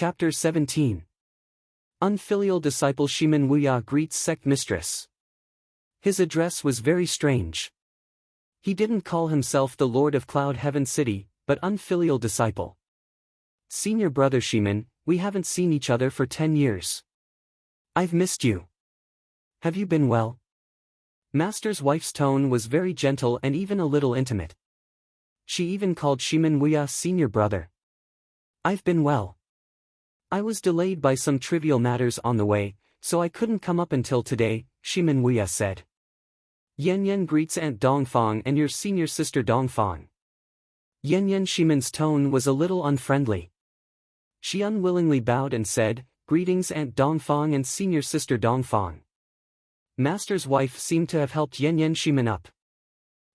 Chapter 17. Unfilial disciple Shimin Wuya greets sect mistress. His address was very strange. He didn't call himself the Lord of Cloud Heaven City, but unfilial disciple. Senior brother Shimin, we haven't seen each other for 10 years. I've missed you. Have you been well? Master's wife's tone was very gentle and even a little intimate. She even called Shimin Wuya senior brother. I've been well. I was delayed by some trivial matters on the way, so I couldn't come up until today, Shimin Wuya said. Yan Yan greets Aunt Dongfang and your senior sister Dongfang. Yan Yan Shimin's tone was a little unfriendly. She unwillingly bowed and said, Greetings Aunt Dongfang and senior sister Dongfang. Master's wife seemed to have helped Yan Yan Shimin up.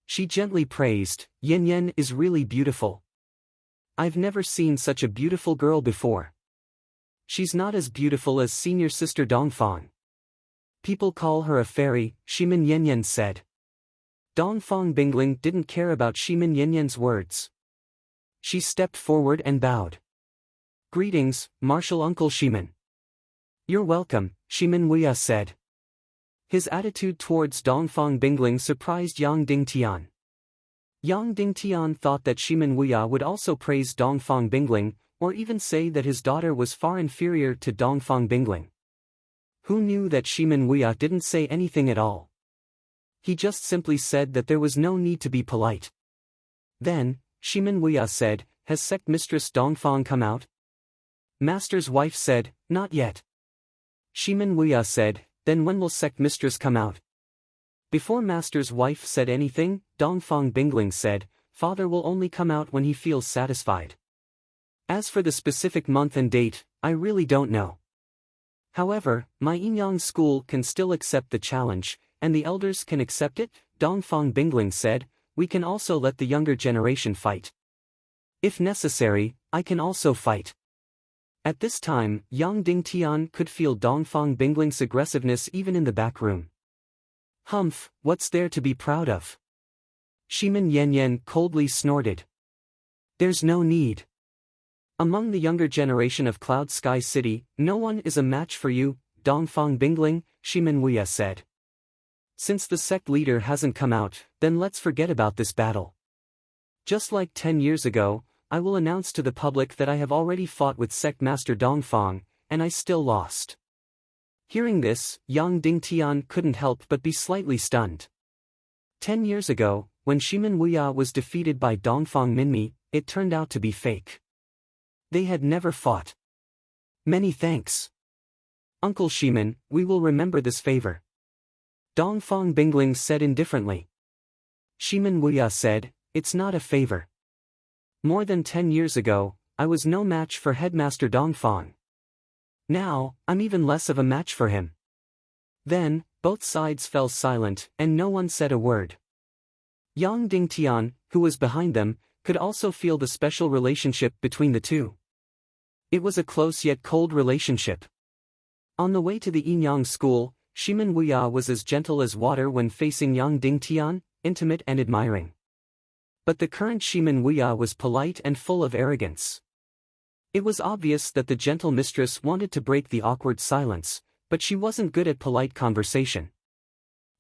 She gently praised, Yan Yan is really beautiful. I've never seen such a beautiful girl before. She's not as beautiful as senior sister Dongfang. People call her a fairy, Shimin Yan Yan said. Dongfang Bingling didn't care about Shimin Yan Yan's words. She stepped forward and bowed. Greetings, Martial Uncle Shimin. You're welcome, Shimin Wuya said. His attitude towards Dongfang Bingling surprised Yang Dingtian. Yang Dingtian thought that Shimin Wuya would also praise Dongfang Bingling, or even say that his daughter was far inferior to Dongfang Bingling. Who knew that Shimin Wuya didn't say anything at all? He just simply said that there was no need to be polite. Then, Shimin Wuya said, Has sect mistress Dongfang come out? Master's wife said, Not yet. Shimin Wuya said, Then when will sect mistress come out? Before Master's wife said anything, Dongfang Bingling said, Father will only come out when he feels satisfied. As for the specific month and date, I really don't know. However, my Inyang school can still accept the challenge, and the elders can accept it, Dongfang Bingling said, We can also let the younger generation fight. If necessary, I can also fight. At this time, Yang Dingtian could feel Dongfang Bingling's aggressiveness even in the back room. Humph, what's there to be proud of? Shimin Yan Yan coldly snorted. There's no need. Among the younger generation of Cloud Sky City, no one is a match for you, Dongfang Bingling, Shimin Wuya said. Since the sect leader hasn't come out, then let's forget about this battle. Just like 10 years ago, I will announce to the public that I have already fought with sect master Dongfang, and I still lost. Hearing this, Yang Dingtian couldn't help but be slightly stunned. 10 years ago, when Shimin Wuya was defeated by Dongfang Minmi, it turned out to be fake. They had never fought. Many thanks. Uncle Shimin, we will remember this favor. Dongfang Bingling said indifferently. Shimin Wuya said, It's not a favor. More than 10 years ago, I was no match for Headmaster Dongfang. Now, I'm even less of a match for him. Then, both sides fell silent, and no one said a word. Yang Dingtian, who was behind them, could also feel the special relationship between the two. It was a close yet cold relationship. On the way to the Inyang school, Shimin Wuya was as gentle as water when facing Yang Dingtian, intimate and admiring. But the current Shimin Wuya was polite and full of arrogance. It was obvious that the gentle mistress wanted to break the awkward silence, but she wasn't good at polite conversation.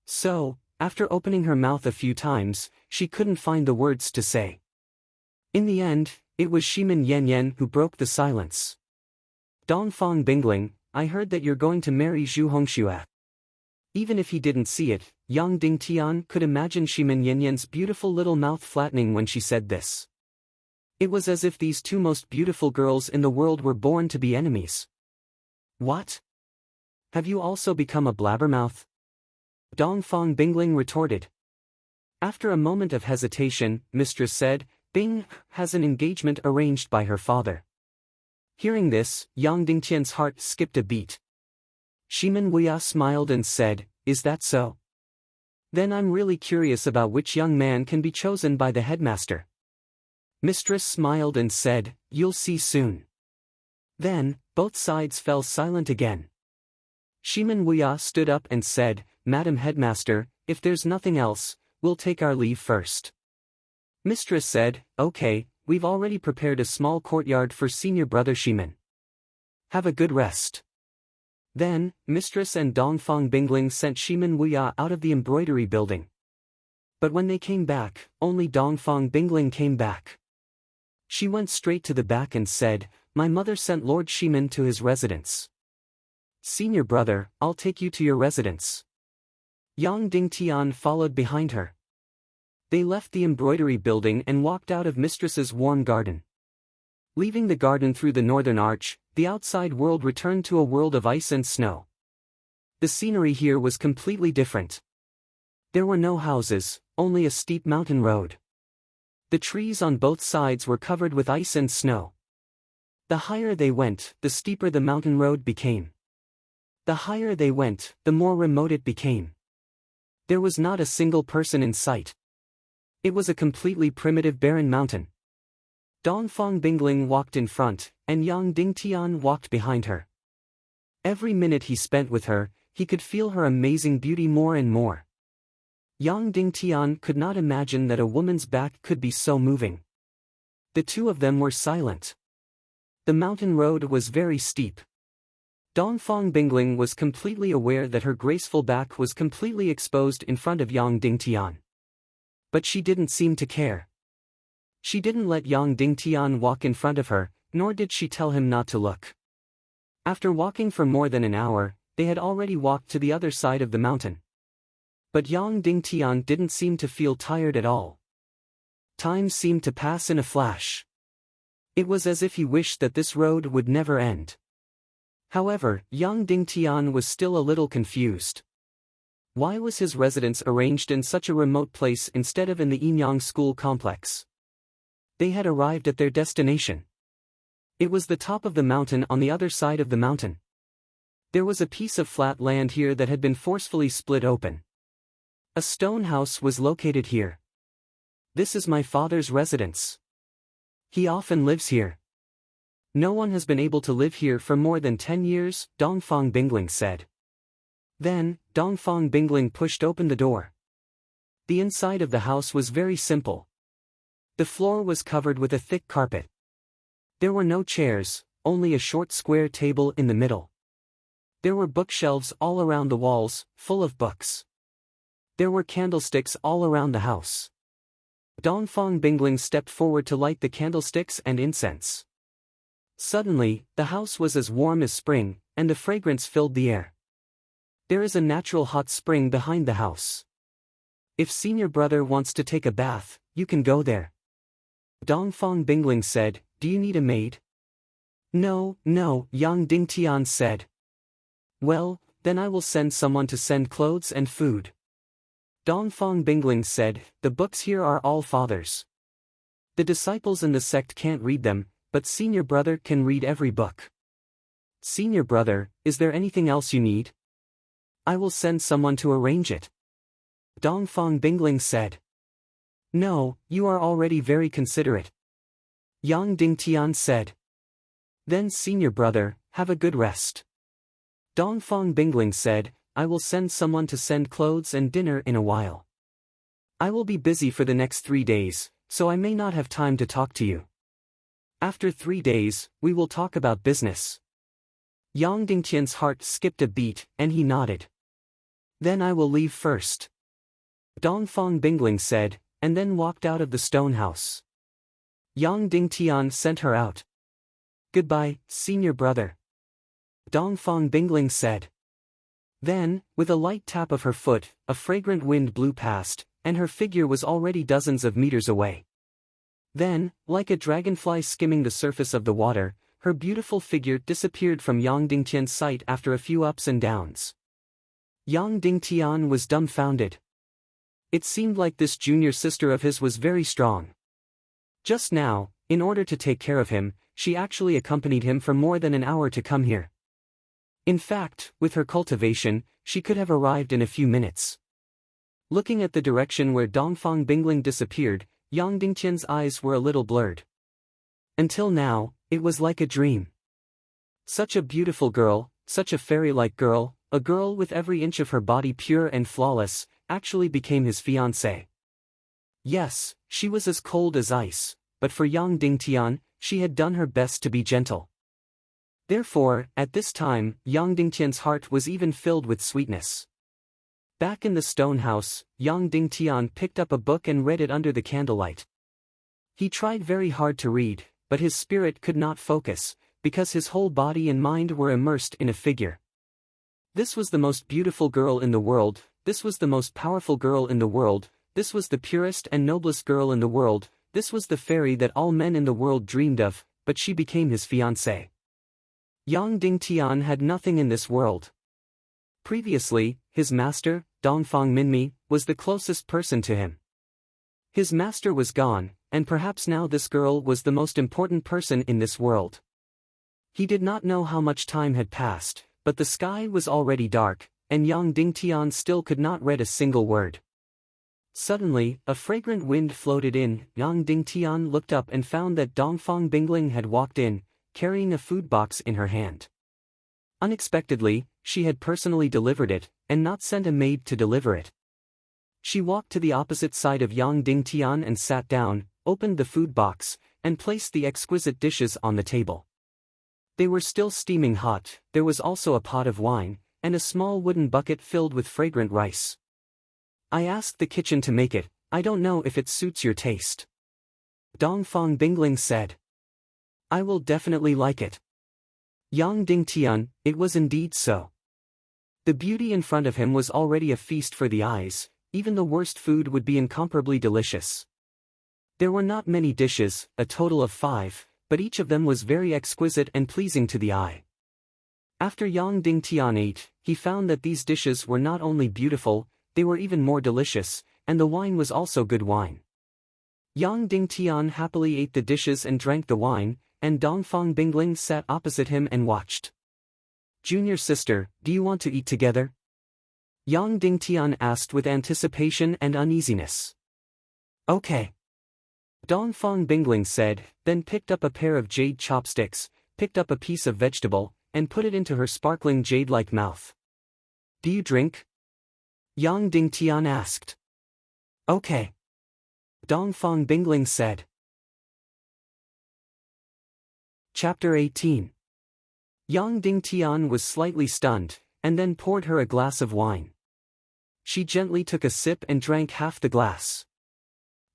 So, after opening her mouth a few times, she couldn't find the words to say. In the end, it was Shimin Yan Yan who broke the silence. Dongfang Bingling, I heard that you're going to marry Zhu Hongxue. Even if he didn't see it, Yang Dingtian could imagine Shimin Yan Yan's beautiful little mouth flattening when she said this. It was as if these two most beautiful girls in the world were born to be enemies. What? Have you also become a blabbermouth? Dongfang Bingling retorted. After a moment of hesitation, Mistress said, Bing has an engagement arranged by her father. Hearing this, Yang Dingtian's heart skipped a beat. Shimin Wuya smiled and said, Is that so? Then I'm really curious about which young man can be chosen by the headmaster. Mistress smiled and said, You'll see soon. Then, both sides fell silent again. Shimin Wuya stood up and said, Madam Headmaster, if there's nothing else, we'll take our leave first. Mistress said, Okay, we've already prepared a small courtyard for senior brother Shimin. Have a good rest. Then, Mistress and Dongfang Bingling sent Shimin Wuya out of the embroidery building. But when they came back, only Dongfang Bingling came back. She went straight to the back and said, "My mother sent Lord Shimin to his residence." "Senior brother, I'll take you to your residence." Yang Dingtian followed behind her. They left the embroidery building and walked out of Mistress's warm garden. Leaving the garden through the northern arch, the outside world returned to a world of ice and snow. The scenery here was completely different. There were no houses, only a steep mountain road. The trees on both sides were covered with ice and snow. The higher they went, the steeper the mountain road became. The higher they went, the more remote it became. There was not a single person in sight. It was a completely primitive barren mountain. Dongfang Bingling walked in front, and Yang Dingtian walked behind her. Every minute he spent with her, he could feel her amazing beauty more and more. Yang Dingtian could not imagine that a woman's back could be so moving. The two of them were silent. The mountain road was very steep. Dongfang Bingling was completely aware that her graceful back was completely exposed in front of Yang Dingtian. But she didn't seem to care. She didn't let Yang Dingtian walk in front of her, nor did she tell him not to look. After walking for more than an hour, they had already walked to the other side of the mountain. But Yang Dingtian didn't seem to feel tired at all. Time seemed to pass in a flash. It was as if he wished that this road would never end. However, Yang Dingtian was still a little confused. Why was his residence arranged in such a remote place instead of in the Yinyang school complex? They had arrived at their destination. It was the top of the mountain on the other side of the mountain. There was a piece of flat land here that had been forcefully split open. A stone house was located here. "This is my father's residence. He often lives here. No one has been able to live here for more than 10 years, Dongfang Bingling said. Then, Dongfang Bingling pushed open the door. The inside of the house was very simple. The floor was covered with a thick carpet. There were no chairs, only a short square table in the middle. There were bookshelves all around the walls, full of books. There were candlesticks all around the house. Dongfang Bingling stepped forward to light the candlesticks and incense. Suddenly, the house was as warm as spring, and the fragrance filled the air. There is a natural hot spring behind the house. If senior brother wants to take a bath, you can go there. Dongfang Bingling said, "Do you need a maid?" No, Yang Dingtian said. "Well, then I will send someone to send clothes and food." Dongfang Bingling said, "The books here are all father's. The disciples in the sect can't read them, but senior brother can read every book. Senior brother, is there anything else you need? I will send someone to arrange it." Dongfang Bingling said. "No, you are already very considerate." Yang Dingtian said. "Then senior brother, have a good rest." Dongfang Bingling said, "I will send someone to send clothes and dinner in a while. I will be busy for the next 3 days, so I may not have time to talk to you. After 3 days, we will talk about business." Yang Dingtian's heart skipped a beat, and he nodded. "Then I will leave first," Dongfang Bingling said, and then walked out of the stone house. Yang Dingtian sent her out. "Goodbye, senior brother," Dongfang Bingling said. Then, with a light tap of her foot, a fragrant wind blew past, and her figure was already dozens of meters away. Then, like a dragonfly skimming the surface of the water, her beautiful figure disappeared from Yang Dingtian's sight after a few ups and downs. Yang Dingtian was dumbfounded. It seemed like this junior sister of his was very strong. Just now, in order to take care of him, she actually accompanied him for more than an hour to come here. In fact, with her cultivation, she could have arrived in a few minutes. Looking at the direction where Dongfang Bingling disappeared, Yang Dingtian's eyes were a little blurred. Until now, it was like a dream. Such a beautiful girl, such a fairy-like girl, a girl with every inch of her body pure and flawless, actually became his fiancée. Yes, she was as cold as ice, but for Yang Dingtian, she had done her best to be gentle. Therefore, at this time, Yang Dingtian's heart was even filled with sweetness. Back in the stone house, Yang Dingtian picked up a book and read it under the candlelight. He tried very hard to read, but his spirit could not focus, because his whole body and mind were immersed in a figure. This was the most beautiful girl in the world, this was the most powerful girl in the world, this was the purest and noblest girl in the world, this was the fairy that all men in the world dreamed of, but she became his fiancée. Yang Dingtian had nothing in this world. Previously, his master, Dongfang Minmi, was the closest person to him. His master was gone, and perhaps now this girl was the most important person in this world. He did not know how much time had passed, but the sky was already dark, and Yang Dingtian still could not read a single word. Suddenly, a fragrant wind floated in. Yang Dingtian looked up and found that Dongfang Bingling had walked in, carrying a food box in her hand. Unexpectedly, she had personally delivered it, and not sent a maid to deliver it. She walked to the opposite side of Yang Dingtian and sat down, opened the food box, and placed the exquisite dishes on the table. They were still steaming hot. There was also a pot of wine, and a small wooden bucket filled with fragrant rice. I asked the kitchen to make it, I don't know if it suits your taste. Dongfang Bingling said. I will definitely like it. Yang Dingtian, it was indeed so. The beauty in front of him was already a feast for the eyes, even the worst food would be incomparably delicious. There were not many dishes, a total of 5, but each of them was very exquisite and pleasing to the eye. After Yang Dingtian ate, he found that these dishes were not only beautiful, they were even more delicious, and the wine was also good wine. Yang Dingtian happily ate the dishes and drank the wine, and Dongfang Bingling sat opposite him and watched. Junior sister, do you want to eat together? Yang Dingtian asked with anticipation and uneasiness. Okay. Dongfang Bingling said, then picked up a pair of jade chopsticks, picked up a piece of vegetable, and put it into her sparkling jade-like mouth. Do you drink? Yang Dingtian asked. Okay. Dongfang Bingling said. Chapter 18. Yang Dingtian was slightly stunned, and then poured her a glass of wine. She gently took a sip and drank half the glass.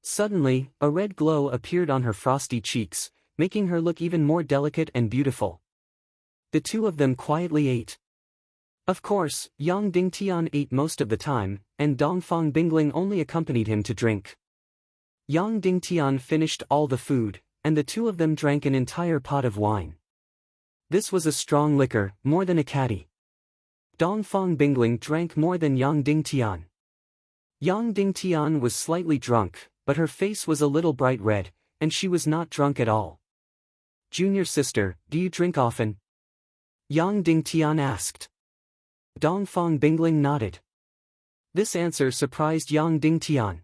Suddenly, a red glow appeared on her frosty cheeks, making her look even more delicate and beautiful. The two of them quietly ate. Of course, Yang Dingtian ate most of the time, and Dongfang Bingling only accompanied him to drink. Yang Dingtian finished all the food, and the two of them drank an entire pot of wine. This was a strong liquor, more than a caddy. Dongfang Bingling drank more than Yang Dingtian. Yang Dingtian was slightly drunk, but her face was a little bright red, and she was not drunk at all. Junior sister, do you drink often? Yang Dingtian asked. Dongfang Bingling nodded. This answer surprised Yang Dingtian.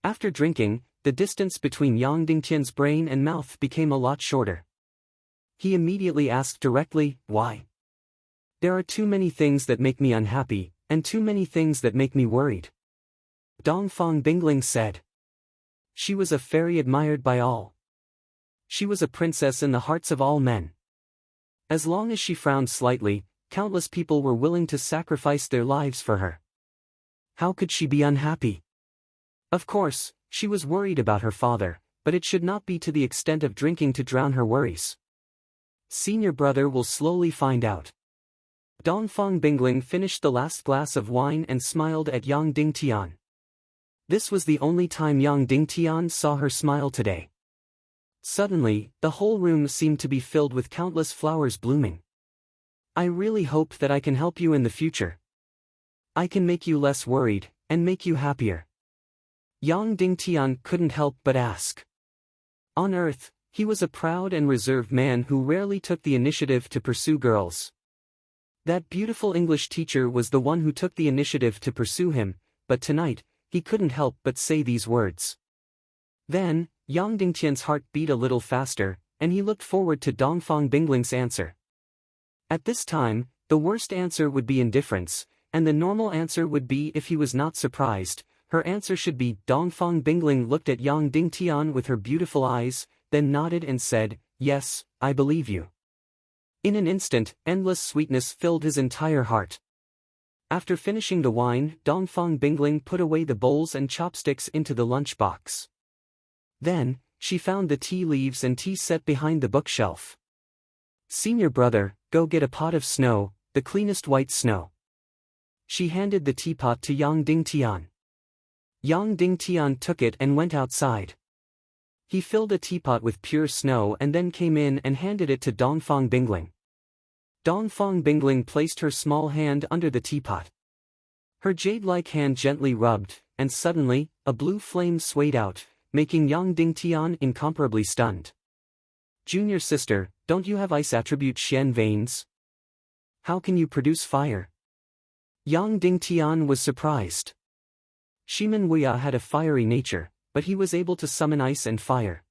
After drinking, the distance between Yang Dingtian's brain and mouth became a lot shorter. He immediately asked directly, why? There are too many things that make me unhappy, and too many things that make me worried. Dongfang Bingling said. She was a fairy admired by all. She was a princess in the hearts of all men. As long as she frowned slightly, countless people were willing to sacrifice their lives for her. How could she be unhappy? Of course, she was worried about her father, but it should not be to the extent of drinking to drown her worries. Senior brother will slowly find out. Dongfang Bingling finished the last glass of wine and smiled at Yang Dingtian. This was the only time Yang Dingtian saw her smile today. Suddenly, the whole room seemed to be filled with countless flowers blooming. I really hope that I can help you in the future. I can make you less worried, and make you happier. Yang Dingtian couldn't help but ask. On Earth, he was a proud and reserved man who rarely took the initiative to pursue girls. That beautiful English teacher was the one who took the initiative to pursue him, but tonight, he couldn't help but say these words. Then, Yang Dingtian's heart beat a little faster, and he looked forward to Dongfang Bingling's answer. At this time, the worst answer would be indifference, and the normal answer would be if he was not surprised. Her answer should be. Dongfang Bingling looked at Yang Dingtian with her beautiful eyes, then nodded and said, yes, I believe you. In an instant, endless sweetness filled his entire heart. After finishing the wine, Dongfang Bingling put away the bowls and chopsticks into the lunchbox. Then, she found the tea leaves and tea set behind the bookshelf. "Senior brother, go get a pot of snow, the cleanest white snow." She handed the teapot to Yang Dingtian. Yang Dingtian took it and went outside. He filled a teapot with pure snow and then came in and handed it to Dongfang Bingling. Dongfang Bingling placed her small hand under the teapot. Her jade-like hand gently rubbed, and suddenly, a blue flame swayed out, making Yang Dingtian incomparably stunned. "Junior sister, don't you have ice attribute Xian veins? How can you produce fire?" Yang Dingtian was surprised. Shimen Wuya had a fiery nature, but he was able to summon ice and fire.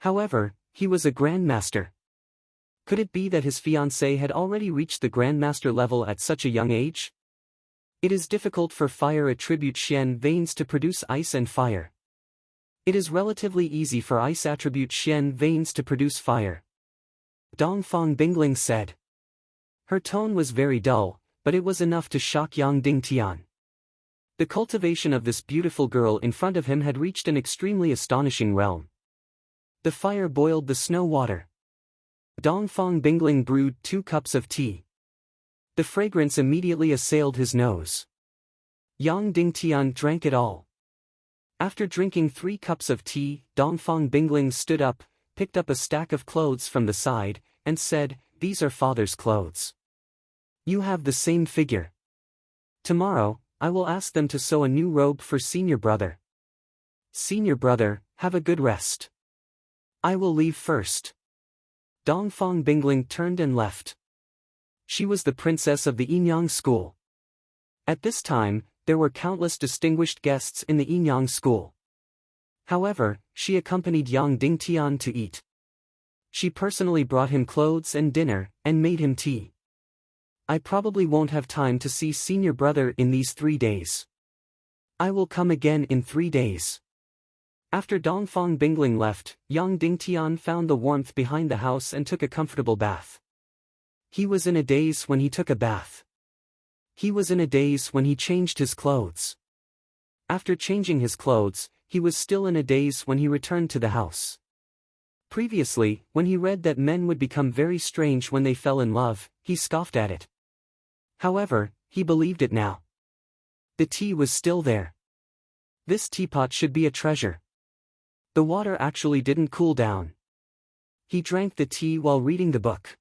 However, he was a grandmaster. Could it be that his fiancée had already reached the grandmaster level at such a young age? It is difficult for fire attribute Xian veins to produce ice and fire. It is relatively easy for ice attribute Xian veins to produce fire. Dongfang Bingling said. Her tone was very dull, but it was enough to shock Yang Dingtian. The cultivation of this beautiful girl in front of him had reached an extremely astonishing realm. The fire boiled the snow water. Dongfang Bingling brewed 2 cups of tea. The fragrance immediately assailed his nose. Yang Dingtian drank it all. After drinking 3 cups of tea, Dongfang Bingling stood up, picked up a stack of clothes from the side, and said, "These are father's clothes. You have the same figure. Tomorrow, I will ask them to sew a new robe for senior brother. Senior brother, have a good rest. I will leave first." Dongfang Bingling turned and left. She was the princess of the Yinyang school. At this time, there were countless distinguished guests in the Yinyang school. However, she accompanied Yang Dingtian to eat. She personally brought him clothes and dinner, and made him tea. "I probably won't have time to see senior brother in these 3 days. I will come again in 3 days." After Dongfang Bingling left, Yang Dingtian found the warmth behind the house and took a comfortable bath. He was in a daze when he took a bath. He was in a daze when he changed his clothes. After changing his clothes, he was still in a daze when he returned to the house. Previously, when he read that men would become very strange when they fell in love, he scoffed at it. However, he believed it now. The tea was still there. This teapot should be a treasure. The water actually didn't cool down. He drank the tea while reading the book.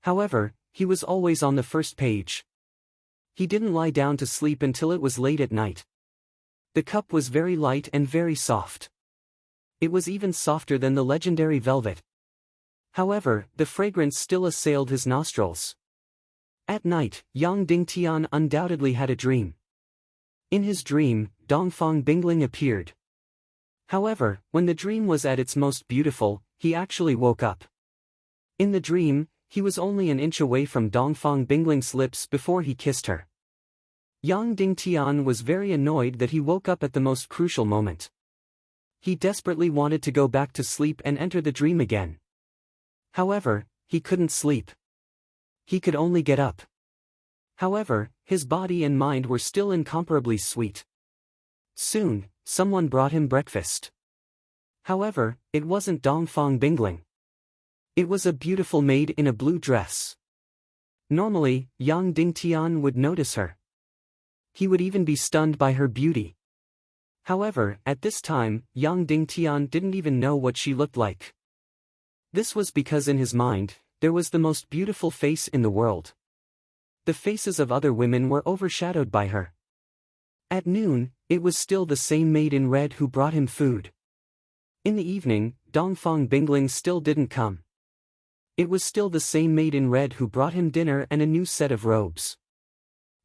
However, he was always on the first page. He didn't lie down to sleep until it was late at night. The cup was very light and very soft. It was even softer than the legendary velvet. However, the fragrance still assailed his nostrils. At night, Yang Dingtian undoubtedly had a dream. In his dream, Dongfang Bingling appeared. However, when the dream was at its most beautiful, he actually woke up. In the dream, he was only an inch away from Dongfang Bingling's lips before he kissed her. Yang Dingtian was very annoyed that he woke up at the most crucial moment. He desperately wanted to go back to sleep and enter the dream again. However, he couldn't sleep. He could only get up. However, his body and mind were still incomparably sweet. Soon, someone brought him breakfast. However, it wasn't Dongfang Bingling. It was a beautiful maid in a blue dress. Normally, Yang Dingtian would notice her. He would even be stunned by her beauty. However, at this time, Yang Dingtian didn't even know what she looked like. This was because in his mind, there was the most beautiful face in the world. The faces of other women were overshadowed by her. At noon, it was still the same maid in red who brought him food. In the evening, Dongfang Bingling still didn't come. It was still the same maid in red who brought him dinner and a new set of robes.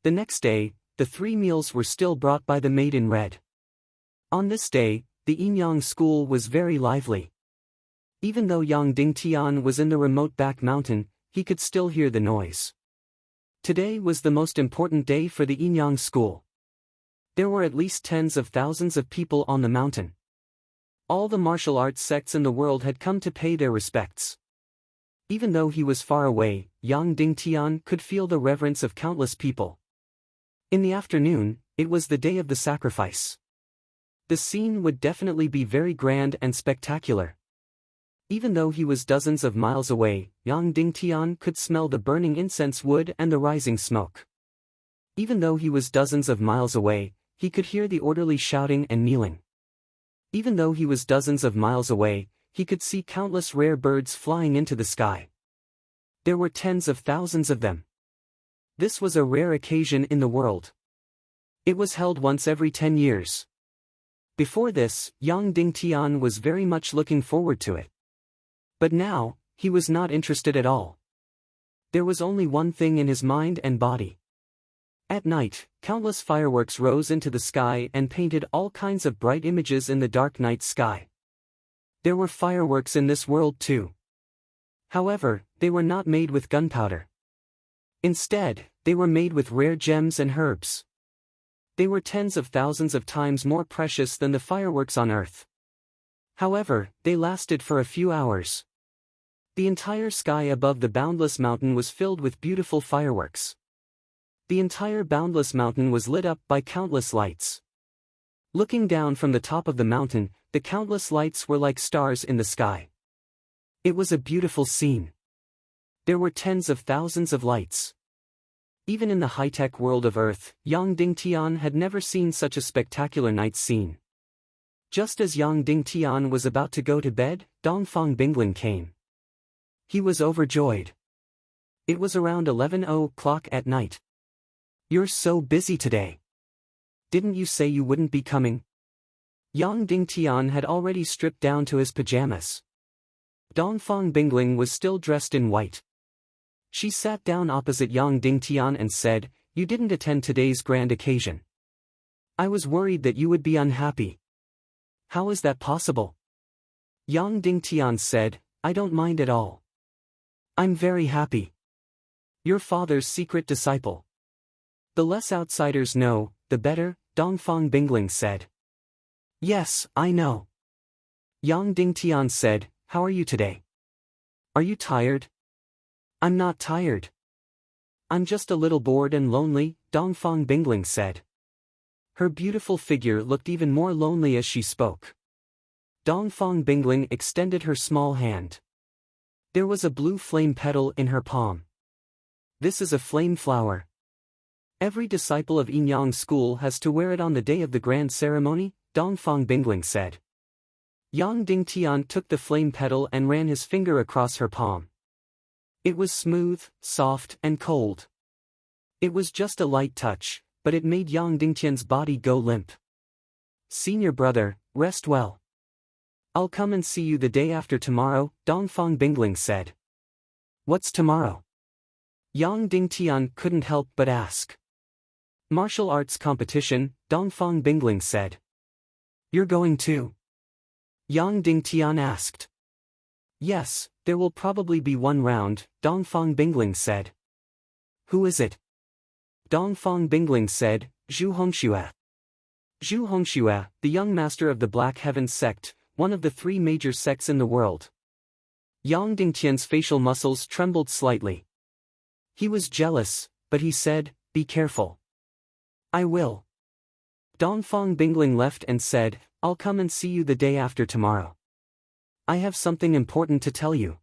The next day, the 3 meals were still brought by the maid in red. On this day, the Yinyang school was very lively. Even though Yang Dingtian was in the remote back mountain, he could still hear the noise. Today was the most important day for the Yinyang school. There were at least tens of thousands of people on the mountain. All the martial arts sects in the world had come to pay their respects. Even though he was far away, Yang Dingtian could feel the reverence of countless people. In the afternoon, it was the day of the sacrifice. The scene would definitely be very grand and spectacular. Even though he was dozens of miles away, Yang Dingtian could smell the burning incense wood and the rising smoke. Even though he was dozens of miles away, he could hear the orderlies shouting and kneeling. Even though he was dozens of miles away, he could see countless rare birds flying into the sky. There were tens of thousands of them. This was a rare occasion in the world. It was held once every 10 years. Before this, Yang Dingtian was very much looking forward to it. But now, he was not interested at all. There was only one thing in his mind and body. At night, countless fireworks rose into the sky and painted all kinds of bright images in the dark night sky. There were fireworks in this world too. However, they were not made with gunpowder. Instead, they were made with rare gems and herbs. They were tens of thousands of times more precious than the fireworks on Earth. However, they lasted for a few hours. The entire sky above the boundless mountain was filled with beautiful fireworks. The entire boundless mountain was lit up by countless lights. Looking down from the top of the mountain, the countless lights were like stars in the sky. It was a beautiful scene. There were tens of thousands of lights. Even in the high-tech world of Earth, Yang Dingtian had never seen such a spectacular night scene. Just as Yang Dingtian was about to go to bed, Dongfang Bingling came. He was overjoyed. It was around 11:00 at night. "You're so busy today. Didn't you say you wouldn't be coming?" Yang Dingtian had already stripped down to his pajamas. Dongfang Bingling was still dressed in white. She sat down opposite Yang Dingtian and said, "You didn't attend today's grand occasion. I was worried that you would be unhappy." "How is that possible?" Yang Dingtian said, "I don't mind at all. I'm very happy. Your father's secret disciple. The less outsiders know, the better," Dongfang Bingling said. "Yes, I know." Yang Dingtian said, "How are you today? Are you tired?" "I'm not tired. I'm just a little bored and lonely," Dongfang Bingling said. Her beautiful figure looked even more lonely as she spoke. Dongfang Bingling extended her small hand. There was a blue flame petal in her palm. "This is a flame flower. Every disciple of Yin Yang school has to wear it on the day of the grand ceremony," Dongfang Bingling said. Yang Dingtian took the flame petal and ran his finger across her palm. It was smooth, soft, and cold. It was just a light touch, but it made Yang Dingtian's body go limp. "Senior brother, rest well. I'll come and see you the day after tomorrow," Dongfang Bingling said. "What's tomorrow?" Yang Dingtian couldn't help but ask. "Martial arts competition," Dongfang Bingling said. "You're going too?" Yang Dingtian asked. "Yes, there will probably be one round," Dongfang Bingling said. "Who is it?" Dongfang Bingling said, "Zhu Hongxue." Zhu Hongxue, the young master of the Black Heaven sect, one of the 3 major sects in the world. Yang Dingtian's facial muscles trembled slightly. He was jealous, but he said, "Be careful." "I will." Dongfang Bingling left and said, "I'll come and see you the day after tomorrow. I have something important to tell you."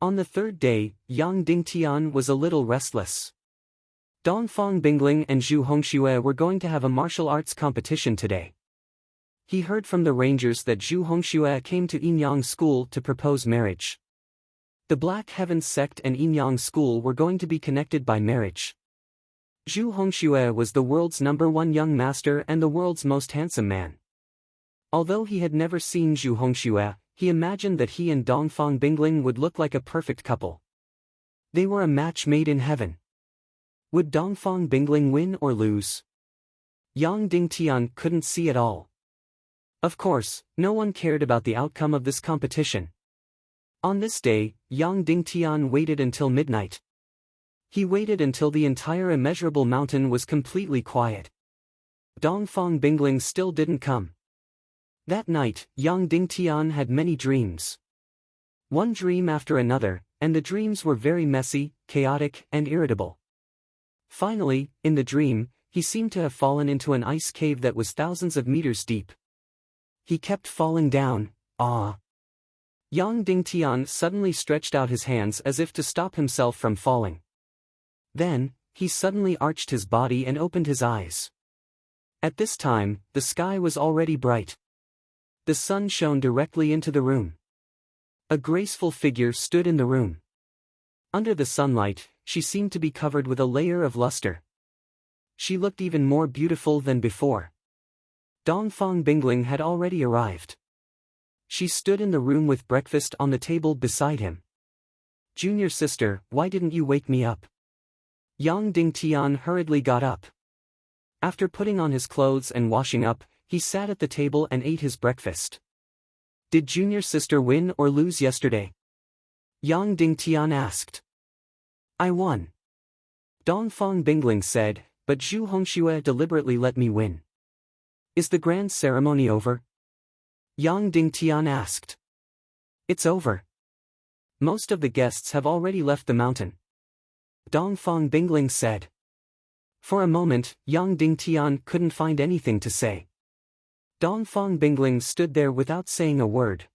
On the 3rd day, Yang Dingtian was a little restless. Dongfang Bingling and Zhu Hongxue were going to have a martial arts competition today. He heard from the rangers that Zhu Hongxue came to Yin Yang school to propose marriage. The Black Heaven sect and Yin Yang school were going to be connected by marriage. Zhu Hongxue was the world's #1 young master and the world's most handsome man. Although he had never seen Zhu Hongxue, he imagined that he and Dongfang Bingling would look like a perfect couple. They were a match made in heaven. Would Dongfang Bingling win or lose? Yang Dingtian couldn't see at all. Of course, no one cared about the outcome of this competition. On this day, Yang Dingtian waited until midnight. He waited until the entire immeasurable mountain was completely quiet. Dongfang Bingling still didn't come. That night, Yang Dingtian had many dreams. One dream after another, and the dreams were very messy, chaotic, and irritable. Finally, in the dream, he seemed to have fallen into an ice cave that was thousands of meters deep. He kept falling down. Ah! Yang Dingtian suddenly stretched out his hands as if to stop himself from falling. Then, he suddenly arched his body and opened his eyes. At this time, the sky was already bright. The sun shone directly into the room. A graceful figure stood in the room. Under the sunlight, she seemed to be covered with a layer of luster. She looked even more beautiful than before. Dongfang Bingling had already arrived. She stood in the room with breakfast on the table beside him. "Junior sister, why didn't you wake me up?" Yang Dingtian hurriedly got up. After putting on his clothes and washing up, he sat at the table and ate his breakfast. "Did junior sister win or lose yesterday?" Yang Dingtian asked. "I won," Dongfang Bingling said, "but Zhu Hongxue deliberately let me win." "Is the grand ceremony over?" Yang Dingtian asked. "It's over. Most of the guests have already left the mountain," Dongfang Bingling said. For a moment, Yang Dingtian couldn't find anything to say. Dongfang Bingling stood there without saying a word.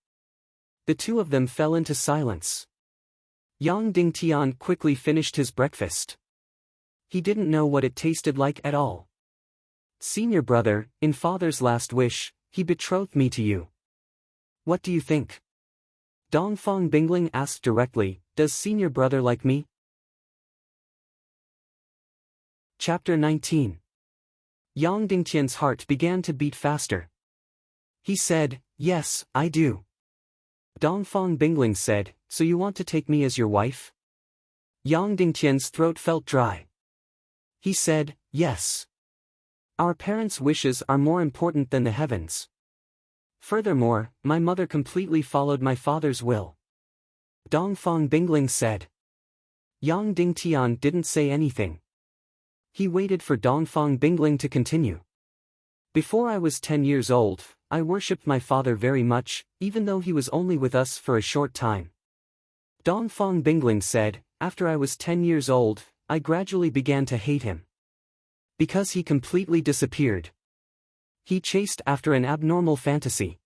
The two of them fell into silence. Yang Dingtian quickly finished his breakfast. He didn't know what it tasted like at all. "Senior brother, in father's last wish, he betrothed me to you. What do you think?" Dongfang Bingling asked directly, "Does senior brother like me?" Chapter 19. Yang Dingtian's heart began to beat faster. He said, "Yes, I do." Dongfang Bingling said, "So you want to take me as your wife?" Yang Dingtian's throat felt dry. He said, "Yes. Our parents' wishes are more important than the heavens. Furthermore, my mother completely followed my father's will." Dongfang Bingling said. Yang Dingtian didn't say anything. He waited for Dongfang Bingling to continue. "Before I was 10 years old, I worshipped my father very much, even though he was only with us for a short time." Dongfang Bingling said, "After I was 10 years old, I gradually began to hate him. Because he completely disappeared. He chased after an abnormal fantasy.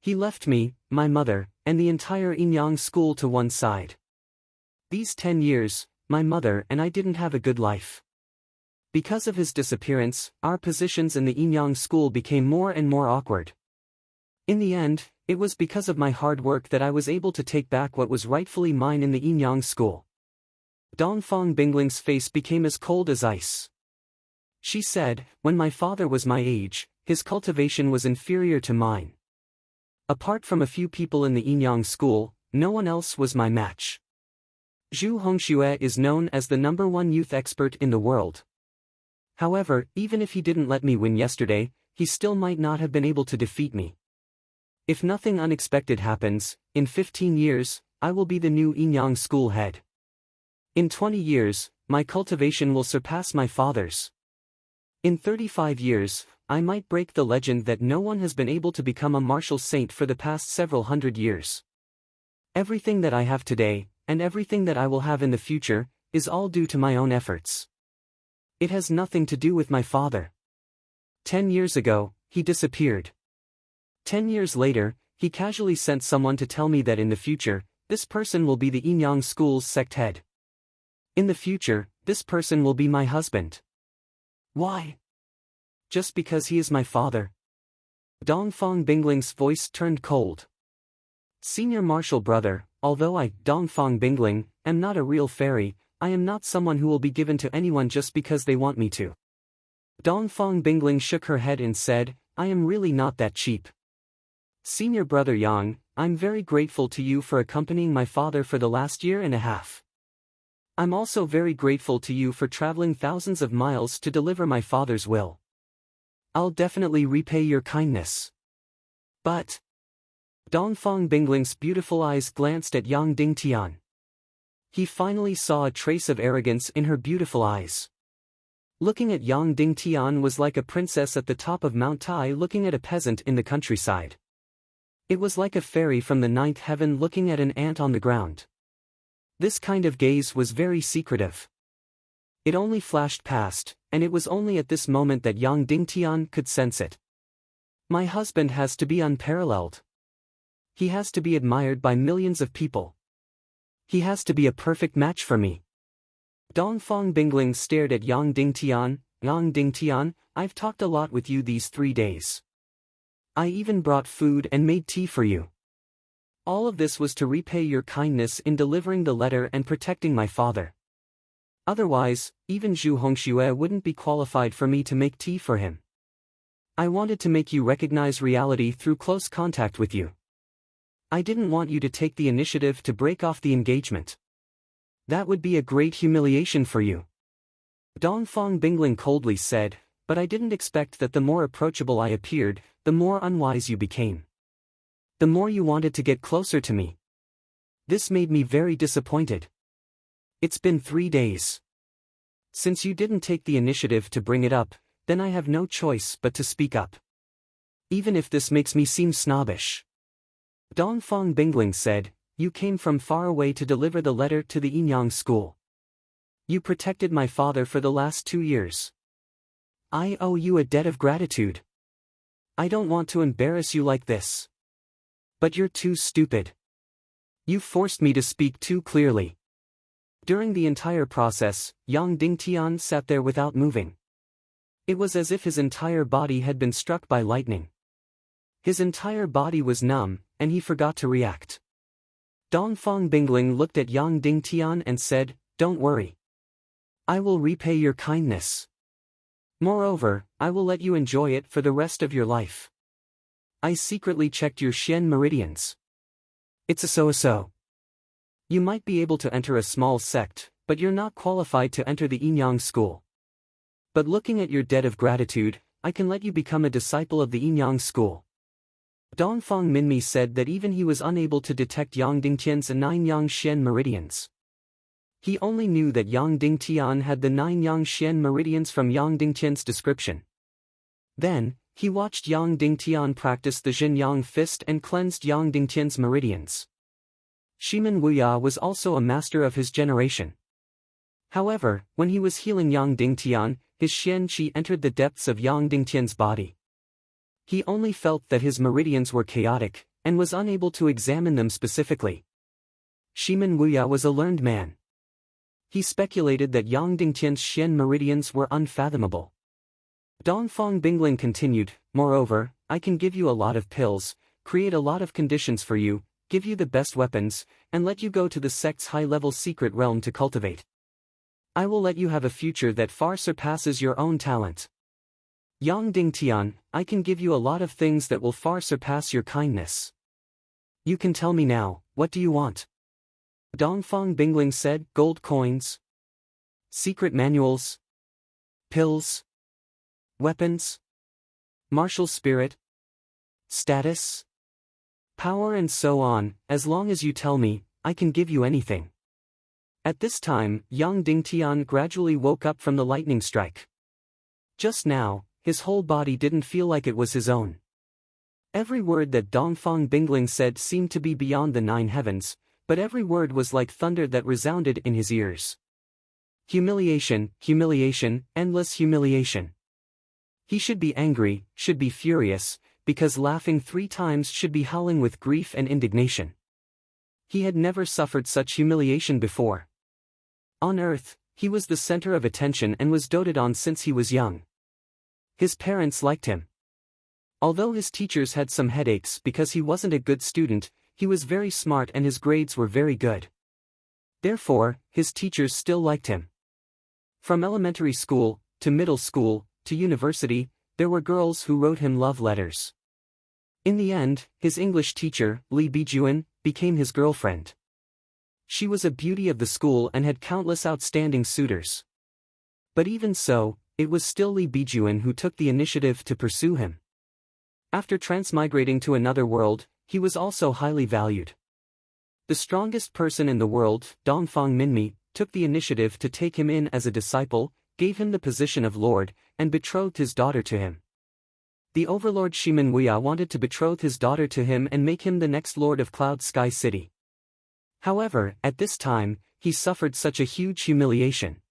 He left me, my mother, and the entire Inyang school to one side. These 10 years, my mother and I didn't have a good life. Because of his disappearance, our positions in the Inyang school became more and more awkward. In the end, it was because of my hard work that I was able to take back what was rightfully mine in the Inyang school." Dongfang Bingling's face became as cold as ice. She said, "When my father was my age, his cultivation was inferior to mine. Apart from a few people in the Inyang school, no one else was my match. Zhu Hongxue is known as the #1 youth expert in the world. However, even if he didn't let me win yesterday, he still might not have been able to defeat me. If nothing unexpected happens, in 15 years, I will be the new Inyang school head. In 20 years, my cultivation will surpass my father's. In 35 years, I might break the legend that no one has been able to become a martial saint for the past several hundred years. Everything that I have today, and everything that I will have in the future, is all due to my own efforts. It has nothing to do with my father. 10 years ago, he disappeared. 10 years later, he casually sent someone to tell me that in the future, this person will be the Inyang school's sect head. In the future, this person will be my husband. Why? Just because he is my father?" Dongfang Bingling's voice turned cold. "Senior martial brother, although I, Dongfang Bingling, am not a real fairy, I am not someone who will be given to anyone just because they want me to." Dongfang Bingling shook her head and said, "I am really not that cheap. Senior brother Yang, I'm very grateful to you for accompanying my father for the last year and a half. I'm also very grateful to you for traveling thousands of miles to deliver my father's will. I'll definitely repay your kindness. But..." Dongfang Bingling's beautiful eyes glanced at Yang Dingtian. He finally saw a trace of arrogance in her beautiful eyes. Looking at Yang Dingtian was like a princess at the top of Mount Tai looking at a peasant in the countryside. It was like a fairy from the ninth heaven looking at an ant on the ground. This kind of gaze was very secretive. It only flashed past, and it was only at this moment that Yang Dingtian could sense it. My husband has to be unparalleled. He has to be admired by millions of people. He has to be a perfect match for me. Dongfang Bingling stared at Yang Dingtian. Yang Dingtian, I've talked a lot with you these 3 days. I even brought food and made tea for you. All of this was to repay your kindness in delivering the letter and protecting my father. Otherwise, even Zhu Hongxue wouldn't be qualified for me to make tea for him. I wanted to make you recognize reality through close contact with you. I didn't want you to take the initiative to break off the engagement. That would be a great humiliation for you. Dongfang Bingling coldly said, but I didn't expect that the more approachable I appeared, the more unwise you became. The more you wanted to get closer to me. This made me very disappointed. It's been 3 days. Since you didn't take the initiative to bring it up, then I have no choice but to speak up. Even if this makes me seem snobbish. Dongfang Bingling said, you came from far away to deliver the letter to the Yinyang school. You protected my father for the last 2 years. I owe you a debt of gratitude. I don't want to embarrass you like this. But you're too stupid. You forced me to speak too clearly. During the entire process, Yang Dingtian sat there without moving. It was as if his entire body had been struck by lightning. His entire body was numb, and he forgot to react. Dongfang Bingling looked at Yang Dingtian and said, don't worry. I will repay your kindness. Moreover, I will let you enjoy it for the rest of your life. I secretly checked your Xian meridians. It's a so-so. You might be able to enter a small sect, but you're not qualified to enter the Yinyang school. But looking at your debt of gratitude, I can let you become a disciple of the Yinyang school. Dongfang Minmi said that even he was unable to detect Yang Dingtian's 9 Yang Xian meridians. He only knew that Yang Dingtian had the 9 Yang Xian meridians from Yang Dingtian's description. Then, he watched Yang Dingtian practice the Jin Yang fist and cleansed Yang Dingtian's meridians. Shimen Wuya was also a master of his generation. However, when he was healing Yang Dingtian, his Xian Qi entered the depths of Yang Dingtian's body. He only felt that his meridians were chaotic, and was unable to examine them specifically. Shimen Wuya was a learned man. He speculated that Yang Dingtian's Xian meridians were unfathomable. Dongfang Bingling continued, moreover, I can give you a lot of pills, create a lot of conditions for you, give you the best weapons, and let you go to the sect's high-level secret realm to cultivate. I will let you have a future that far surpasses your own talent. Yang Dingtian, I can give you a lot of things that will far surpass your kindness. You can tell me now, what do you want? Dongfang Bingling said, gold coins, secret manuals, pills, weapons, martial spirit, status, power and so on. As long as you tell me, I can give you anything. At this time, Yang Dingtian gradually woke up from the lightning strike. Just now, his whole body didn't feel like it was his own. Every word that Dongfang Bingling said seemed to be beyond the 9 heavens, but every word was like thunder that resounded in his ears. Humiliation, humiliation, endless humiliation. He should be angry, should be furious, because laughing 3 times should be howling with grief and indignation. He had never suffered such humiliation before. On earth, he was the center of attention and was doted on since he was young. His parents liked him. Although his teachers had some headaches because he wasn't a good student, he was very smart and his grades were very good. Therefore, his teachers still liked him. From elementary school, to middle school, to university, there were girls who wrote him love letters. In the end, his English teacher, Li Bijuan, became his girlfriend. She was a beauty of the school and had countless outstanding suitors. But even so, it was still Li Bijuan who took the initiative to pursue him. After transmigrating to another world, he was also highly valued. The strongest person in the world, Dongfang Minmi, took the initiative to take him in as a disciple, gave him the position of lord, and betrothed his daughter to him. The overlord Shimen Wuya wanted to betroth his daughter to him and make him the next lord of Cloud Sky City. However, at this time, he suffered such a huge humiliation.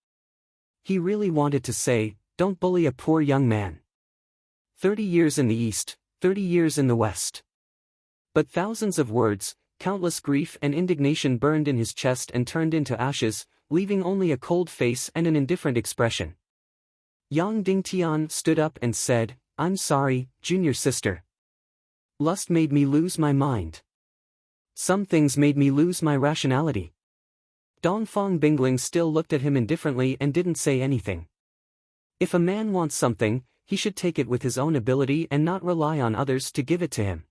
He really wanted to say, "Don't bully a poor young man. 30 years in the east, 30 years in the west." But thousands of words, countless grief and indignation burned in his chest and turned into ashes, leaving only a cold face and an indifferent expression. Yang Dingtian stood up and said, "I'm sorry, junior sister. Lust made me lose my mind. Some things made me lose my rationality." Dongfang Bingling still looked at him indifferently and didn't say anything. If a man wants something, he should take it with his own ability and not rely on others to give it to him.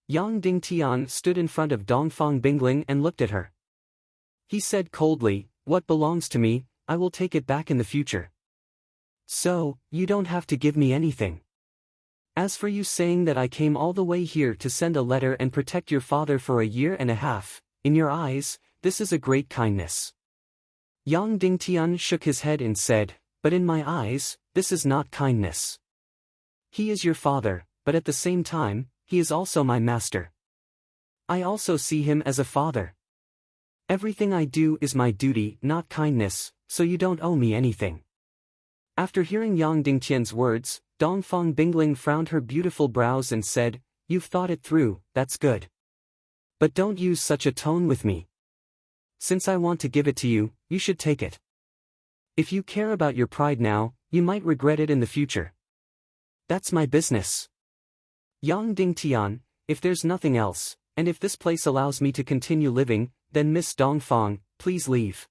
Yang Dingtian stood in front of Dongfang Bingling and looked at her. He said coldly, "What belongs to me, I will take it back in the future. So, you don't have to give me anything. As for you saying that I came all the way here to send a letter and protect your father for a year and a half, in your eyes, this is a great kindness." Yang Dingtian shook his head and said, "But in my eyes, this is not kindness. He is your father, but at the same time, he is also my master. I also see him as a father. Everything I do is my duty, not kindness, so you don't owe me anything." After hearing Yang Dingtian's words, Dongfang Bingling frowned her beautiful brows and said, "You've thought it through, that's good. But don't use such a tone with me. Since I want to give it to you, you should take it. If you care about your pride now, you might regret it in the future. That's my business. Yang Dingtian, if there's nothing else, and if this place allows me to continue living, then Miss Dongfang, please leave.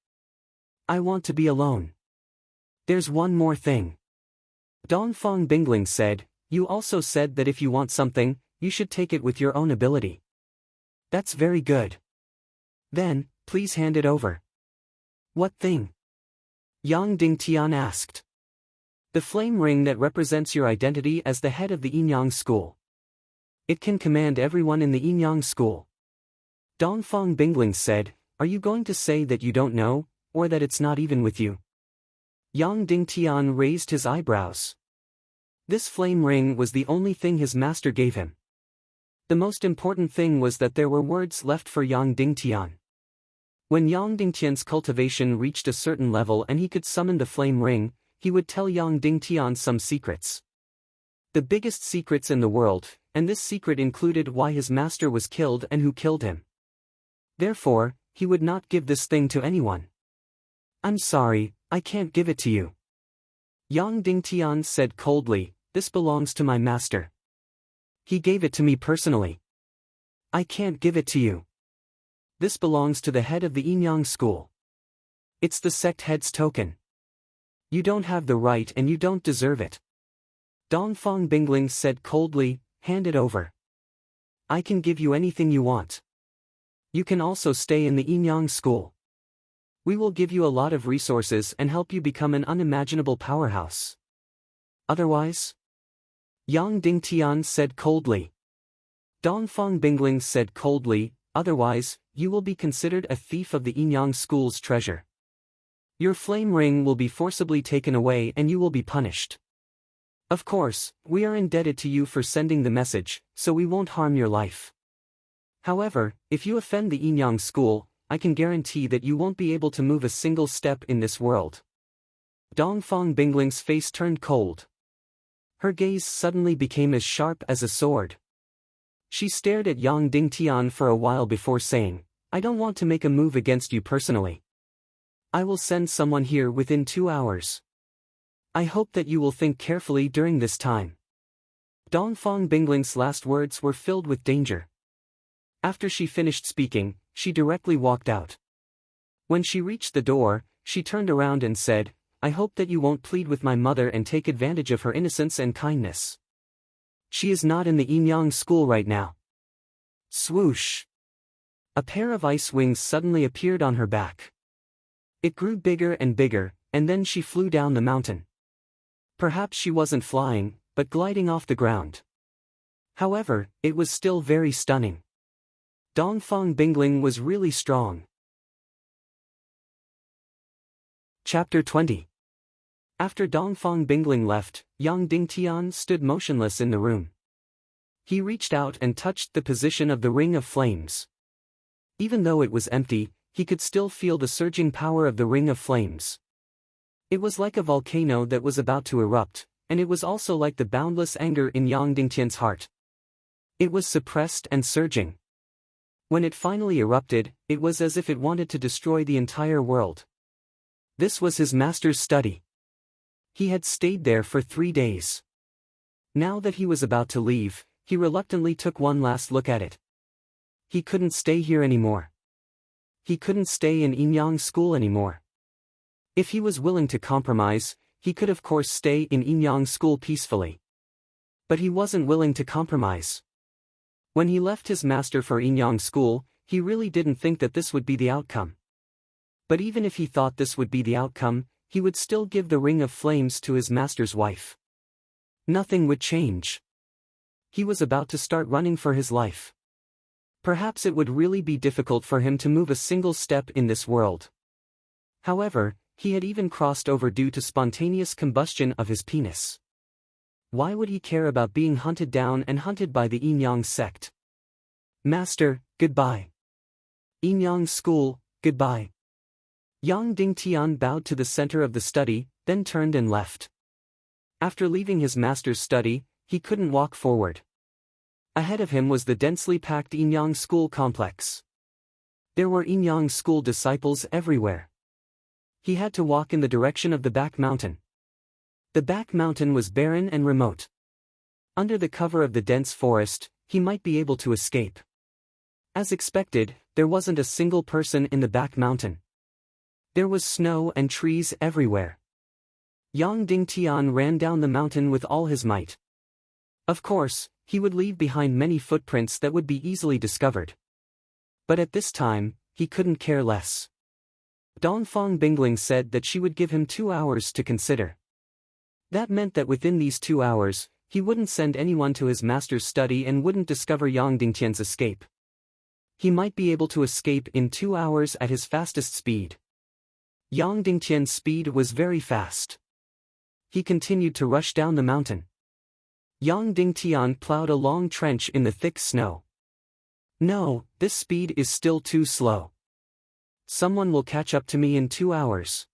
I want to be alone. There's one more thing." Dongfang Bingling said, "You also said that if you want something, you should take it with your own ability. That's very good. Then, please hand it over." "What thing?" Yang Dingtian asked. "The flame ring that represents your identity as the head of the Yinyang school. It can command everyone in the Yinyang school." Dongfang Bingling said, "Are you going to say that you don't know, or that it's not even with you?" Yang Dingtian raised his eyebrows. This flame ring was the only thing his master gave him. The most important thing was that there were words left for Yang Dingtian. When Yang Dingtian's cultivation reached a certain level and he could summon the flame ring, he would tell Yang Dingtian some secrets. The biggest secrets in the world, and this secret included why his master was killed and who killed him. Therefore, he would not give this thing to anyone. "I'm sorry, I can't give it to you." Yang Dingtian said coldly, "This belongs to my master. He gave it to me personally. I can't give it to you. This belongs to the head of the Yinyang school. It's the sect head's token. You don't have the right and you don't deserve it." Dongfang Bingling said coldly, "Hand it over. I can give you anything you want. You can also stay in the Yinyang school. We will give you a lot of resources and help you become an unimaginable powerhouse. Otherwise?" Yang Dingtian said coldly. Dongfang Bingling said coldly, "Otherwise, you will be considered a thief of the Yinyang school's treasure. Your flame ring will be forcibly taken away and you will be punished. Of course, we are indebted to you for sending the message, so we won't harm your life. However, if you offend the Yinyang school, I can guarantee that you won't be able to move a single step in this world." Dongfang Bingling's face turned cold. Her gaze suddenly became as sharp as a sword. She stared at Yang Dingtian for a while before saying, "I don't want to make a move against you personally. I will send someone here within 2 hours. I hope that you will think carefully during this time." Dongfang Bingling's last words were filled with danger. After she finished speaking, she directly walked out. When she reached the door, she turned around and said, "I hope that you won't plead with my mother and take advantage of her innocence and kindness. She is not in the Yinyang school right now." Swoosh! A pair of ice wings suddenly appeared on her back. It grew bigger and bigger, and then she flew down the mountain. Perhaps she wasn't flying, but gliding off the ground. However, it was still very stunning. Dongfang Bingling was really strong. Chapter 20. After Dongfang Bingling left, Yang Dingtian stood motionless in the room. He reached out and touched the position of the ring of flames. Even though it was empty, he could still feel the surging power of the ring of flames. It was like a volcano that was about to erupt, and it was also like the boundless anger in Yang Dingtian's heart. It was suppressed and surging. When it finally erupted, it was as if it wanted to destroy the entire world. This was his master's study. He had stayed there for 3 days. Now that he was about to leave, he reluctantly took one last look at it. He couldn't stay here anymore. He couldn't stay in Inyang school anymore. If he was willing to compromise, he could of course stay in Inyang school peacefully. But he wasn't willing to compromise. When he left his master for Inyang school, he really didn't think that this would be the outcome. But even if he thought this would be the outcome, he would still give the ring of flames to his master's wife. Nothing would change. He was about to start running for his life. Perhaps it would really be difficult for him to move a single step in this world. However, he had even crossed over due to spontaneous combustion of his penis. Why would he care about being hunted down and hunted by the Inyang sect? Master, goodbye. Inyang school, goodbye. Yang Dingtian bowed to the center of the study, then turned and left. After leaving his master's study, he couldn't walk forward. Ahead of him was the densely packed Inyang school complex. There were Inyang school disciples everywhere. He had to walk in the direction of the back mountain. The back mountain was barren and remote. Under the cover of the dense forest, he might be able to escape. As expected, there wasn't a single person in the back mountain. There was snow and trees everywhere. Yang Dingtian ran down the mountain with all his might. Of course, he would leave behind many footprints that would be easily discovered. But at this time, he couldn't care less. Dongfang Bingling said that she would give him 2 hours to consider. That meant that within these 2 hours, he wouldn't send anyone to his master's study and wouldn't discover Yang Dingtian's escape. He might be able to escape in 2 hours at his fastest speed. Yang Dingtian's speed was very fast. He continued to rush down the mountain. Yang Dingtian plowed a long trench in the thick snow. No, this speed is still too slow. Someone will catch up to me in 2 hours.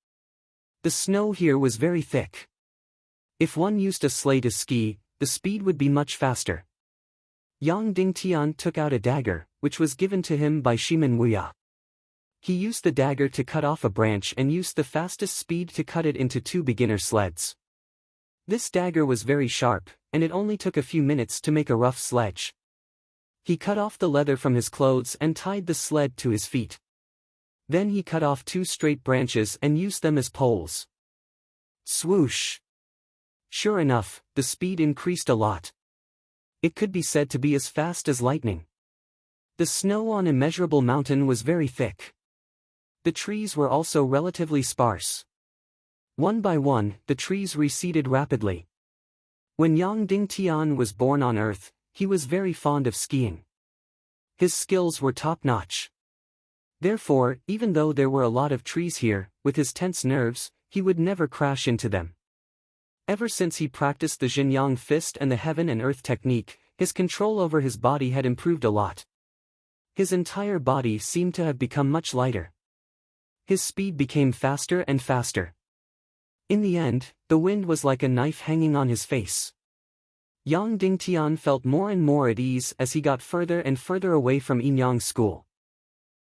The snow here was very thick. If one used a sleigh to ski, the speed would be much faster. Yang Dingtian took out a dagger, which was given to him by Shimin Wuya. He used the dagger to cut off a branch and used the fastest speed to cut it into 2 beginner sleds. This dagger was very sharp, and it only took a few minutes to make a rough sledge. He cut off the leather from his clothes and tied the sled to his feet. Then he cut off 2 straight branches and used them as poles. Swoosh! Sure enough, the speed increased a lot. It could be said to be as fast as lightning. The snow on Immeasurable Mountain was very thick. The trees were also relatively sparse. One by one, the trees receded rapidly. When Yang Dingtian was born on Earth, he was very fond of skiing. His skills were top-notch. Therefore, even though there were a lot of trees here, with his tense nerves, he would never crash into them. Ever since he practiced the Jinyang fist and the heaven and earth technique, his control over his body had improved a lot. His entire body seemed to have become much lighter. His speed became faster and faster. In the end, the wind was like a knife hanging on his face. Yang Dingtian felt more and more at ease as he got further and further away from Inyang school.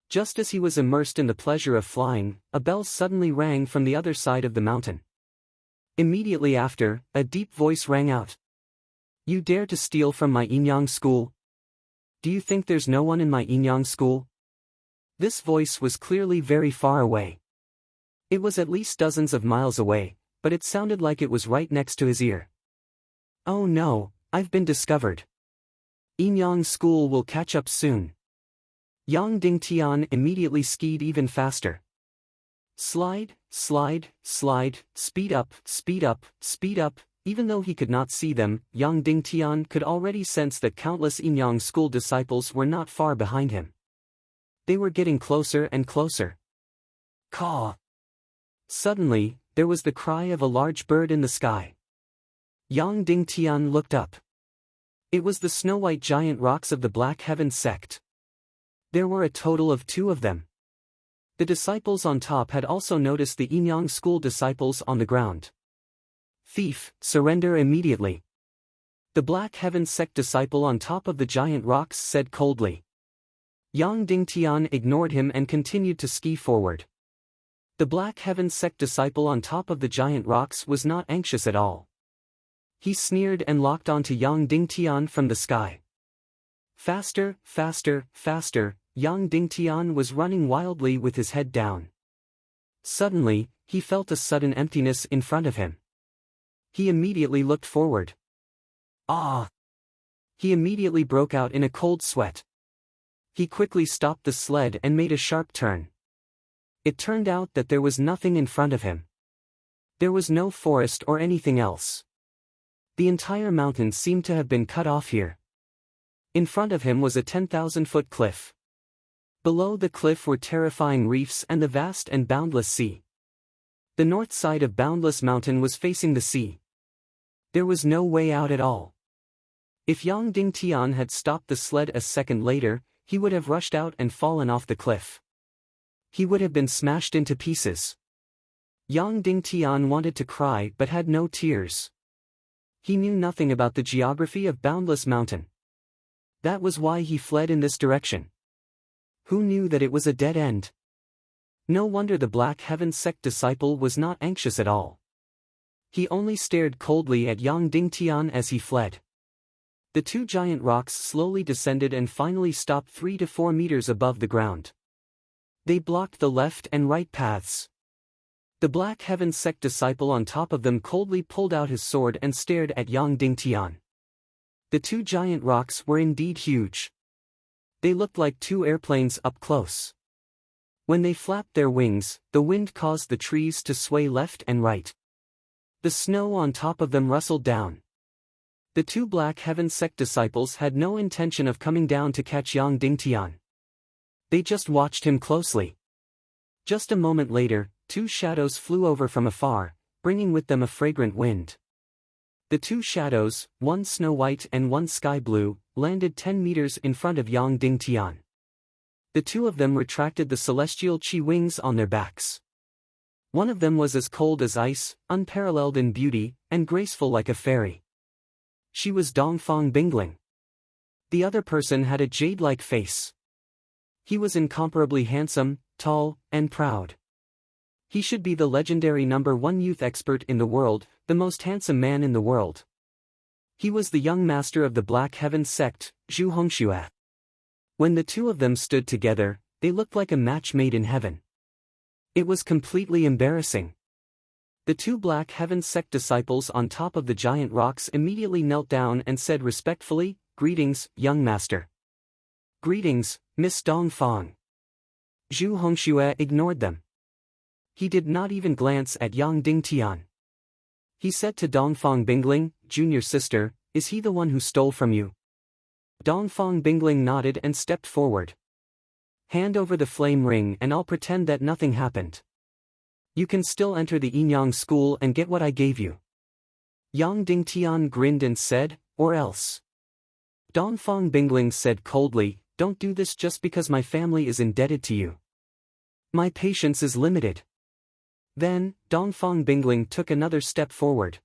Just as he was immersed in the pleasure of flying, a bell suddenly rang from the other side of the mountain. Immediately after, a deep voice rang out. "You dare to steal from my Inyang school? Do you think there's no one in my Inyang school?" This voice was clearly very far away. It was at least dozens of miles away, but it sounded like it was right next to his ear. "Oh no, I've been discovered. Inyang school will catch up soon." Yang Dingtian immediately skied even faster. Slide, slide, slide, speed up, speed up, speed up. Even though he could not see them, Yang Dingtian could already sense that countless Inyang school disciples were not far behind him. They were getting closer and closer. Caw! Suddenly, there was the cry of a large bird in the sky. Yang Dingtian looked up. It was the snow-white giant rocks of the Black Heaven sect. There were a total of 2 of them. The disciples on top had also noticed the Enyang school disciples on the ground. Thief, surrender immediately. The Black Heaven sect disciple on top of the giant rocks said coldly. Yang Dingtian ignored him and continued to ski forward. The Black Heaven sect disciple on top of the giant rocks was not anxious at all. He sneered and locked onto Yang Dingtian from the sky. Faster, faster, faster, Yang Dingtian was running wildly with his head down. Suddenly, he felt a sudden emptiness in front of him. He immediately looked forward. Ah! He immediately broke out in a cold sweat. He quickly stopped the sled and made a sharp turn. It turned out that there was nothing in front of him. There was no forest or anything else. The entire mountain seemed to have been cut off here. In front of him was a 10,000-foot cliff. Below the cliff were terrifying reefs and the vast and boundless sea. The north side of Boundless Mountain was facing the sea. There was no way out at all. If Yang Dingtian had stopped the sled a second later, he would have rushed out and fallen off the cliff. He would have been smashed into pieces. Yang Dingtian wanted to cry but had no tears. He knew nothing about the geography of Boundless Mountain. That was why he fled in this direction. Who knew that it was a dead end? No wonder the Black Heaven sect disciple was not anxious at all. He only stared coldly at Yang Dingtian as he fled. The 2 giant rocks slowly descended and finally stopped 3 to 4 meters above the ground. They blocked the left and right paths. The Black Heaven sect disciple on top of them coldly pulled out his sword and stared at Yang Dingtian. The 2 giant rocks were indeed huge. They looked like 2 airplanes up close. When they flapped their wings, the wind caused the trees to sway left and right. The snow on top of them rustled down. The 2 Black Heaven sect disciples had no intention of coming down to catch Yang Dingtian. They just watched him closely. Just a moment later, 2 shadows flew over from afar, bringing with them a fragrant wind. The 2 shadows, one snow-white and one sky-blue, landed 10 meters in front of Yang Dingtian. The 2 of them retracted the celestial chi wings on their backs. One of them was as cold as ice, unparalleled in beauty, and graceful like a fairy. She was Dongfang Bingling. The other person had a jade-like face. He was incomparably handsome, tall, and proud. He should be the legendary #1 youth expert in the world, the most handsome man in the world. He was the young master of the Black Heaven sect, Zhu Hongxue. When the 2 of them stood together, they looked like a match made in heaven. It was completely embarrassing. The 2 Black Heaven sect disciples on top of the giant rocks immediately knelt down and said respectfully, "Greetings, young master." "Greetings, Miss Dongfang." Zhu Hongxue ignored them. He did not even glance at Yang Dingtian. He said to Dongfang Bingling, "Junior sister, is he the one who stole from you?" Dongfang Bingling nodded and stepped forward. "Hand over the flame ring and I'll pretend that nothing happened. You can still enter the Enyang school and get what I gave you." Yang Dingtian grinned and said, "Or else." Dongfang Bingling said coldly, "Don't do this just because my family is indebted to you. My patience is limited." Then, Dongfang Bingling took another step forward.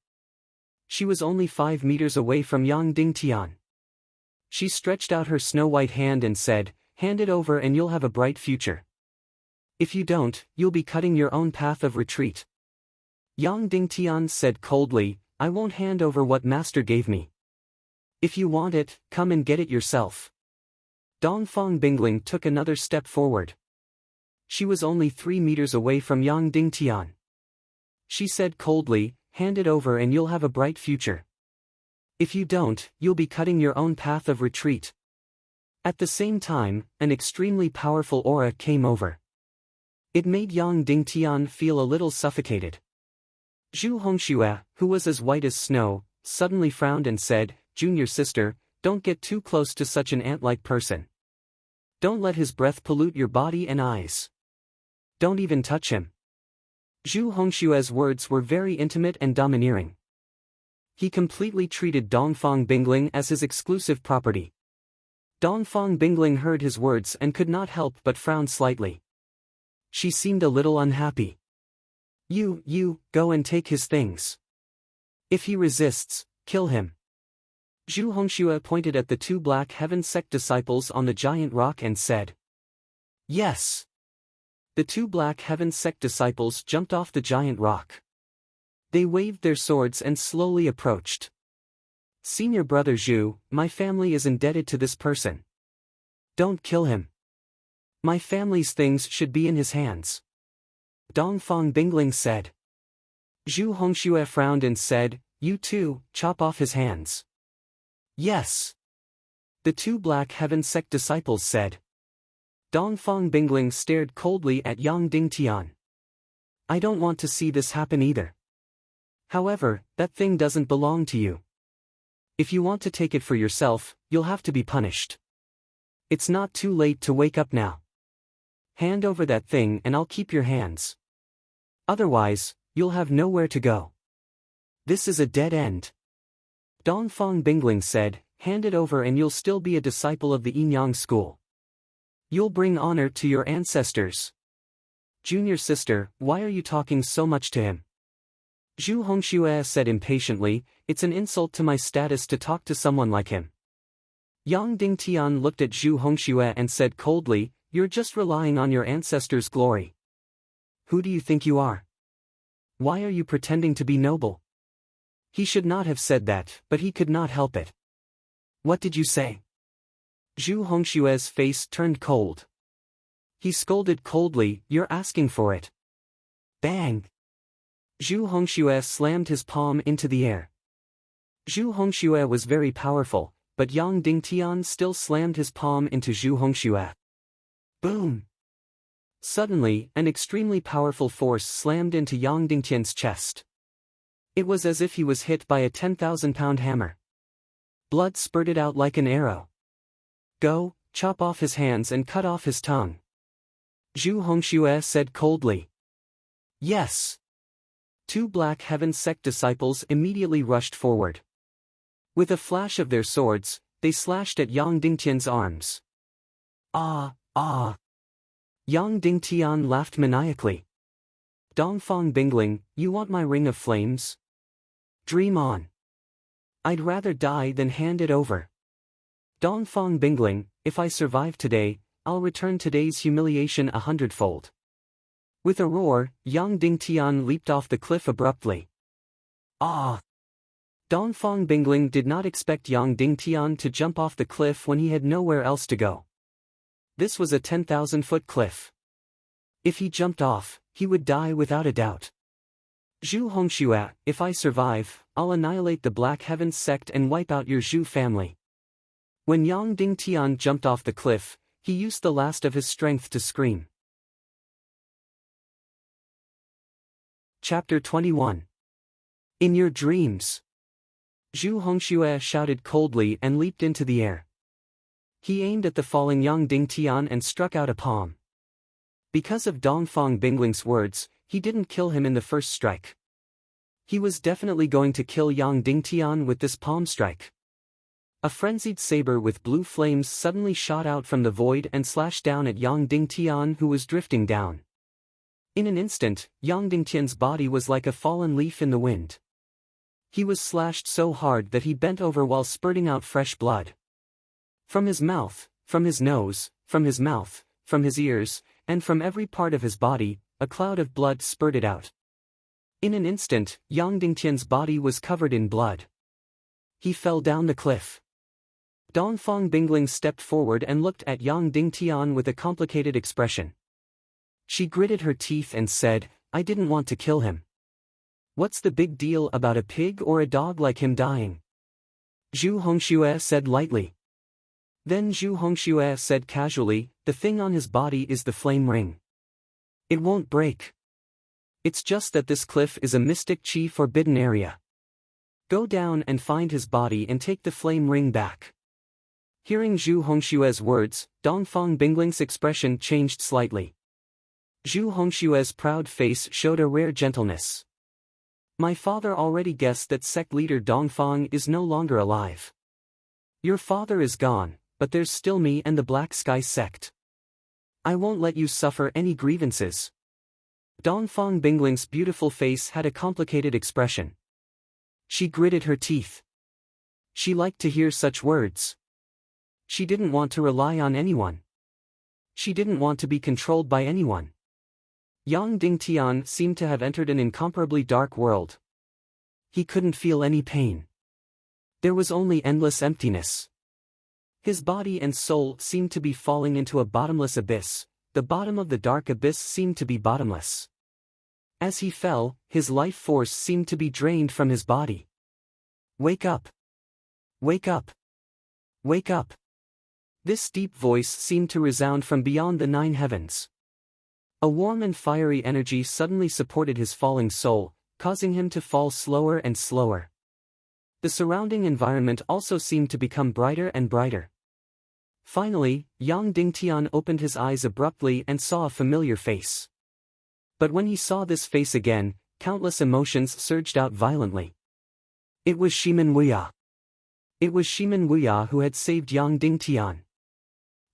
She was only 5 meters away from Yang Dingtian. She stretched out her snow-white hand and said, "Hand it over and you'll have a bright future. If you don't, you'll be cutting your own path of retreat." Yang Dingtian said coldly, "I won't hand over what master gave me. If you want it, come and get it yourself." Dongfang Bingling took another step forward. She was only 3 meters away from Yang Dingtian. She said coldly, "Hand it over and you'll have a bright future. If you don't, you'll be cutting your own path of retreat." At the same time, an extremely powerful aura came over. It made Yang Dingtian feel a little suffocated. Zhu Hongxue, who was as white as snow, suddenly frowned and said, "Junior sister, don't get too close to such an ant-like person. Don't let his breath pollute your body and eyes. Don't even touch him." Zhu Hongshue's words were very intimate and domineering. He completely treated Dongfang Bingling as his exclusive property. Dongfang Bingling heard his words and could not help but frown slightly. She seemed a little unhappy. You, go and take his things. If he resists, kill him. Zhu Hongxue pointed at the two Black Heaven sect disciples on the giant rock and said, "Yes." The two Black Heaven sect disciples jumped off the giant rock. They waved their swords and slowly approached. "Senior brother Zhu, my family is indebted to this person. Don't kill him. My family's things should be in his hands." Dongfang Bingling said. Zhu Hongxue frowned and said, "You too, chop off his hands." "Yes." The two Black Heaven sect disciples said. Dongfang Bingling stared coldly at Yang Dingtian. "I don't want to see this happen either. However, that thing doesn't belong to you. If you want to take it for yourself, you'll have to be punished. It's not too late to wake up now. Hand over that thing and I'll keep your hands. Otherwise, you'll have nowhere to go. This is a dead end." Dongfang Bingling said, "Hand it over and you'll still be a disciple of the Yinyang school. You'll bring honor to your ancestors." "Junior sister, why are you talking so much to him?" Zhu Hongxue said impatiently, "It's an insult to my status to talk to someone like him." Yang Dingtian looked at Zhu Hongxue and said coldly, "You're just relying on your ancestors' glory. Who do you think you are? Why are you pretending to be noble?" He should not have said that, but he could not help it. "What did you say?" Zhu Hongshue's face turned cold. He scolded coldly, "You're asking for it." Bang! Zhu Hongxue slammed his palm into the air. Zhu Hongxue was very powerful, but Yang Dingtian still slammed his palm into Zhu Hongxue. Boom! Suddenly, an extremely powerful force slammed into Yang Dingtian's chest. It was as if he was hit by a 10,000-pound hammer. Blood spurted out like an arrow. "Go, chop off his hands and cut off his tongue." Zhu Hongxue said coldly. "Yes." Two Black Heaven sect disciples immediately rushed forward. With a flash of their swords, they slashed at Yang Dingtian's arms. Ah! Yang Dingtian laughed maniacally. "Dongfang Bingling, you want my ring of flames? Dream on. I'd rather die than hand it over. Dongfang Bingling, if I survive today, I'll return today's humiliation 100-fold." With a roar, Yang Dingtian leaped off the cliff abruptly. Ah! Dongfang Bingling did not expect Yang Dingtian to jump off the cliff when he had nowhere else to go. This was a 10,000-foot cliff. If he jumped off, he would die without a doubt. "Zhu Hongxue, if I survive, I'll annihilate the Black Heaven sect and wipe out your Zhu family." When Yang Dingtian jumped off the cliff, he used the last of his strength to scream. Chapter 21. In your dreams. Zhu Hongxue shouted coldly and leaped into the air. He aimed at the falling Yang Dingtian and struck out a palm. Because of Dongfang Bingling's words, he didn't kill him in the first strike. He was definitely going to kill Yang Dingtian with this palm strike. A frenzied saber with blue flames suddenly shot out from the void and slashed down at Yang Dingtian, who was drifting down. In an instant, Yang Dingtian's body was like a fallen leaf in the wind. He was slashed so hard that he bent over while spurting out fresh blood. From his mouth, from his nose, from his mouth, from his ears, and from every part of his body, a cloud of blood spurted out. In an instant, Yang Dingtian's body was covered in blood. He fell down the cliff. Dongfang Bingling stepped forward and looked at Yang Dingtian with a complicated expression. She gritted her teeth and said, "I didn't want to kill him. What's the big deal about a pig or a dog like him dying?" Zhu Hongxue said lightly. Then Zhu Hongxue said casually, "The thing on his body is the flame ring. It won't break. It's just that this cliff is a mystic chi forbidden area. Go down and find his body and take the flame ring back." Hearing Zhu Hongshue's words, Dongfang Bingling's expression changed slightly. Zhu Hongshue's proud face showed a rare gentleness. My father already guessed that sect leader Dongfang is no longer alive. Your father is gone, but there's still me and the Black Sky sect. I won't let you suffer any grievances. Dongfang Bingling's beautiful face had a complicated expression. She gritted her teeth. She liked to hear such words. She didn't want to rely on anyone. She didn't want to be controlled by anyone. Yang Dingtian seemed to have entered an incomparably dark world. He couldn't feel any pain. There was only endless emptiness. His body and soul seemed to be falling into a bottomless abyss. The bottom of the dark abyss seemed to be bottomless. As he fell, his life force seemed to be drained from his body. Wake up! Wake up! Wake up! This deep voice seemed to resound from beyond the 9 heavens. A warm and fiery energy suddenly supported his falling soul, causing him to fall slower and slower. The surrounding environment also seemed to become brighter and brighter. Finally, Yang Dingtian opened his eyes abruptly and saw a familiar face. But when he saw this face again, countless emotions surged out violently. It was Shimin Wuya. It was Shimin Wuya who had saved Yang Dingtian.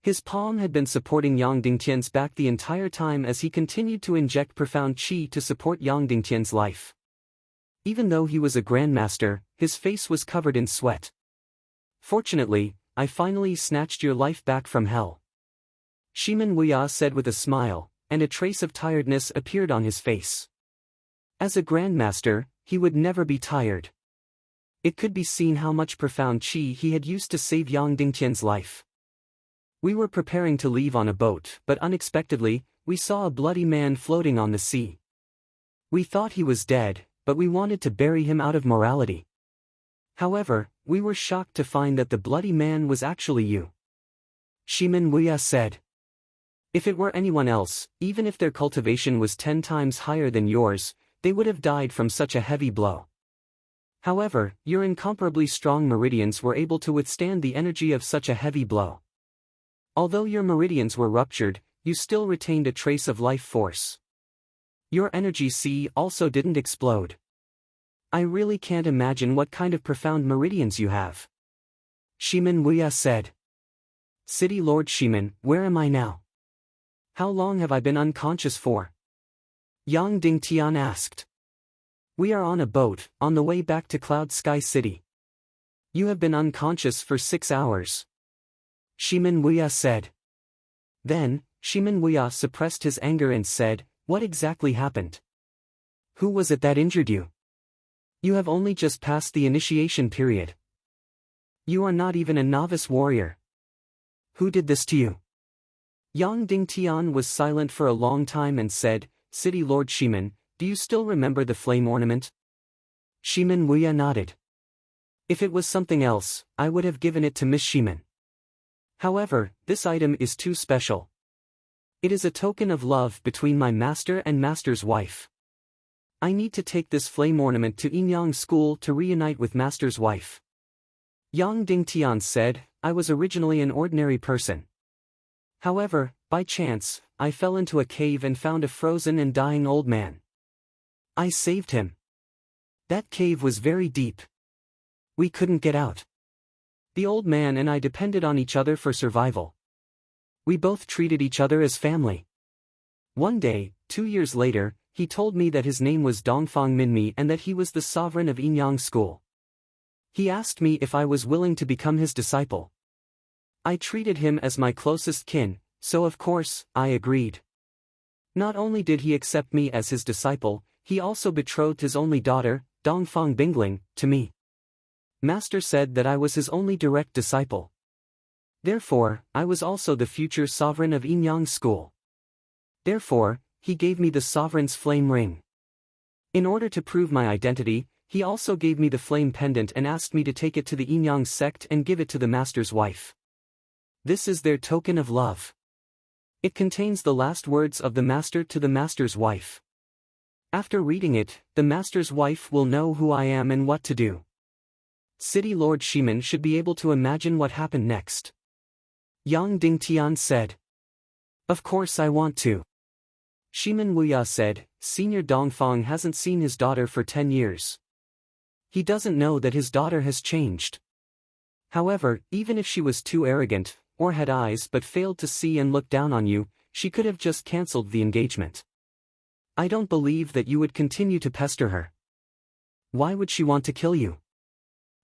His palm had been supporting Yang Dingtian's back the entire time as he continued to inject profound qi to support Yang Dingtian's life. Even though he was a grandmaster, his face was covered in sweat. Fortunately, I finally snatched your life back from hell. Shimin Wuya said with a smile, and a trace of tiredness appeared on his face. As a grandmaster, he would never be tired. It could be seen how much profound qi he had used to save Yang Dingtian's life. We were preparing to leave on a boat, but unexpectedly, we saw a bloody man floating on the sea. We thought he was dead, but we wanted to bury him out of morality. However, we were shocked to find that the bloody man was actually you. Shimin Wuya said. If it were anyone else, even if their cultivation was 10 times higher than yours, they would have died from such a heavy blow. However, your incomparably strong meridians were able to withstand the energy of such a heavy blow. Although your meridians were ruptured, you still retained a trace of life force. Your energy sea also didn't explode. I really can't imagine what kind of profound meridians you have. Shimin Wuya said. City Lord Shimin, where am I now? How long have I been unconscious for? Yang Dingtian asked. We are on a boat, on the way back to Cloud Sky City. You have been unconscious for 6 hours. Shimin Wuya said. Then, Shimin Wuya suppressed his anger and said, what exactly happened? Who was it that injured you? You have only just passed the initiation period. You are not even a novice warrior. Who did this to you? Yang Dingtian was silent for a long time and said, City Lord Shimin, do you still remember the flame ornament? Shimin Wuya nodded. If it was something else, I would have given it to Miss Shimin. However, this item is too special. It is a token of love between my master and master's wife. I need to take this flame ornament to Inyang School to reunite with master's wife. Yang Dingtian said, I was originally an ordinary person. However, by chance, I fell into a cave and found a frozen and dying old man. I saved him. That cave was very deep. We couldn't get out. The old man and I depended on each other for survival. We both treated each other as family. One day, 2 years later, he told me that his name was Dongfang Minmi and that he was the sovereign of Inyang School. He asked me if I was willing to become his disciple. I treated him as my closest kin, so of course, I agreed. Not only did he accept me as his disciple, he also betrothed his only daughter, Dongfang Bingling, to me. Master said that I was his only direct disciple. Therefore, I was also the future sovereign of Inyang School. Therefore, he gave me the sovereign's flame ring. In order to prove my identity, he also gave me the flame pendant and asked me to take it to the Inyang sect and give it to the master's wife. This is their token of love. It contains the last words of the master to the master's wife. After reading it, the master's wife will know who I am and what to do. City Lord Shimin should be able to imagine what happened next. Yang Dingtian said. Of course I want to. Shimin Wuya said, Senior Dongfang hasn't seen his daughter for 10 years. He doesn't know that his daughter has changed. However, even if she was too arrogant, or had eyes but failed to see and look down on you, she could have just cancelled the engagement. I don't believe that you would continue to pester her. Why would she want to kill you?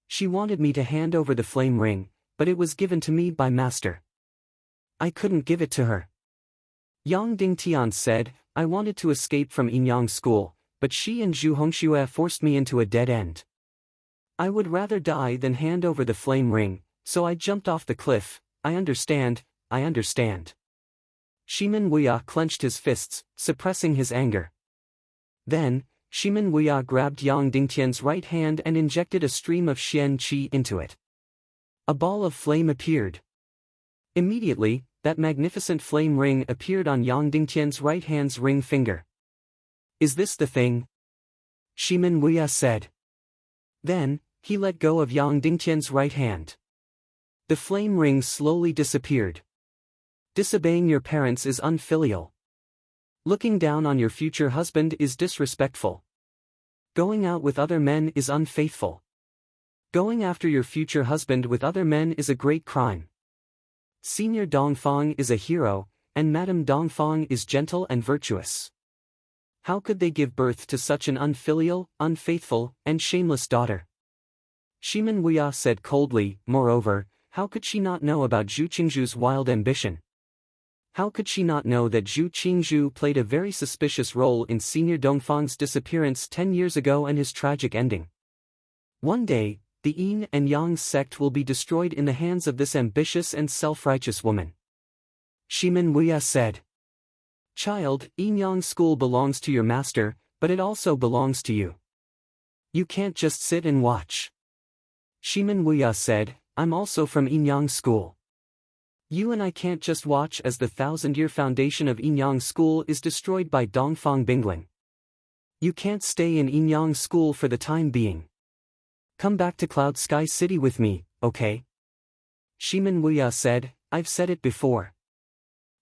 She wanted me to hand over the flame ring, but it was given to me by master. I couldn't give it to her. Yang Dingtian said, I wanted to escape from Yinyang school, but she and Zhu Hongxue forced me into a dead end. I would rather die than hand over the flame ring, so I jumped off the cliff. I understand, I understand. Shimin Wuya clenched his fists, suppressing his anger. Then, Shimin Wuya grabbed Yang Dingtian's right hand and injected a stream of Xian Qi into it. A ball of flame appeared. Immediately, that magnificent flame ring appeared on Yang Dingtian's right hand's ring finger. Is this the thing? Shimin Wuya said. Then, he let go of Yang Dingtian's right hand. The flame ring slowly disappeared. Disobeying your parents is unfilial. Looking down on your future husband is disrespectful. Going out with other men is unfaithful. Going after your future husband with other men is a great crime. Senior Dongfang is a hero, and Madame Dongfang is gentle and virtuous. How could they give birth to such an unfilial, unfaithful, and shameless daughter? Shimin Wuya said coldly, moreover, how could she not know about Zhu Qingzhu's wild ambition? How could she not know that Zhu Qingzhu played a very suspicious role in Senior Dongfang's disappearance 10 years ago and his tragic ending? One day, the Yin and Yang sect will be destroyed in the hands of this ambitious and self-righteous woman. Shimin Wuya said. Child, Yin Yang school belongs to your master, but it also belongs to you. You can't just sit and watch. Shimin Wuya said, I'm also from Yin Yang school. You and I can't just watch as the 1,000-year foundation of Yin Yang school is destroyed by Dongfang Bingling. You can't stay in Yin Yang school for the time being. Come back to Cloud Sky City with me, okay? Shimin Wuya said, I've said it before.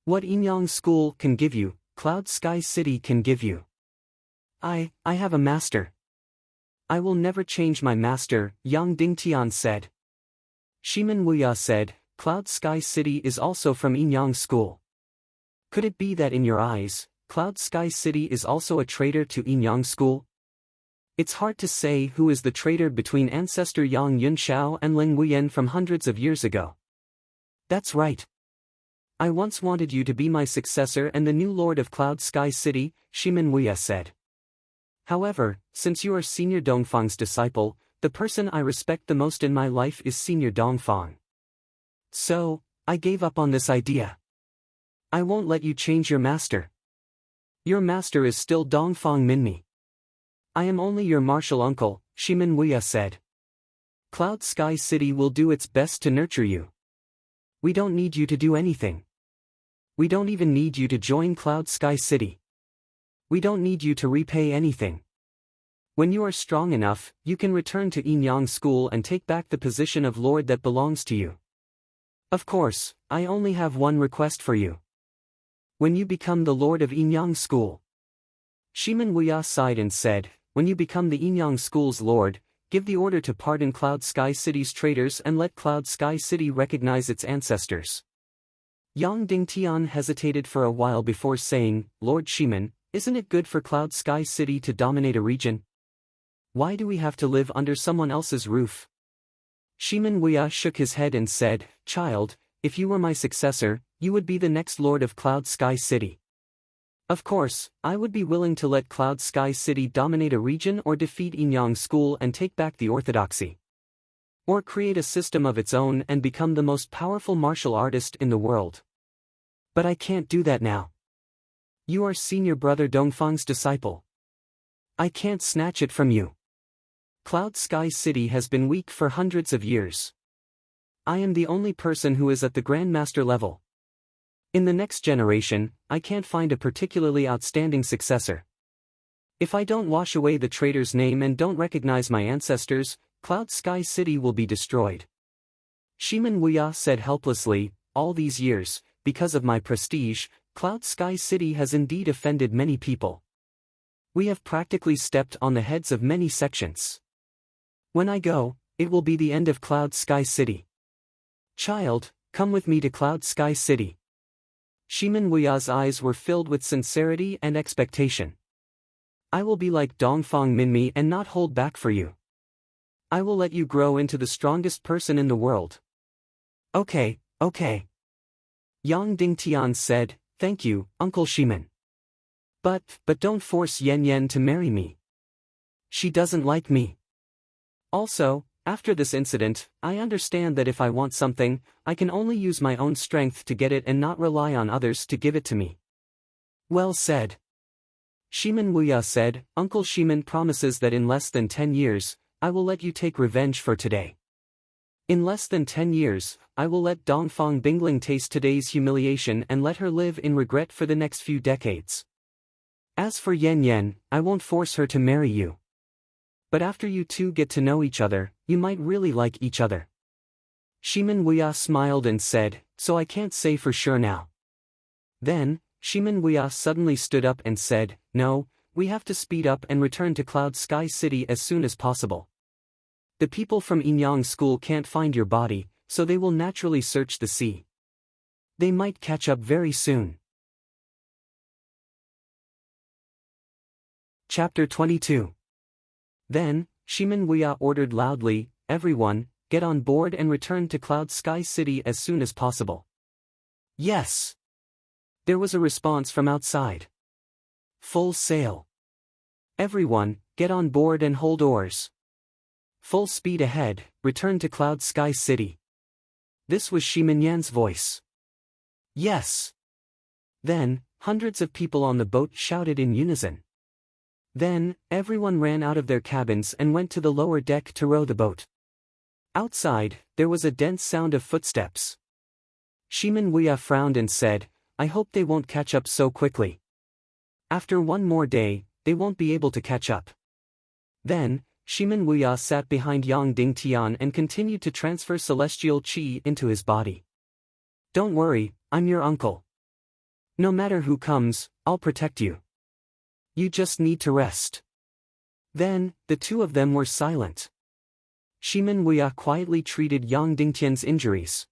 What Yin Yang school can give you, Cloud Sky City can give you. I have a master. I will never change my master, Yang Dingtian said. Shimin Wuya said, Cloud Sky City is also from Yin Yang school. Could it be that in your eyes, Cloud Sky City is also a traitor to Yin Yang school? It's hard to say who is the traitor between ancestor Yang Yunxiao and Ling Wuyen from hundreds of years ago. That's right. I once wanted you to be my successor and the new lord of Cloud Sky City, Shimin Wuya said. However, since you are Senior Dongfang's disciple, the person I respect the most in my life is Senior Dongfang. So, I gave up on this idea. I won't let you change your master. Your master is still Dongfang Minmi. I am only your martial uncle, Shimin Wuya said. Cloud Sky City will do its best to nurture you. We don't need you to do anything. We don't even need you to join Cloud Sky City. We don't need you to repay anything. When you are strong enough, you can return to Yin Yang school and take back the position of lord that belongs to you. Of course, I only have one request for you. When you become the lord of Yin Yang school. Shimin Wuya sighed and said, when you become the Yin Yang school's lord, give the order to pardon Cloud Sky City's traitors and let Cloud Sky City recognize its ancestors. Yang Dingtian hesitated for a while before saying, Lord Shimin, isn't it good for Cloud Sky City to dominate a region? Why do we have to live under someone else's roof? Shimin Wuya shook his head and said, Child, if you were my successor, you would be the next lord of Cloud Sky City. Of course, I would be willing to let Cloud Sky City dominate a region or defeat Yin Yang school and take back the orthodoxy. Or create a system of its own and become the most powerful martial artist in the world. But I can't do that now. You are senior brother Dongfang's disciple. I can't snatch it from you. Cloud Sky City has been weak for hundreds of years. I am the only person who is at the Grandmaster level. In the next generation, I can't find a particularly outstanding successor. If I don't wash away the traitor's name and don't recognize my ancestors, Cloud Sky City will be destroyed. Shimin Wuya said helplessly, all these years, because of my prestige, Cloud Sky City has indeed offended many people. We have practically stepped on the heads of many sections. When I go, it will be the end of Cloud Sky City. Child, come with me to Cloud Sky City. Shimin Wuya's eyes were filled with sincerity and expectation. I will be like Dongfang Minmi and not hold back for you. I will let you grow into the strongest person in the world. Okay, okay. Yang Dingtian said, thank you, Uncle Shimin. But don't force Yen Yen to marry me. She doesn't like me. Also, after this incident, I understand that if I want something, I can only use my own strength to get it and not rely on others to give it to me. Well said. Shimin Wuya said, Uncle Shimin promises that in less than 10 years, I will let you take revenge for today. In less than 10 years, I will let Dongfang Bingling taste today's humiliation and let her live in regret for the next few decades. As for Yen Yen, I won't force her to marry you. But after you two get to know each other, you might really like each other. Shimin Wuya smiled and said, so I can't say for sure now. Then, Shimin Wuya suddenly stood up and said, no, we have to speed up and return to Cloud Sky City as soon as possible. The people from Inyang School can't find your body, so they will naturally search the sea. They might catch up very soon. Chapter 22. Then, Shimin Wuya ordered loudly, everyone, get on board and return to Cloud Sky City as soon as possible. Yes. There was a response from outside. Full sail. Everyone, get on board and hold oars. Full speed ahead, return to Cloud Sky City. This was Shimin Yan's voice. Yes. Then, hundreds of people on the boat shouted in unison. Then, everyone ran out of their cabins and went to the lower deck to row the boat. Outside, there was a dense sound of footsteps. Shimin Wuya frowned and said, I hope they won't catch up so quickly. After one more day, they won't be able to catch up. Then, Shimin Wuya sat behind Yang Dingtian and continued to transfer celestial qi into his body. Don't worry, I'm your uncle. No matter who comes, I'll protect you. You just need to rest. Then, the two of them were silent. Shimin Wuya quietly treated Yang Dingtian's injuries.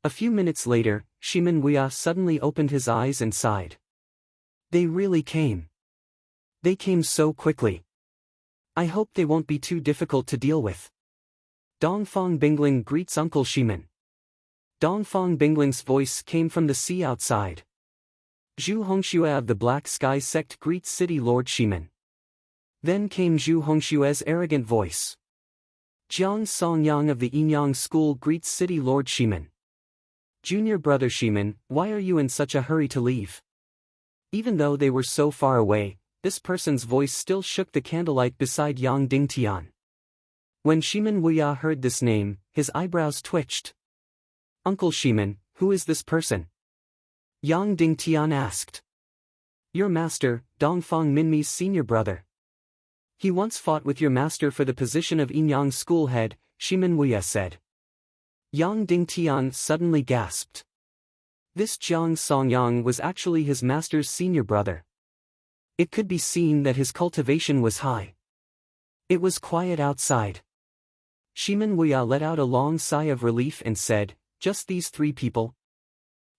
A few minutes later, Shimin Wuya suddenly opened his eyes and sighed. They really came. They came so quickly. I hope they won't be too difficult to deal with. Dongfang Bingling greets Uncle Shimin. Dongfang Bingling's voice came from the sea outside. Zhu Hongxue of the Black Sky sect greets City Lord Shimin. Then came Zhu Hongxue's arrogant voice. Jiang Songyang of the Inyang School greets City Lord Shimin. Junior brother Shimin, why are you in such a hurry to leave? Even though they were so far away, this person's voice still shook the candlelight beside Yang Dingtian. When Shimin Wuya heard this name, his eyebrows twitched. Uncle Shimin, who is this person? Yang Dingtian asked. Your master, Dongfang Minmi's senior brother. He once fought with your master for the position of Inyang school head, Shimin Wuya said. Yang Dingtian suddenly gasped. This Jiang Songyang was actually his master's senior brother. It could be seen that his cultivation was high. It was quiet outside. Shimin Wuya let out a long sigh of relief and said, just these three people?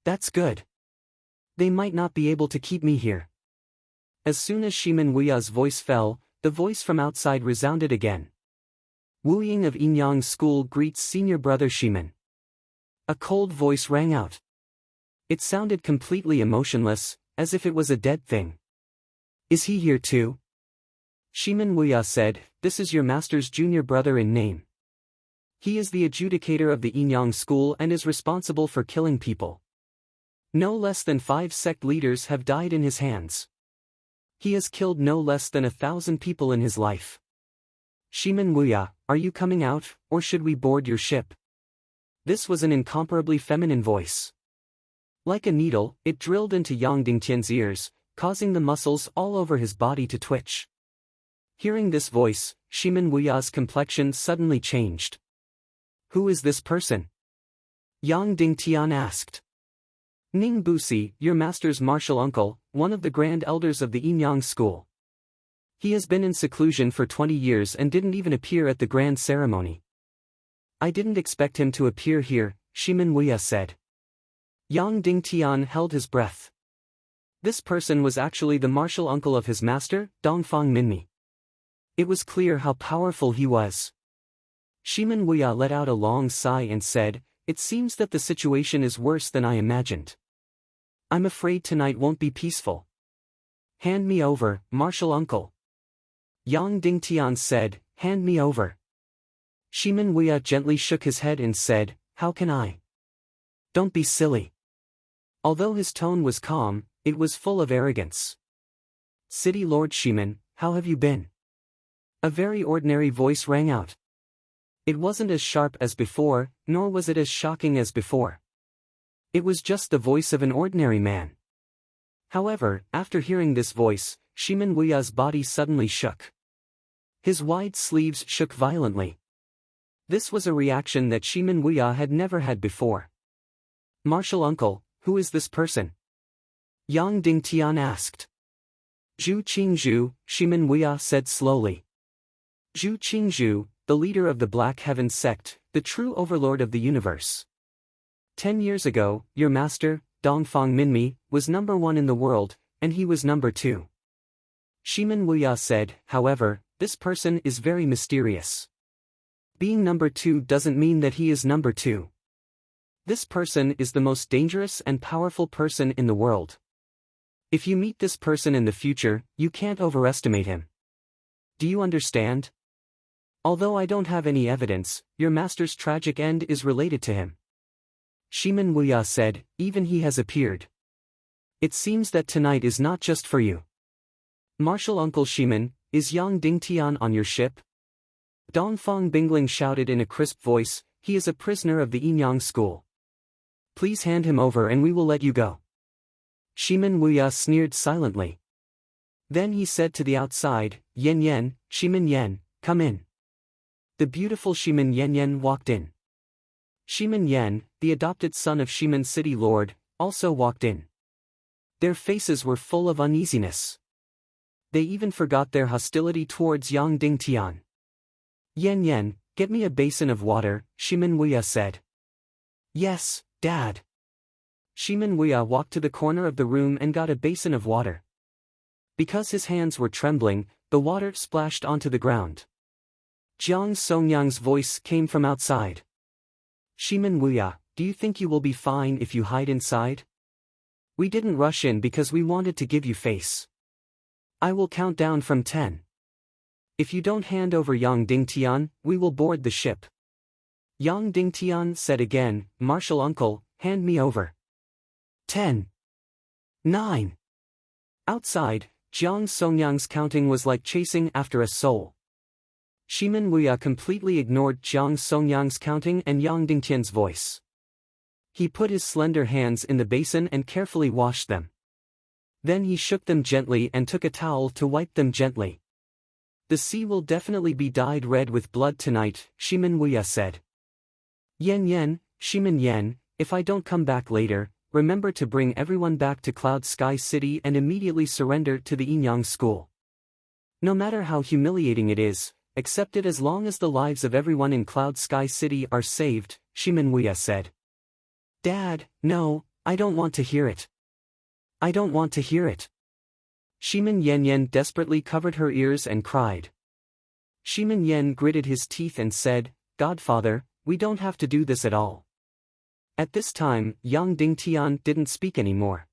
That's good. They might not be able to keep me here. As soon as Shimin Wuya's voice fell, the voice from outside resounded again. Wu Ying of Inyang School greets senior brother Shimin. A cold voice rang out. It sounded completely emotionless, as if it was a dead thing. Is he here too? Shimin Wuya said, this is your master's junior brother in name. He is the adjudicator of the Inyang School and is responsible for killing people. No less than 5 sect leaders have died in his hands. He has killed no less than 1,000 people in his life. Shimin Wuya, are you coming out, or should we board your ship? This was an incomparably feminine voice. Like a needle, it drilled into Yang Dingtian's ears, causing the muscles all over his body to twitch. Hearing this voice, Shimin Wuya's complexion suddenly changed. Who is this person? Yang Dingtian asked. Ning Busi, your master's martial uncle, one of the grand elders of the Inyang school. He has been in seclusion for 20 years and didn't even appear at the grand ceremony. I didn't expect him to appear here, Shimin Wuya said. Yang Dingtian held his breath. This person was actually the martial uncle of his master, Dongfang Minmi. It was clear how powerful he was. Shimin Wuya let out a long sigh and said, "It seems that the situation is worse than I imagined. I'm afraid tonight won't be peaceful. Hand me over, martial uncle." Yang Dingtian said, "Hand me over." Shimin Wuya gently shook his head and said, "How can I?" "Don't be silly." Although his tone was calm, it was full of arrogance. "City Lord Shimin, how have you been?" A very ordinary voice rang out. It wasn't as sharp as before, nor was it as shocking as before. It was just the voice of an ordinary man. However, after hearing this voice, Shimin Wuya's body suddenly shook. His wide sleeves shook violently. This was a reaction that Shimin Wuya had never had before. "Martial uncle, who is this person?" Yang Dingtian asked. "Zhu Qingzhu," Shimin Wuya said slowly. Zhu Qingzhu, the leader of the Black Heaven sect, the true overlord of the universe. 10 years ago, your master, Dongfang Minmi, was number 1 in the world, and he was number 2. Shimin Wuya said, "However, this person is very mysterious. Being number 2 doesn't mean that he is number 2. This person is the most dangerous and powerful person in the world. If you meet this person in the future, you can't overestimate him. Do you understand? Although I don't have any evidence, your master's tragic end is related to him." Shimin Wuya said, "Even he has appeared. It seems that tonight is not just for you." "Martial Uncle Shimin, is Yang Dingtian on your ship?" Dongfang Bingling shouted in a crisp voice, "He is a prisoner of the Inyang school. Please hand him over and we will let you go." Shimin Wuya sneered silently. Then he said to the outside, "Yen Yen, Shimin Yen, come in." The beautiful Shimin Yen Yen walked in. Shimin Yen, the adopted son of Shimin City Lord, also walked in. Their faces were full of uneasiness. They even forgot their hostility towards Yang Dingtian. "Yen Yen, get me a basin of water," Shimin Wuya said. "Yes, Dad." Shimin Wuya walked to the corner of the room and got a basin of water. Because his hands were trembling, the water splashed onto the ground. Jiang Songyang's voice came from outside. "Shimin Wuya, do you think you will be fine if you hide inside? We didn't rush in because we wanted to give you face. I will count down from 10. If you don't hand over Yang Dingtian, we will board the ship." Yang Dingtian said again, "Martial uncle, hand me over." 10. 9. Outside, Jiang Songyang's counting was like chasing after a soul. Shimin Wuya completely ignored Jiang Songyang's counting and Yang Dingtian's voice. He put his slender hands in the basin and carefully washed them. Then he shook them gently and took a towel to wipe them gently. "The sea will definitely be dyed red with blood tonight," Shimin Wuya said. "Yen Yen, Shimin Yen, if I don't come back later, remember to bring everyone back to Cloud Sky City and immediately surrender to the Inyang school. No matter how humiliating it is, accept it as long as the lives of everyone in Cloud Sky City are saved," Shimin Wuya said. "Dad, no, I don't want to hear it. I don't want to hear it." Shimin Yen Yen desperately covered her ears and cried. Shimin Yen gritted his teeth and said, "Godfather, we don't have to do this at all." At this time, Yang Dingtian didn't speak anymore.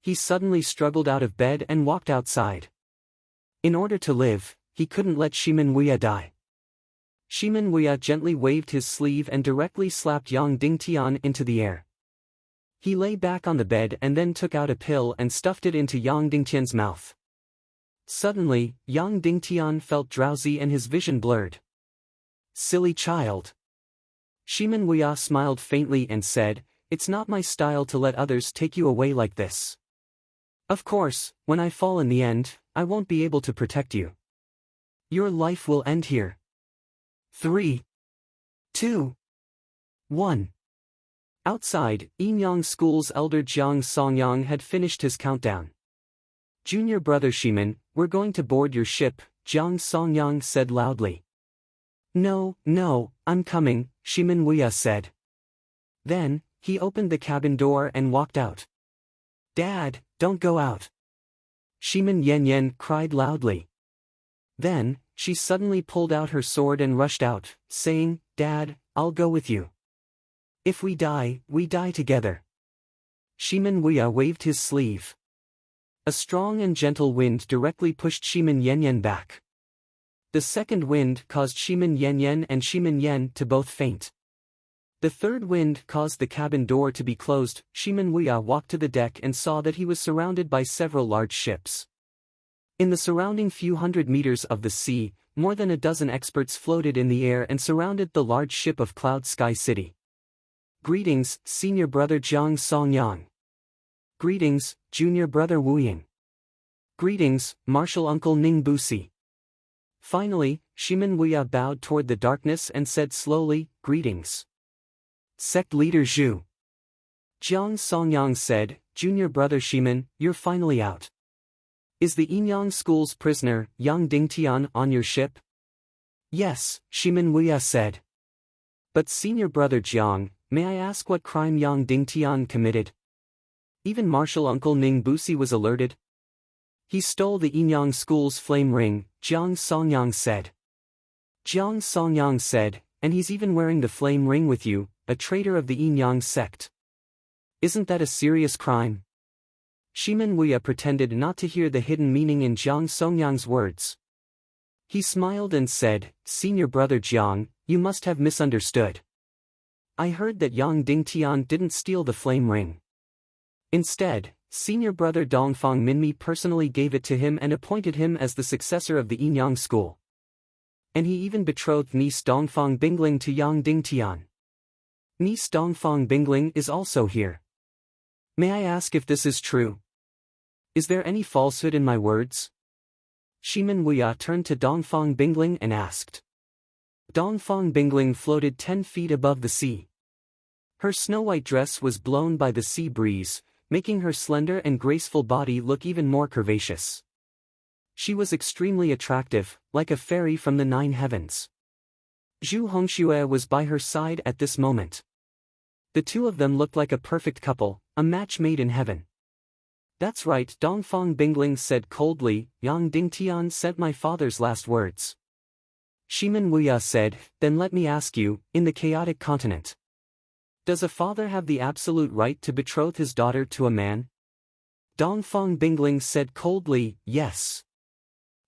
He suddenly struggled out of bed and walked outside. In order to live, he couldn't let Shimin Wuya die. Shimin Wuya gently waved his sleeve and directly slapped Yang Dingtian into the air. He lay back on the bed and then took out a pill and stuffed it into Yang Dingtian's mouth. Suddenly, Yang Dingtian felt drowsy and his vision blurred. "Silly child." Shimin Wuya smiled faintly and said, "It's not my style to let others take you away like this. Of course, when I fall in the end, I won't be able to protect you. Your life will end here. 3, 2, 1. Outside, Enyang School's elder Jiang Songyang had finished his countdown. "Junior brother Shimin, we're going to board your ship," Jiang Songyang said loudly. "No, no, I'm coming," Shimin Wuya said. Then, he opened the cabin door and walked out. "Dad, don't go out!" Shimin Yanyan cried loudly. Then, she suddenly pulled out her sword and rushed out, saying, "Dad, I'll go with you. If we die together." Shimin Wuya waved his sleeve. A strong and gentle wind directly pushed Shimin Yanyan back. The second wind caused Shimin Yanyan and Shimin Yan to both faint. The third wind caused the cabin door to be closed. Shimin Wuya walked to the deck and saw that he was surrounded by several large ships. In the surrounding few hundred meters of the sea, more than a dozen experts floated in the air and surrounded the large ship of Cloud Sky City. "Greetings, senior brother Jiang Songyang. Greetings, junior brother Wu Ying. Greetings, martial uncle Ning Busi." Finally, Shimin Wuya bowed toward the darkness and said slowly, "Greetings, sect leader Zhu." Jiang Songyang said, "Junior brother Shimin, you're finally out. Is the Enyang School's prisoner, Yang Dingtian, on your ship?" "Yes," Shimin Wuya said. "But senior brother Jiang, may I ask what crime Yang Dingtian committed?" Even martial uncle Ning Busi was alerted. "He stole the Enyang School's flame ring," Jiang Songyang said. Jiang Songyang said, "And he's even wearing the flame ring with you, a traitor of the Enyang sect. Isn't that a serious crime?" Shimin Wuya pretended not to hear the hidden meaning in Jiang Songyang's words. He smiled and said, "Senior brother Jiang, you must have misunderstood. I heard that Yang Dingtian didn't steal the flame ring. Instead, senior brother Dongfang Minmi personally gave it to him and appointed him as the successor of the Enyang School. And he even betrothed niece Dongfang Bingling to Yang Dingtian. Niece Dongfang Bingling is also here. May I ask if this is true? Is there any falsehood in my words?" Shimin Wuya turned to Dongfang Bingling and asked. Dongfang Bingling floated 10 feet above the sea. Her snow-white dress was blown by the sea breeze, making her slender and graceful body look even more curvaceous. She was extremely attractive, like a fairy from the 9 heavens. Zhu Hongxue was by her side at this moment. The two of them looked like a perfect couple, a match made in heaven. "That's right," Dongfang Bingling said coldly, "Yang Dingtian sent my father's last words." Shimin Wuya said, "Then let me ask you, in the chaotic continent, does a father have the absolute right to betroth his daughter to a man?" Dongfang Bingling said coldly, "Yes."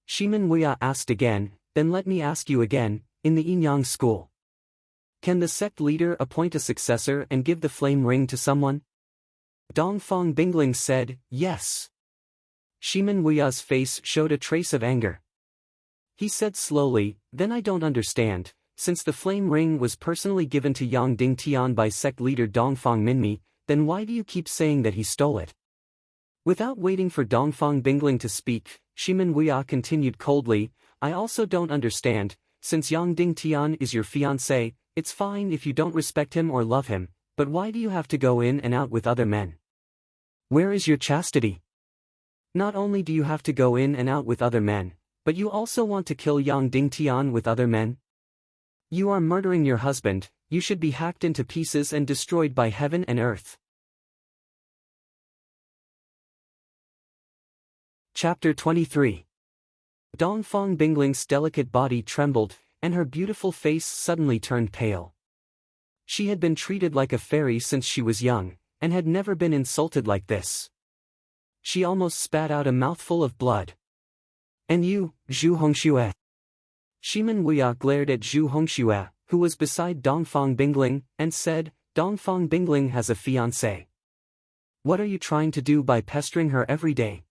Shimin Wuya asked again, "Then let me ask you again, in the Enyang School, can the sect leader appoint a successor and give the flame ring to someone?" Dongfang Bingling said, "Yes." Shimin Wuya's face showed a trace of anger. He said slowly, "Then I don't understand, since the flame ring was personally given to Yang Dingtian by sect leader Dongfang Minmi, then why do you keep saying that he stole it?" Without waiting for Dongfang Bingling to speak, Shimin Wuya continued coldly, "I also don't understand, since Yang Dingtian is your fiancé, it's fine if you don't respect him or love him, but why do you have to go in and out with other men? Where is your chastity? Not only do you have to go in and out with other men, but you also want to kill Yang Dingtian with other men? You are murdering your husband, you should be hacked into pieces and destroyed by heaven and earth." Chapter 23. Dongfang Bingling's delicate body trembled, and her beautiful face suddenly turned pale. She had been treated like a fairy since she was young, and had never been insulted like this. She almost spat out a mouthful of blood. "And you, Zhu Hongxue?" Shimin Wuya glared at Zhu Hongxue, who was beside Dongfang Bingling, and said, "Dongfang Bingling has a fiancé. What are you trying to do by pestering her every day?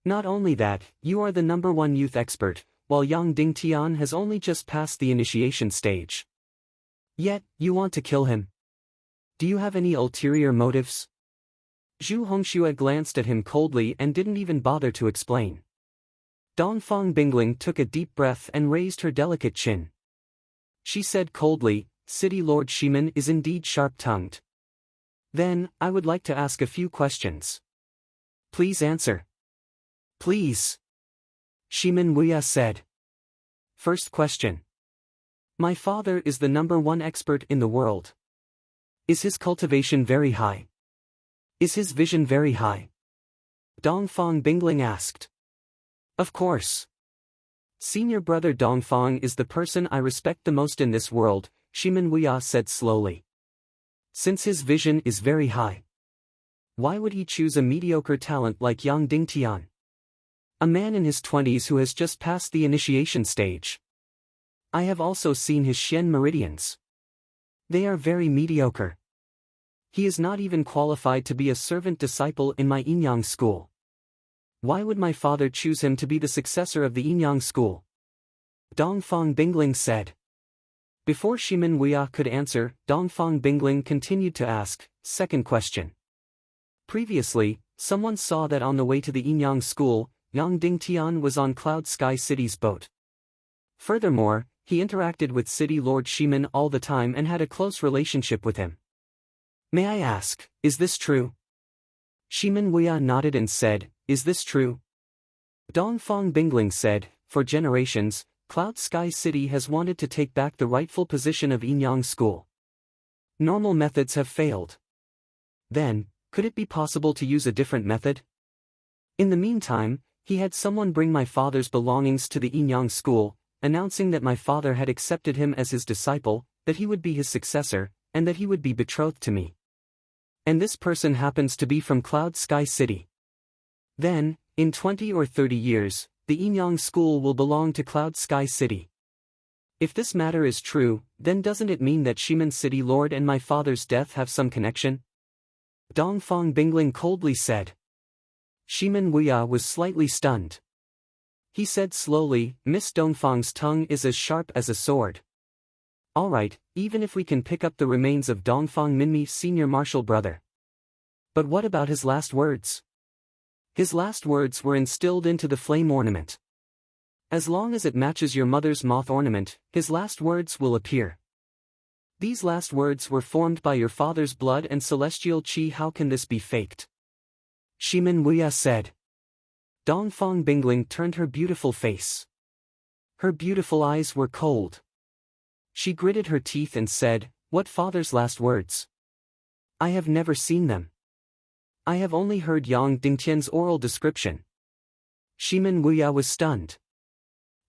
Not only that, you are the #1 youth expert, while Yang Dingtian has only just passed the initiation stage. Yet, you want to kill him. Do you have any ulterior motives?" Zhu Hongxue glanced at him coldly and didn't even bother to explain. Dongfang Bingling took a deep breath and raised her delicate chin. She said coldly, "City Lord Shimin is indeed sharp-tongued. Then, I would like to ask a few questions. Please answer. Please. Shimin Wuya said. First question. My father is the #1 expert in the world. Is his cultivation very high? Is his vision very high? Dongfang Bingling asked. Of course. Senior brother Dongfang is the person I respect the most in this world, Shimin Wuya said slowly. Since his vision is very high, why would he choose a mediocre talent like Yang Dingtian? A man in his 20s who has just passed the initiation stage. I have also seen his Xian meridians. They are very mediocre. He is not even qualified to be a servant disciple in my Yinyang school. Why would my father choose him to be the successor of the Yinyang school? Dongfang Bingling said. Before Shimin Wuya could answer, Dongfang Bingling continued to ask, second question. Previously, someone saw that on the way to the Yinyang school, Yang Dingtian was on Cloud Sky City's boat. Furthermore, he interacted with City Lord Shimin all the time and had a close relationship with him. May I ask, is this true? Shimin Wuya nodded and said, is this true? Dongfang Bingling said, for generations, Cloud Sky City has wanted to take back the rightful position of Yinyang School. Normal methods have failed. Then, could it be possible to use a different method? In the meantime, he had someone bring my father's belongings to the Yinyang School, announcing that my father had accepted him as his disciple, that he would be his successor, and that he would be betrothed to me. And this person happens to be from Cloud Sky City. Then, in 20 or 30 years, the Yinyang School will belong to Cloud Sky City. If this matter is true, then doesn't it mean that Shimin City Lord and my father's death have some connection? Dongfang Bingling coldly said. Shimin Wuya was slightly stunned. He said slowly, Miss Dongfang's tongue is as sharp as a sword. Alright, even if we can pick up the remains of Dongfang Minmi's senior martial brother. But what about his last words? His last words were instilled into the flame ornament. As long as it matches your mother's moth ornament, his last words will appear. These last words were formed by your father's blood and celestial qi. How can this be faked? Shimin Wuya said. Dongfang Bingling turned her beautiful face. Her beautiful eyes were cold. She gritted her teeth and said, what father's last words? I have never seen them. I have only heard Yang Dingtian's oral description. Shimin Wuya was stunned.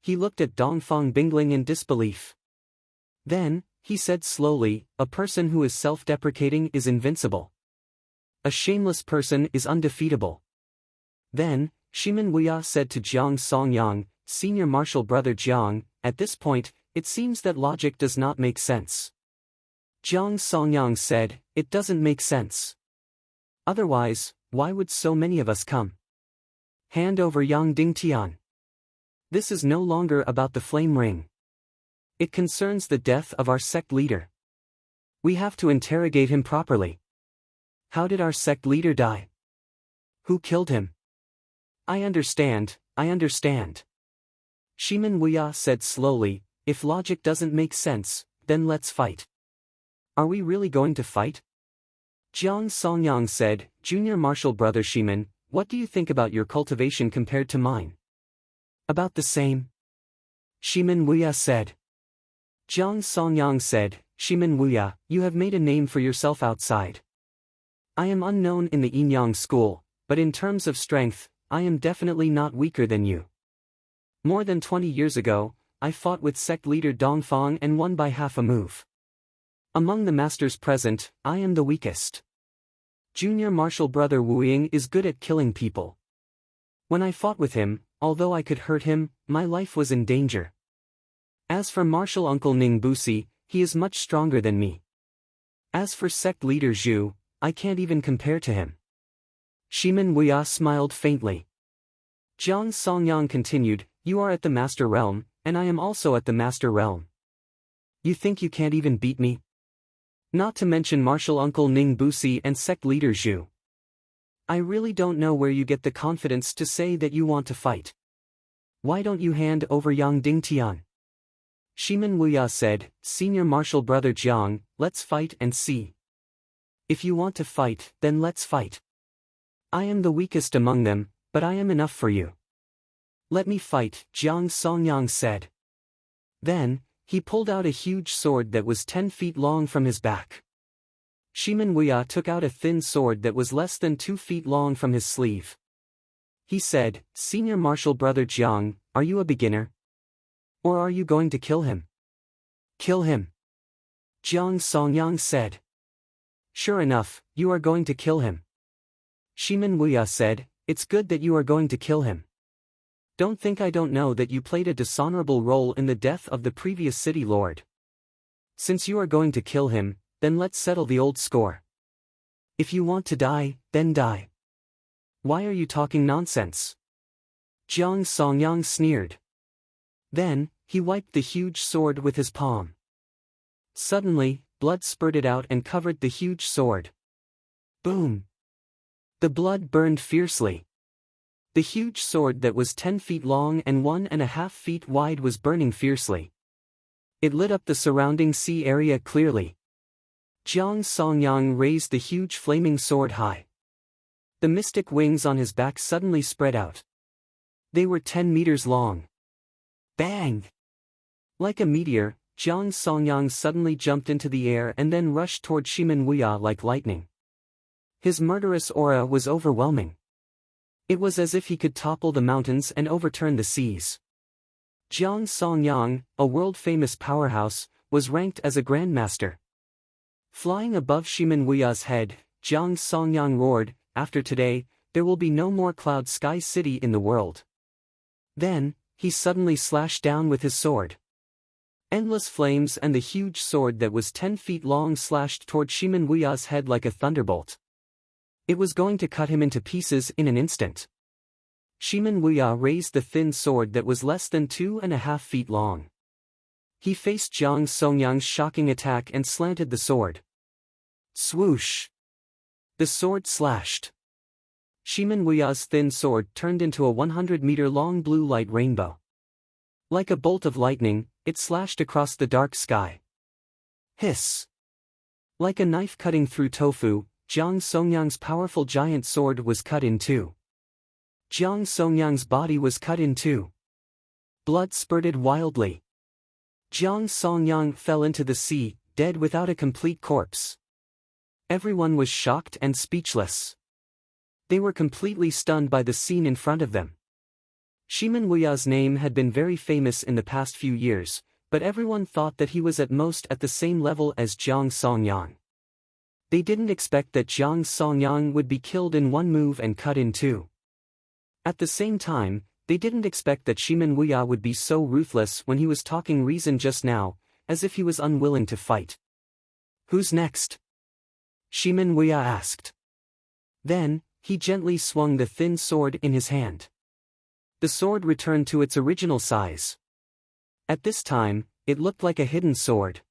He looked at Dongfang Bingling in disbelief. Then, he said slowly, a person who is self-deprecating is invincible. A shameless person is undefeatable. Then, Shimin Wuya said to Jiang Songyang, senior martial brother Jiang, at this point, it seems that logic does not make sense. Jiang Songyang said, it doesn't make sense. Otherwise, why would so many of us come? Hand over Yang Dingtian. This is no longer about the flame ring. It concerns the death of our sect leader. We have to interrogate him properly. How did our sect leader die? Who killed him? I understand. Shimin Wuya said slowly, if logic doesn't make sense, then let's fight. Are we really going to fight? Jiang Songyang said, junior martial brother Shimin, what do you think about your cultivation compared to mine? About the same. Shimin Wuya said. Jiang Songyang said, Shimin Wuya, you have made a name for yourself outside. I am unknown in the Yinyang school, but in terms of strength, I am definitely not weaker than you. More than 20 years ago, I fought with sect leader Dongfang and won by half a move. Among the masters present, I am the weakest. Junior martial brother Wu Ying is good at killing people. When I fought with him, although I could hurt him, my life was in danger. As for martial uncle Ning Busi, he is much stronger than me. As for sect leader Zhu, I can't even compare to him. Shimin Wuya smiled faintly. Jiang Songyang continued, you are at the master realm, and I am also at the master realm. You think you can't even beat me? Not to mention martial uncle Ning Busi and sect leader Zhu. I really don't know where you get the confidence to say that you want to fight. Why don't you hand over Yang Dingtian? Shimin Wuya said, senior martial brother Jiang, let's fight and see. If you want to fight, then let's fight. I am the weakest among them, but I am enough for you. Let me fight, Jiang Songyang said. Then, he pulled out a huge sword that was 10 feet long from his back. Shimen Wuya took out a thin sword that was less than 2 feet long from his sleeve. He said, Senior Marshal Brother Jiang, are you a beginner? Or are you going to kill him? Kill him. Jiang Songyang said. Sure enough, you are going to kill him. Shimen Wuya said, it's good that you are going to kill him. Don't think I don't know that you played a dishonorable role in the death of the previous city lord. Since you are going to kill him, then let's settle the old score. If you want to die, then die. Why are you talking nonsense? Jiang Songyang sneered. Then, he wiped the huge sword with his palm. Suddenly, blood spurted out and covered the huge sword. Boom! The blood burned fiercely. The huge sword that was 10 feet long and 1.5 feet wide was burning fiercely. It lit up the surrounding sea area clearly. Jiang Songyang raised the huge flaming sword high. The mystic wings on his back suddenly spread out. They were 10 meters long. Bang! Like a meteor, Jiang Songyang suddenly jumped into the air and then rushed toward Shimen Wuya like lightning. His murderous aura was overwhelming. It was as if he could topple the mountains and overturn the seas. Jiang Songyang, a world-famous powerhouse, was ranked as a grandmaster. Flying above Shimen Wuya's head, Jiang Songyang roared, after today, there will be no more Cloud Sky City in the world. Then, he suddenly slashed down with his sword. Endless flames and the huge sword that was 10 feet long slashed toward Shimen Wuya's head like a thunderbolt. It was going to cut him into pieces in an instant. Shimen Wuya raised the thin sword that was less than 2.5 feet long. He faced Jiang Songyang's shocking attack and slanted the sword. Swoosh! The sword slashed. Shimen Wuya's thin sword turned into a 100-meter-long blue light rainbow. Like a bolt of lightning, it slashed across the dark sky. Hiss! Like a knife cutting through tofu, Jiang Songyang's powerful giant sword was cut in two. Jiang Songyang's body was cut in two. Blood spurted wildly. Jiang Songyang fell into the sea, dead without a complete corpse. Everyone was shocked and speechless. They were completely stunned by the scene in front of them. Shimen Wuya's name had been very famous in the past few years, but everyone thought that he was at most at the same level as Jiang Songyang. They didn't expect that Jiang Songyang would be killed in one move and cut in two. At the same time, they didn't expect that Shimen Wuya would be so ruthless when he was talking reason just now, as if he was unwilling to fight. Who's next? Shimen Wuya asked. Then, he gently swung the thin sword in his hand. The sword returned to its original size. At this time, it looked like a hidden sword.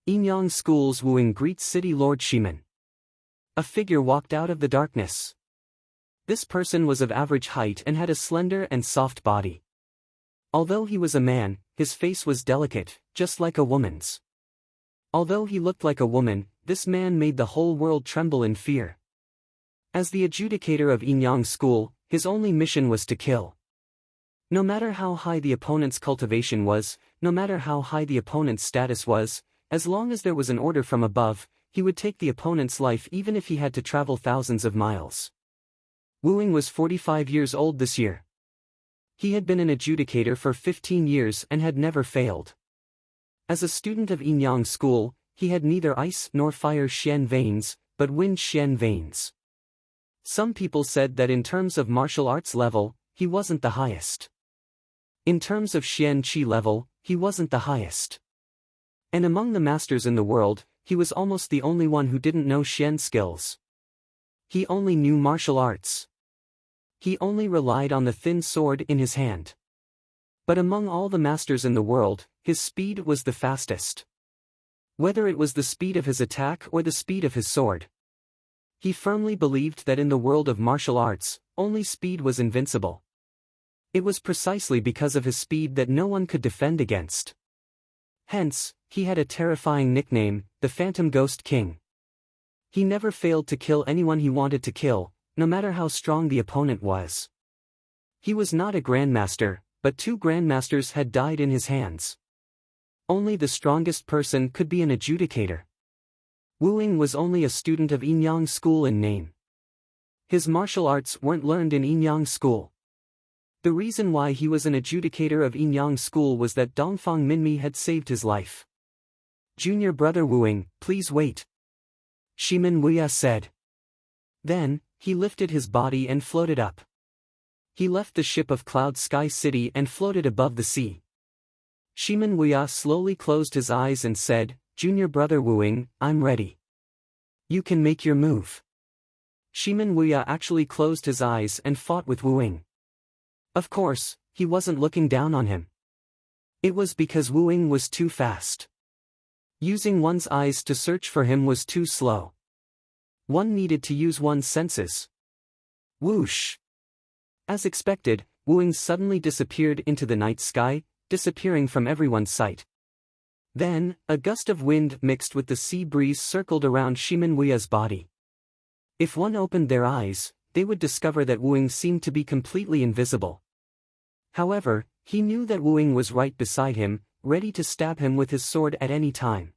Enyang School's Wuing greets City Lord Shimen. A figure walked out of the darkness. This person was of average height and had a slender and soft body. Although he was a man, his face was delicate, just like a woman's. Although he looked like a woman, this man made the whole world tremble in fear. As the adjudicator of Enyang School, his only mission was to kill. No matter how high the opponent's cultivation was, no matter how high the opponent's status was, as long as there was an order from above, he would take the opponent's life even if he had to travel thousands of miles. Wu Ying was 45 years old this year. He had been an adjudicator for 15 years and had never failed. As a student of Enyang School, he had neither ice nor fire Xian veins, but wind Xian veins. Some people said that in terms of martial arts level, he wasn't the highest. In terms of Xian Qi level, he wasn't the highest. And among the masters in the world, he was almost the only one who didn't know Xian skills. He only knew martial arts. He only relied on the thin sword in his hand. But among all the masters in the world, his speed was the fastest. Whether it was the speed of his attack or the speed of his sword. He firmly believed that in the world of martial arts, only speed was invincible. It was precisely because of his speed that no one could defend against. Hence, he had a terrifying nickname, the Phantom Ghost King. He never failed to kill anyone he wanted to kill, no matter how strong the opponent was. He was not a grandmaster, but 2 grandmasters had died in his hands. Only the strongest person could be an adjudicator. Wu Ying was only a student of Yinyang School in name. His martial arts weren't learned in Yinyang School. The reason why he was an adjudicator of Yinyang School was that Dongfang Minmi had saved his life. "Junior brother Wu Ying, please wait," Shimin Wuya said. Then, he lifted his body and floated up. He left the ship of Cloud Sky City and floated above the sea. Shimin Wuya slowly closed his eyes and said, "Junior brother Wu Ying, I'm ready. You can make your move." Shimin Wuya actually closed his eyes and fought with Wu Ying. Of course, he wasn't looking down on him. It was because Wu Ying was too fast. Using one's eyes to search for him was too slow. One needed to use one's senses. Whoosh! As expected, Wu Ying suddenly disappeared into the night sky, disappearing from everyone's sight. Then, a gust of wind mixed with the sea breeze circled around Shimin Wuya's body. If one opened their eyes, they would discover that Wu Ying seemed to be completely invisible. However, he knew that Wu Ying was right beside him, ready to stab him with his sword at any time.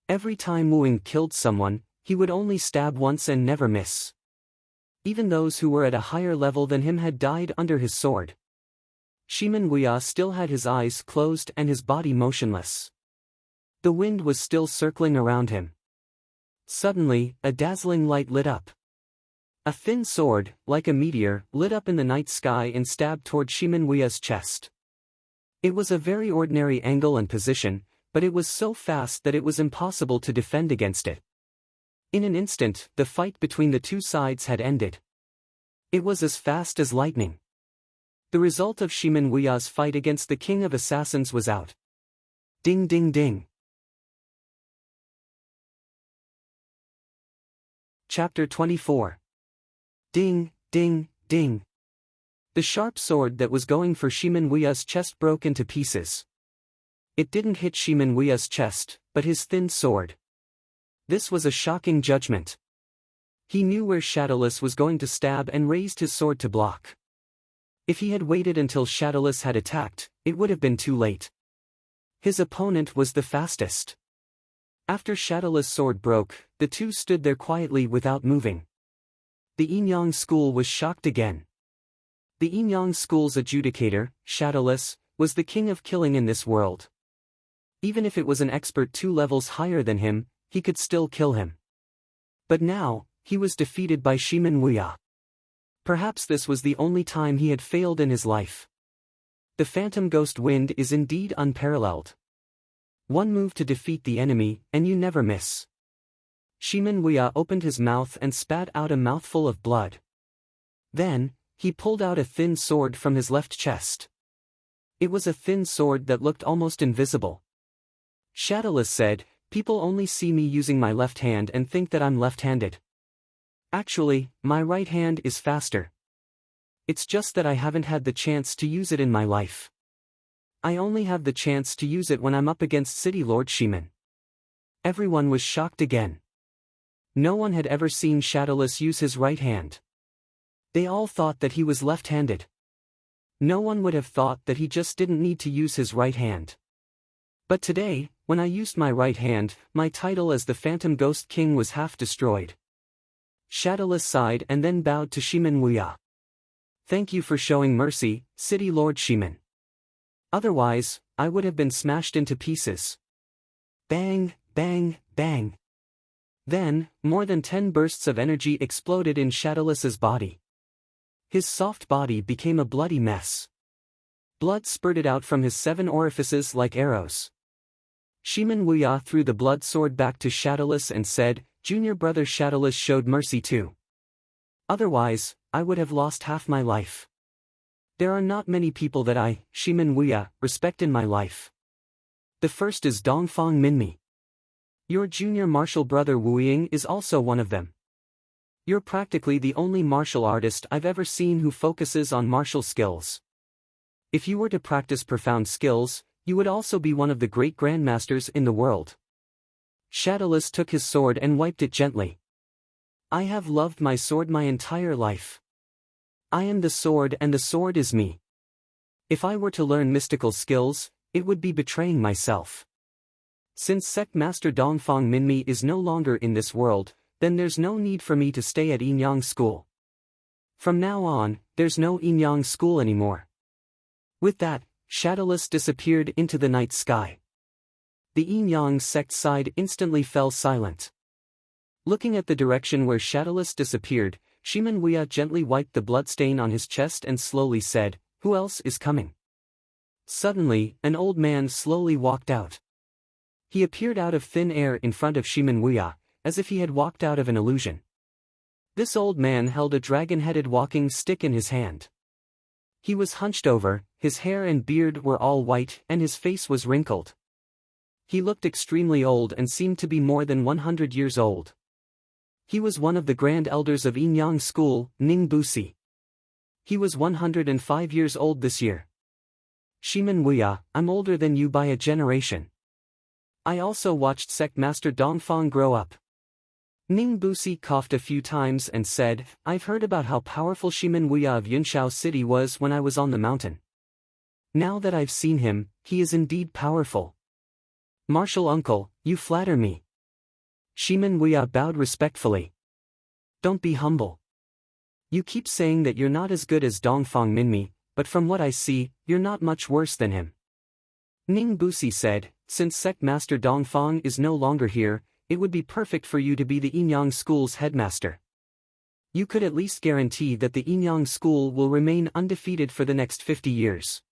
Every time Wu Ying killed someone, he would only stab once and never miss. Even those who were at a higher level than him had died under his sword. Shimin Wuya still had his eyes closed and his body motionless. The wind was still circling around him. Suddenly, a dazzling light lit up. A thin sword, like a meteor, lit up in the night sky and stabbed toward Shimin Wuya's chest. It was a very ordinary angle and position, but it was so fast that it was impossible to defend against it. In an instant, the fight between the 2 sides had ended. It was as fast as lightning. The result of Shimin Wuya's fight against the King of Assassins was out. Ding ding ding. Chapter 24. Ding, ding, ding. The sharp sword that was going for Shimin Wuya's chest broke into pieces. It didn't hit Shimin Wuya's chest, but his thin sword. This was a shocking judgment. He knew where Shadowless was going to stab and raised his sword to block. If he had waited until Shadowless had attacked, it would have been too late. His opponent was the fastest. After Shadowless' sword broke, the 2 stood there quietly without moving. The Yinyang School was shocked again. The Yinyang School's adjudicator, Shadowless, was the king of killing in this world. Even if it was an expert 2 levels higher than him, he could still kill him. But now, he was defeated by Shimin Wuya. Perhaps this was the only time he had failed in his life. The Phantom Ghost Wind is indeed unparalleled. One move to defeat the enemy, and you never miss. Shimin Wuya opened his mouth and spat out a mouthful of blood. Then, he pulled out a thin sword from his left chest. It was a thin sword that looked almost invisible. Shadowless said, "People only see me using my left hand and think that I'm left-handed. Actually, my right hand is faster. It's just that I haven't had the chance to use it in my life. I only have the chance to use it when I'm up against City Lord Shimin." Everyone was shocked again. No one had ever seen Shadowless use his right hand. They all thought that he was left-handed. No one would have thought that he just didn't need to use his right hand. But today, when I used my right hand, my title as the Phantom Ghost King was half destroyed. Shadowless sighed and then bowed to Shimin Wuya. "Thank you for showing mercy, City Lord Shimin. Otherwise, I would have been smashed into pieces." Bang, bang, bang. Then, more than 10 bursts of energy exploded in Shadowless's body. His soft body became a bloody mess. Blood spurted out from his 7 orifices like arrows. Shimin Wuya threw the blood sword back to Shadowless and said, "Junior brother Shadowless showed mercy too. Otherwise, I would have lost half my life. There are not many people that I, Shimin Wuya, respect in my life. The first is Dongfang Minmi. Your junior martial brother Wu Ying is also one of them. You're practically the only martial artist I've ever seen who focuses on martial skills. If you were to practice profound skills, you would also be one of the great grandmasters in the world. Shadowless took his sword and wiped it gently. I have loved my sword my entire life. I am the sword and the sword is me. If I were to learn mystical skills, it would be betraying myself. Since Sect Master Dongfang Minmi is no longer in this world, then there's no need for me to stay at Yinyang School. From now on, there's no Yinyang School anymore. With that, Shadowless disappeared into the night sky. The Yinyang sect side instantly fell silent. Looking at the direction where Shadowless disappeared, Shimen Wuya gently wiped the bloodstain on his chest and slowly said, "Who else is coming?" Suddenly, an old man slowly walked out. He appeared out of thin air in front of Shimen Wuya, as if he had walked out of an illusion. This old man held a dragon-headed walking stick in his hand. He was hunched over, his hair and beard were all white and his face was wrinkled. He looked extremely old and seemed to be more than 100 years old. He was one of the grand elders of Yinyang School, Ning Busi. He was 105 years old this year. Shimen Wuya, I'm older than you by a generation. I also watched Sect Master Dongfang grow up. Ning Busi coughed a few times and said, I've heard about how powerful Shimen Wuya of Yunshao City was when I was on the mountain. Now that I've seen him, he is indeed powerful. Martial uncle, you flatter me. Shimen Wuya bowed respectfully. Don't be humble. You keep saying that you're not as good as Dongfang Minmi, but from what I see, you're not much worse than him. Ning Busi said, since Sect Master Dongfang is no longer here, it would be perfect for you to be the Yinyang School's headmaster. You could at least guarantee that the Yinyang School will remain undefeated for the next 50 years.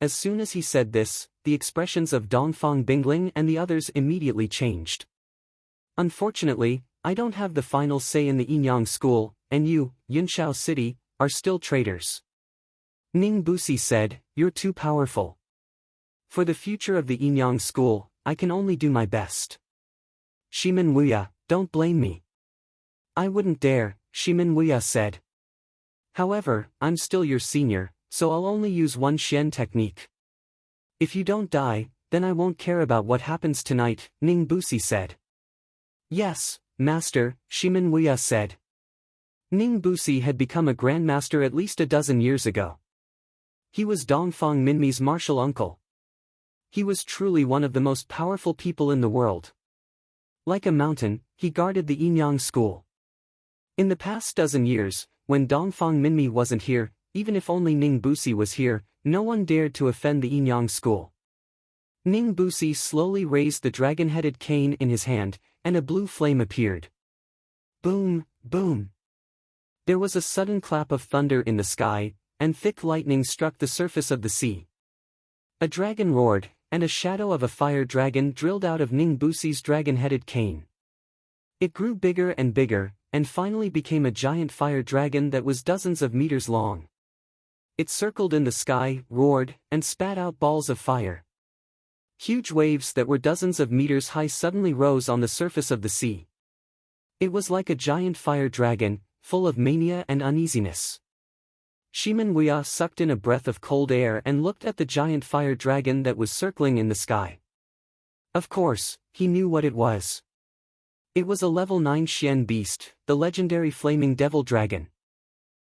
As soon as he said this, the expressions of Dongfang Bingling and the others immediately changed. Unfortunately, I don't have the final say in the Yinyang School, and you, Yunshao City, are still traitors. Ning Busi said, you're too powerful. For the future of the Yinyang School, I can only do my best. Shimen Wuya, don't blame me. I wouldn't dare, Shimen Wuya said. However, I'm still your senior, so I'll only use one Xian technique. If you don't die, then I won't care about what happens tonight, Ning Busi said. Yes, Master, Shimen Wuya said. Ning Busi had become a grandmaster at least a dozen years ago. He was Dongfang Minmi's martial uncle. He was truly one of the most powerful people in the world. Like a mountain, he guarded the Yinyang School. In the past dozen years, when Dongfang Minmi wasn't here, even if only Ning Busi was here, no one dared to offend the Yinyang School. Ning Busi slowly raised the dragon-headed cane in his hand, and a blue flame appeared. Boom, boom. There was a sudden clap of thunder in the sky, and thick lightning struck the surface of the sea. A dragon roared, and a shadow of a fire dragon drilled out of Ning Busi's dragon-headed cane. It grew bigger and bigger, and finally became a giant fire dragon that was dozens of meters long. It circled in the sky, roared, and spat out balls of fire. Huge waves that were dozens of meters high suddenly rose on the surface of the sea. It was like a giant fire dragon, full of mania and uneasiness. Shimen Wuya sucked in a breath of cold air and looked at the giant fire dragon that was circling in the sky. Of course, he knew what it was. It was a level 9 Xian beast, the legendary flaming devil dragon.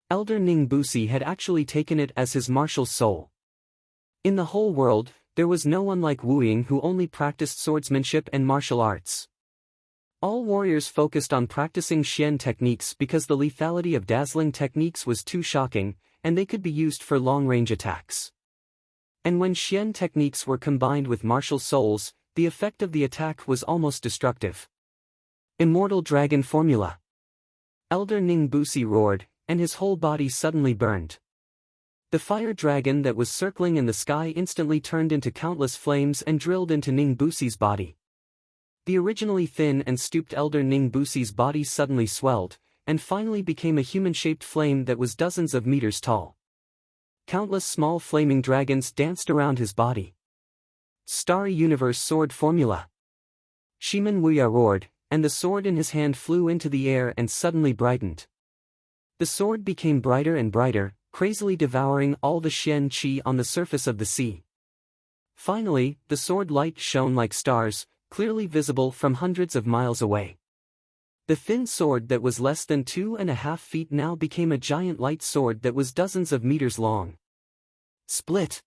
Elder Ning Busi had actually taken it as his martial soul. In the whole world, there was no one like Wu Ying who only practiced swordsmanship and martial arts. All warriors focused on practicing Xian techniques because the lethality of dazzling techniques was too shocking, and they could be used for long-range attacks. And when Xian techniques were combined with martial souls, the effect of the attack was almost destructive. Immortal Dragon Formula. Elder Ning Busi roared, and his whole body suddenly burned. The fire dragon that was circling in the sky instantly turned into countless flames and drilled into Ning Busi's body. The originally thin and stooped Elder Ning Busi's body suddenly swelled, and finally became a human-shaped flame that was dozens of meters tall. Countless small flaming dragons danced around his body. Starry Universe Sword Formula. Shimen Wuya roared, and the sword in his hand flew into the air and suddenly brightened. The sword became brighter and brighter, crazily devouring all the Xian qi on the surface of the sea. Finally, the sword light shone like stars, clearly visible from hundreds of miles away. The thin sword that was less than 2.5 feet now became a giant light sword that was dozens of meters long. Split!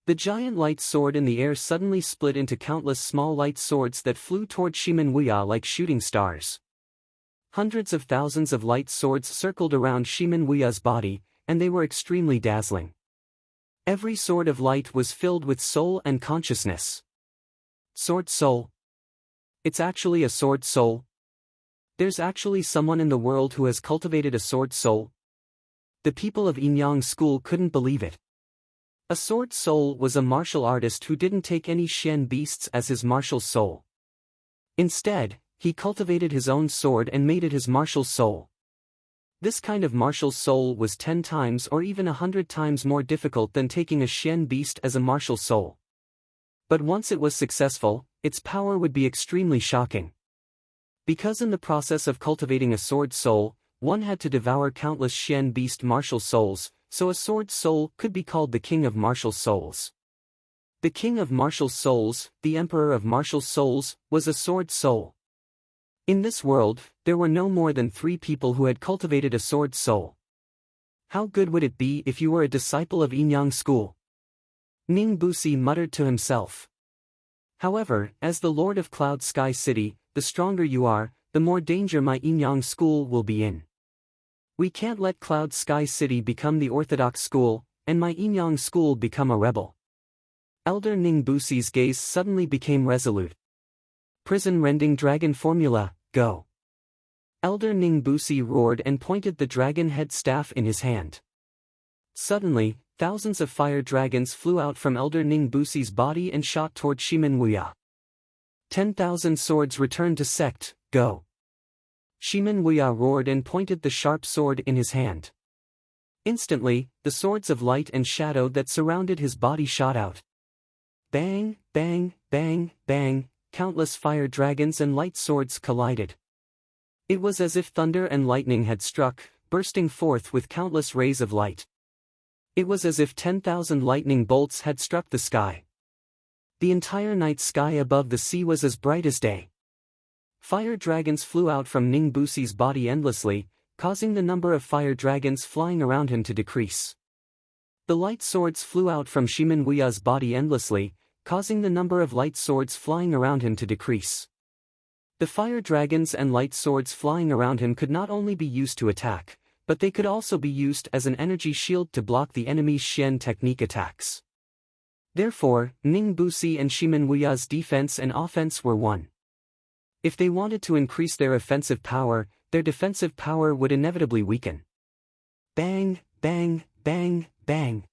The giant light sword in the air suddenly split into countless small light swords that flew toward Shimin Wuya like shooting stars. Hundreds of thousands of light swords circled around Shimin Wuya's body, and they were extremely dazzling. Every sword of light was filled with soul and consciousness. Sword soul. It's actually a sword soul. There's actually someone in the world who has cultivated a sword soul. The people of Inyang school couldn't believe it. A sword soul was a martial artist who didn't take any Shen beasts as his martial soul. Instead, he cultivated his own sword and made it his martial soul. This kind of martial soul was 10 times or even 100 times more difficult than taking a Shen beast as a martial soul. But once it was successful, its power would be extremely shocking. Because in the process of cultivating a sword soul, one had to devour countless Shen beast martial souls, so a sword soul could be called the king of martial souls. The king of martial souls, the emperor of martial souls, was a sword soul. In this world, there were no more than 3 people who had cultivated a sword soul. How good would it be if you were a disciple of Inyang school? Ning Busi muttered to himself. However, as the lord of Cloud Sky City, the stronger you are, the more danger my Inyang school will be in. We can't let Cloud Sky City become the orthodox school, and my Inyang school become a rebel. Elder Ning Busi's gaze suddenly became resolute. Prison-rending dragon formula, go. Elder Ning Busi roared and pointed the dragon head staff in his hand. Suddenly, thousands of fire dragons flew out from Elder Ning Busi's body and shot toward Shimin Wuya. 10,000 swords returned to sect, go. Shimin Wuya roared and pointed the sharp sword in his hand. Instantly, the swords of light and shadow that surrounded his body shot out. Bang, bang, bang, bang, countless fire dragons and light swords collided. It was as if thunder and lightning had struck, bursting forth with countless rays of light. It was as if 10,000 lightning bolts had struck the sky. The entire night sky above the sea was as bright as day. Fire dragons flew out from Ning Busi's body endlessly, causing the number of fire dragons flying around him to decrease. The light swords flew out from Shimin Wuya's body endlessly, causing the number of light swords flying around him to decrease. The fire dragons and light swords flying around him could not only be used to attack, but they could also be used as an energy shield to block the enemy's Shen technique attacks. Therefore, Ning Busi and Shimin Wuya's defense and offense were one. If they wanted to increase their offensive power, their defensive power would inevitably weaken. Bang, bang, bang, bang.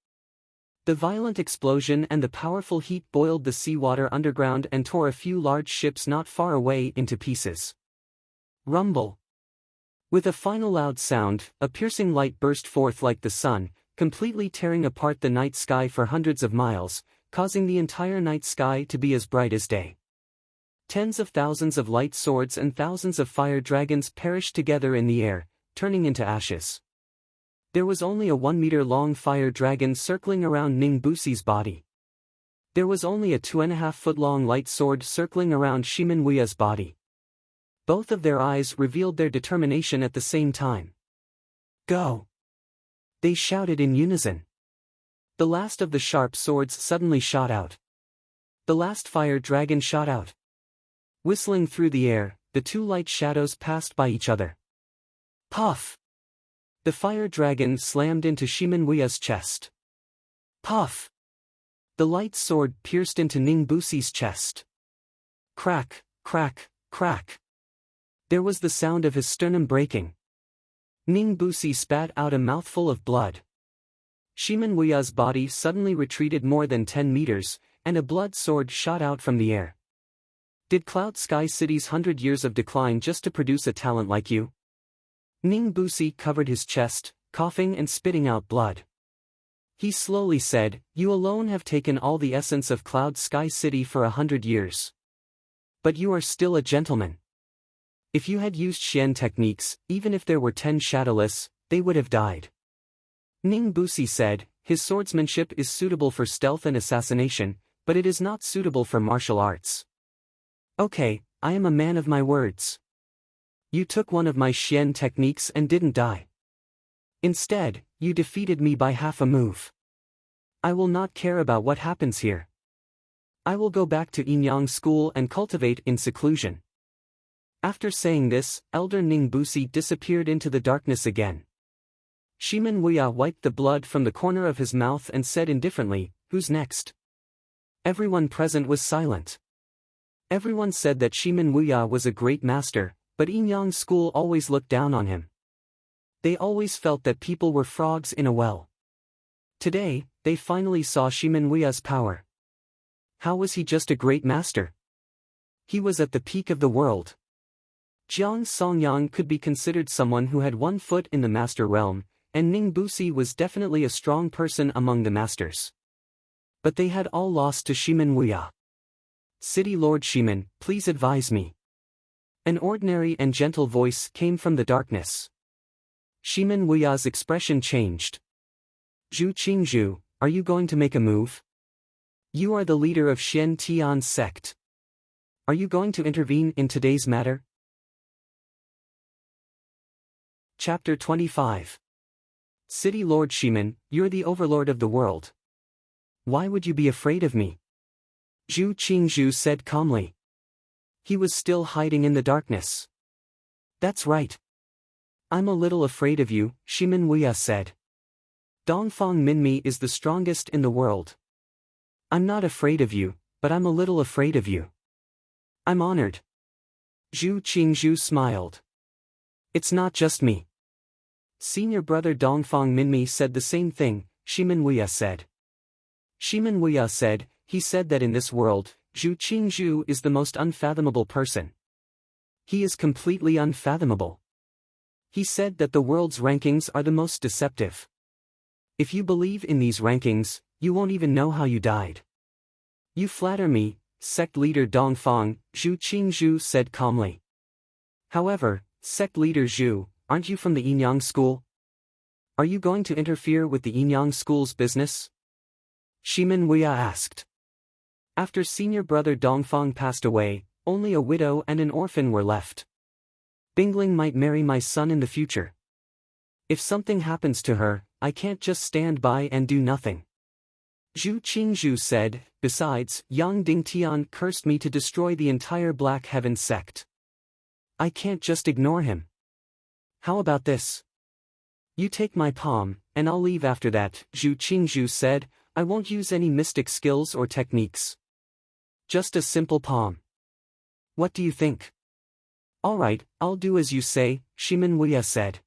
The violent explosion and the powerful heat boiled the seawater underground and tore a few large ships not far away into pieces. Rumble. With a final loud sound, a piercing light burst forth like the sun, completely tearing apart the night sky for hundreds of miles, causing the entire night sky to be as bright as day. Tens of thousands of light swords and thousands of fire dragons perished together in the air, turning into ashes. There was only a 1-meter-long fire dragon circling around Ning Busi's body. There was only a 2.5-foot-long light sword circling around Shimin Wuya's body. Both of their eyes revealed their determination at the same time. Go! They shouted in unison. The last of the sharp swords suddenly shot out. The last fire dragon shot out. Whistling through the air, the 2 light shadows passed by each other. Puff! The fire dragon slammed into Shimin Wuya's chest. Puff! The light sword pierced into Ning Busi's chest. Crack, crack, crack. There was the sound of his sternum breaking. Ning Busi spat out a mouthful of blood. Shimin Wuya's body suddenly retreated more than 10 meters, and a blood sword shot out from the air. Did Cloud Sky City's 100 years of decline just to produce a talent like you? Ning Busi covered his chest, coughing and spitting out blood. He slowly said, "You alone have taken all the essence of Cloud Sky City for 100 years. But you are still a gentleman. If you had used Shen techniques, even if there were 10 shadowless, they would have died." Ning Busi said, "His swordsmanship is suitable for stealth and assassination, but it is not suitable for martial arts." Okay, I am a man of my words. You took one of my Xian techniques and didn't die. Instead, you defeated me by half a move. I will not care about what happens here. I will go back to Yinyang school and cultivate in seclusion. After saying this, Elder Ning Busi disappeared into the darkness again. Shimen Wuya wiped the blood from the corner of his mouth and said indifferently, "Who's next?" Everyone present was silent. Everyone said that Shimen Wuya was a great master, but Yinyang school always looked down on him. They always felt that people were frogs in a well. Today, they finally saw Shimen Wuya's power. How was he just a great master? He was at the peak of the world. Jiang Songyang could be considered someone who had one foot in the master realm, and Ning Busi was definitely a strong person among the masters. But they had all lost to Shimen Wuya. City Lord Shimen, please advise me. An ordinary and gentle voice came from the darkness. Shimen Wuya's expression changed. Zhu Qingzhu, are you going to make a move? You are the leader of Shen Tian's sect. Are you going to intervene in today's matter? Chapter 25. City Lord Shimen, you're the overlord of the world. Why would you be afraid of me? Zhu Qingzhu said calmly. He was still hiding in the darkness. That's right. I'm a little afraid of you, Shimen Wuya said. Dongfang Minmi is the strongest in the world. I'm not afraid of you, but I'm a little afraid of you. I'm honored. Zhu Qingzhu smiled. It's not just me. Senior brother Dongfang Minmi said the same thing, Shimen Wuya said. Shimen Wuya said, he said that in this world, Zhu Qingzhu is the most unfathomable person. He is completely unfathomable. He said that the world's rankings are the most deceptive. If you believe in these rankings, you won't even know how you died. You flatter me, sect leader Dongfang, Zhu Qingzhu said calmly. However, sect leader Zhu, aren't you from the Yinyang school? Are you going to interfere with the Yinyang school's business? Shimen Wuya asked. After senior brother Dongfang passed away, only a widow and an orphan were left. Bingling might marry my son in the future. If something happens to her, I can't just stand by and do nothing. Zhu Qingzhu said, besides, Yang Dingtian cursed me to destroy the entire Black Heaven sect. I can't just ignore him. How about this? You take my palm, and I'll leave after that, Zhu Qingzhu said, I won't use any mystic skills or techniques. Just a simple palm. What do you think? Alright, I'll do as you say, Shimen Wuya said.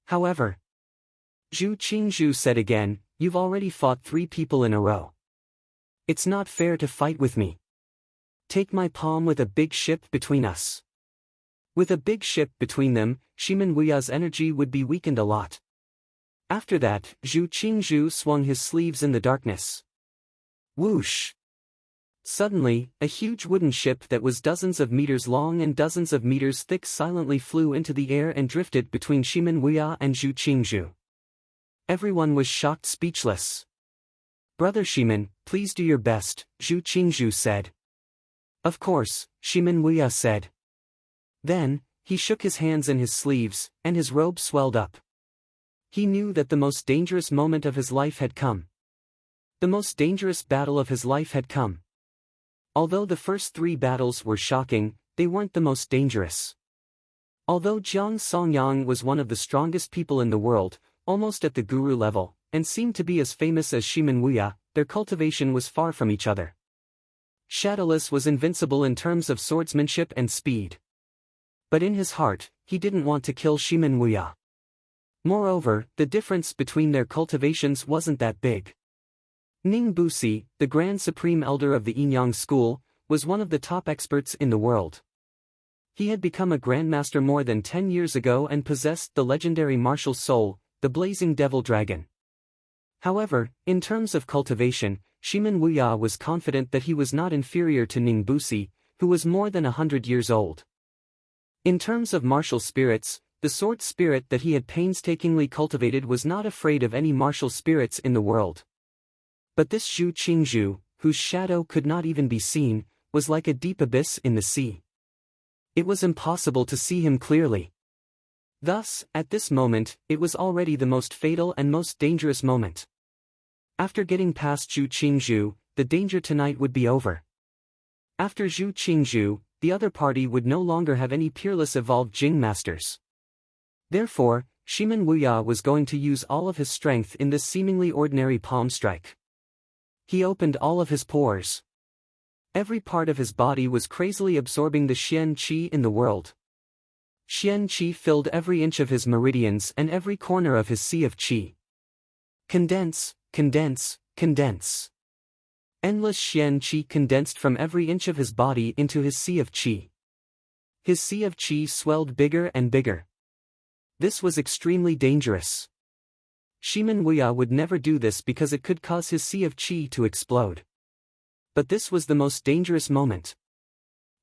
However, Zhu Qingzhu said again, you've already fought 3 people in a row. It's not fair to fight with me. Take my palm with a big ship between us. With a big ship between them, Shimen Wuya's energy would be weakened a lot. After that, Zhu Qingzhu swung his sleeves in the darkness. Whoosh! Suddenly, a huge wooden ship that was dozens of meters long and dozens of meters thick silently flew into the air and drifted between Shimen Wuya and Zhu Qingzhu. Everyone was shocked speechless. Brother Shimen, please do your best, Zhu Qingzhu said. Of course, Shimen Wuya said. Then, he shook his hands in his sleeves, and his robe swelled up. He knew that the most dangerous moment of his life had come. The most dangerous battle of his life had come. Although the first 3 battles were shocking, they weren't the most dangerous. Although Jiang Songyang was one of the strongest people in the world, almost at the guru level, and seemed to be as famous as Shimen Wuya, their cultivation was far from each other. Shadowless was invincible in terms of swordsmanship and speed. But in his heart, he didn't want to kill Shimen Wuya. Moreover, the difference between their cultivations wasn't that big. Ning Busi, the Grand Supreme Elder of the Yinyang school, was one of the top experts in the world. He had become a Grandmaster more than 10 years ago and possessed the legendary martial soul, the Blazing Devil Dragon. However, in terms of cultivation, Shimen Wuya was confident that he was not inferior to Ning Busi, who was more than 100 years old. In terms of martial spirits, the sword spirit that he had painstakingly cultivated was not afraid of any martial spirits in the world. But this Zhu Qingzhu, whose shadow could not even be seen, was like a deep abyss in the sea. It was impossible to see him clearly. Thus, at this moment, it was already the most fatal and most dangerous moment. After getting past Zhu Qingzhu, the danger tonight would be over. After Zhu Qingzhu, the other party would no longer have any peerless evolved Jing masters. Therefore, Shimen Wuya was going to use all of his strength in this seemingly ordinary palm strike. He opened all of his pores. Every part of his body was crazily absorbing the Xian Qi in the world. Xian Qi filled every inch of his meridians and every corner of his sea of Qi. Condense, condense, condense. Endless Xian Qi condensed from every inch of his body into his sea of Qi. His sea of Qi swelled bigger and bigger. This was extremely dangerous. Shimen Wuya would never do this because it could cause his sea of Qi to explode. But this was the most dangerous moment.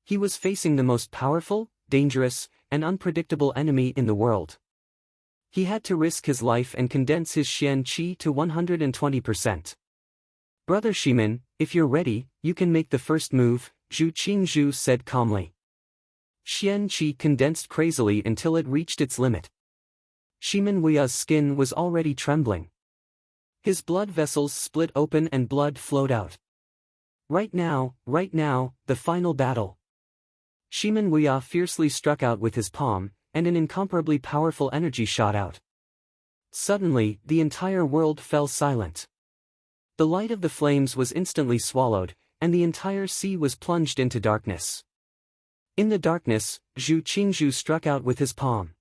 He was facing the most powerful, dangerous, and unpredictable enemy in the world. He had to risk his life and condense his Xian Qi to 120%. Brother Shimen, if you're ready, you can make the first move, Zhu Qingzhu said calmly. Xian Qi condensed crazily until it reached its limit. Shimen Wuya's skin was already trembling. His blood vessels split open and blood flowed out. Right now, the final battle. Shimen Wuya fiercely struck out with his palm, and an incomparably powerful energy shot out. Suddenly, the entire world fell silent. The light of the flames was instantly swallowed, and the entire sea was plunged into darkness. In the darkness, Zhu Qingzhu struck out with his palm.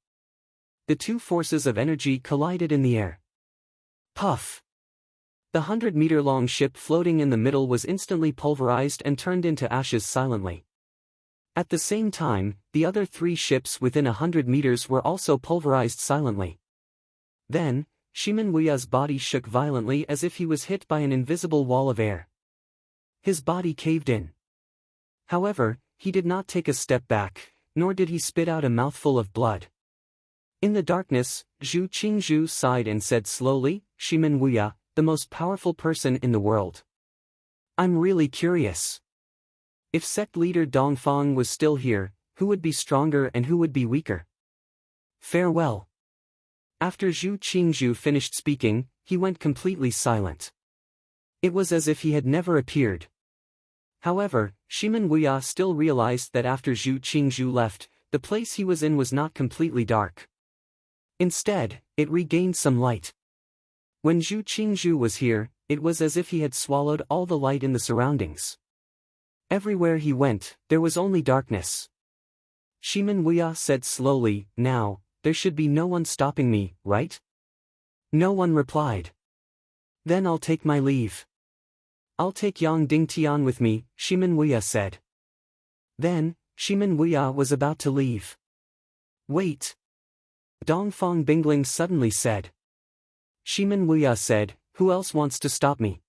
The two forces of energy collided in the air. Puff! The 100-meter-long ship floating in the middle was instantly pulverized and turned into ashes silently. At the same time, the other 3 ships within 100 meters were also pulverized silently. Then, Shimen Wuya's body shook violently as if he was hit by an invisible wall of air. His body caved in. However, he did not take a step back, nor did he spit out a mouthful of blood. In the darkness, Zhu Qingzhu sighed and said slowly, Shimen Wuya, the most powerful person in the world. I'm really curious. If sect leader Dongfang was still here, who would be stronger and who would be weaker? Farewell. After Zhu Qingzhu finished speaking, he went completely silent. It was as if he had never appeared. However, Shimen Wuya still realized that after Zhu Qingzhu left, the place he was in was not completely dark. Instead, it regained some light. When Zhu Qingzhu was here, it was as if he had swallowed all the light in the surroundings. Everywhere he went, there was only darkness. Shimen Wuya said slowly, now, there should be no one stopping me, right? No one replied. Then I'll take my leave. I'll take Yang Dingtian with me, Shimen Wuya said. Then, Shimen Wuya was about to leave. Wait. Dongfang Bingling suddenly said. Shimen Wuya said, who else wants to stop me?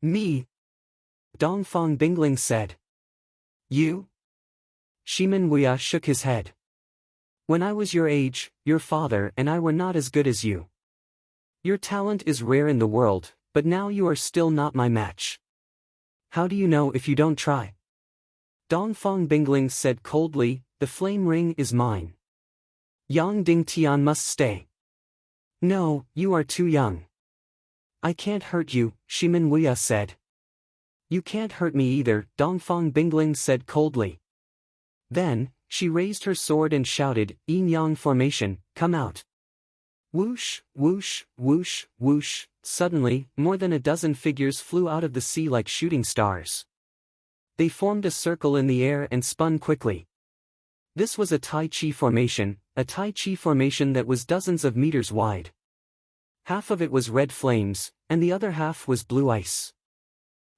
Me. Dongfang Bingling said. You? Shimen Wuya shook his head. When I was your age, your father and I were not as good as you. Your talent is rare in the world, but now you are still not my match. How do you know if you don't try? Dongfang Bingling said coldly, the flame ring is mine. Yang Dingtian must stay. No, you are too young. I can't hurt you, Shimen Wuya said. You can't hurt me either, Dongfang Bingling said coldly. Then, she raised her sword and shouted, Yin-Yang formation, come out. Whoosh, whoosh, whoosh, whoosh, suddenly, more than a dozen figures flew out of the sea like shooting stars. They formed a circle in the air and spun quickly. This was a Tai Chi formation, that was dozens of meters wide. Half of it was red flames, and the other half was blue ice.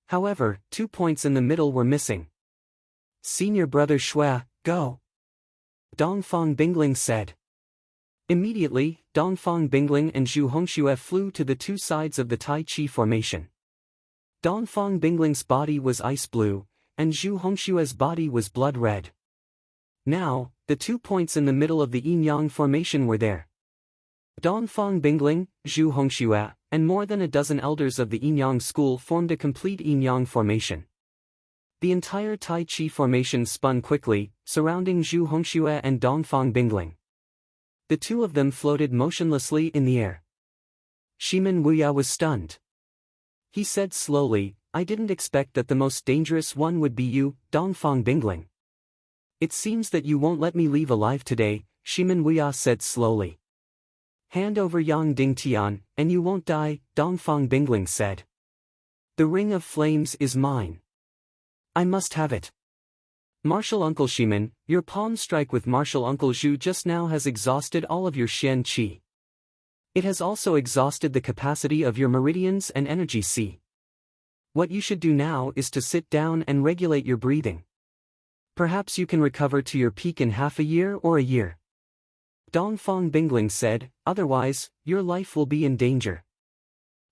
However, 2 points in the middle were missing. Senior brother Shui, go. Dongfang Bingling said. Immediately, Dongfang Bingling and Zhu Hongxue flew to the 2 sides of the Tai Chi formation. Dongfang Bingling's body was ice blue, and Zhu Hongxue's body was blood red. Now, the 2 points in the middle of the yin-yang formation were there. Dongfang Bingling, Zhu Hongxue, and more than a dozen elders of the yin-yang school formed a complete yin-yang formation. The entire Tai Chi formation spun quickly, surrounding Zhu Hongxue and Dongfang Bingling. The two of them floated motionlessly in the air. Shimin Wuya was stunned. He said slowly, "I didn't expect that the most dangerous one would be you, Dongfang Bingling." "It seems that you won't let me leave alive today," Shimin Wuya said slowly. "Hand over Yang Dingtian, and you won't die," Dongfang Bingling said. "The Ring of Flames is mine. I must have it. Martial Uncle Shimin, your palm strike with Martial Uncle Zhu just now has exhausted all of your Xian Qi. It has also exhausted the capacity of your meridians and energy C. What you should do now is to sit down and regulate your breathing. Perhaps you can recover to your peak in half a year or a year." Dongfang Bingling said, "Otherwise, your life will be in danger.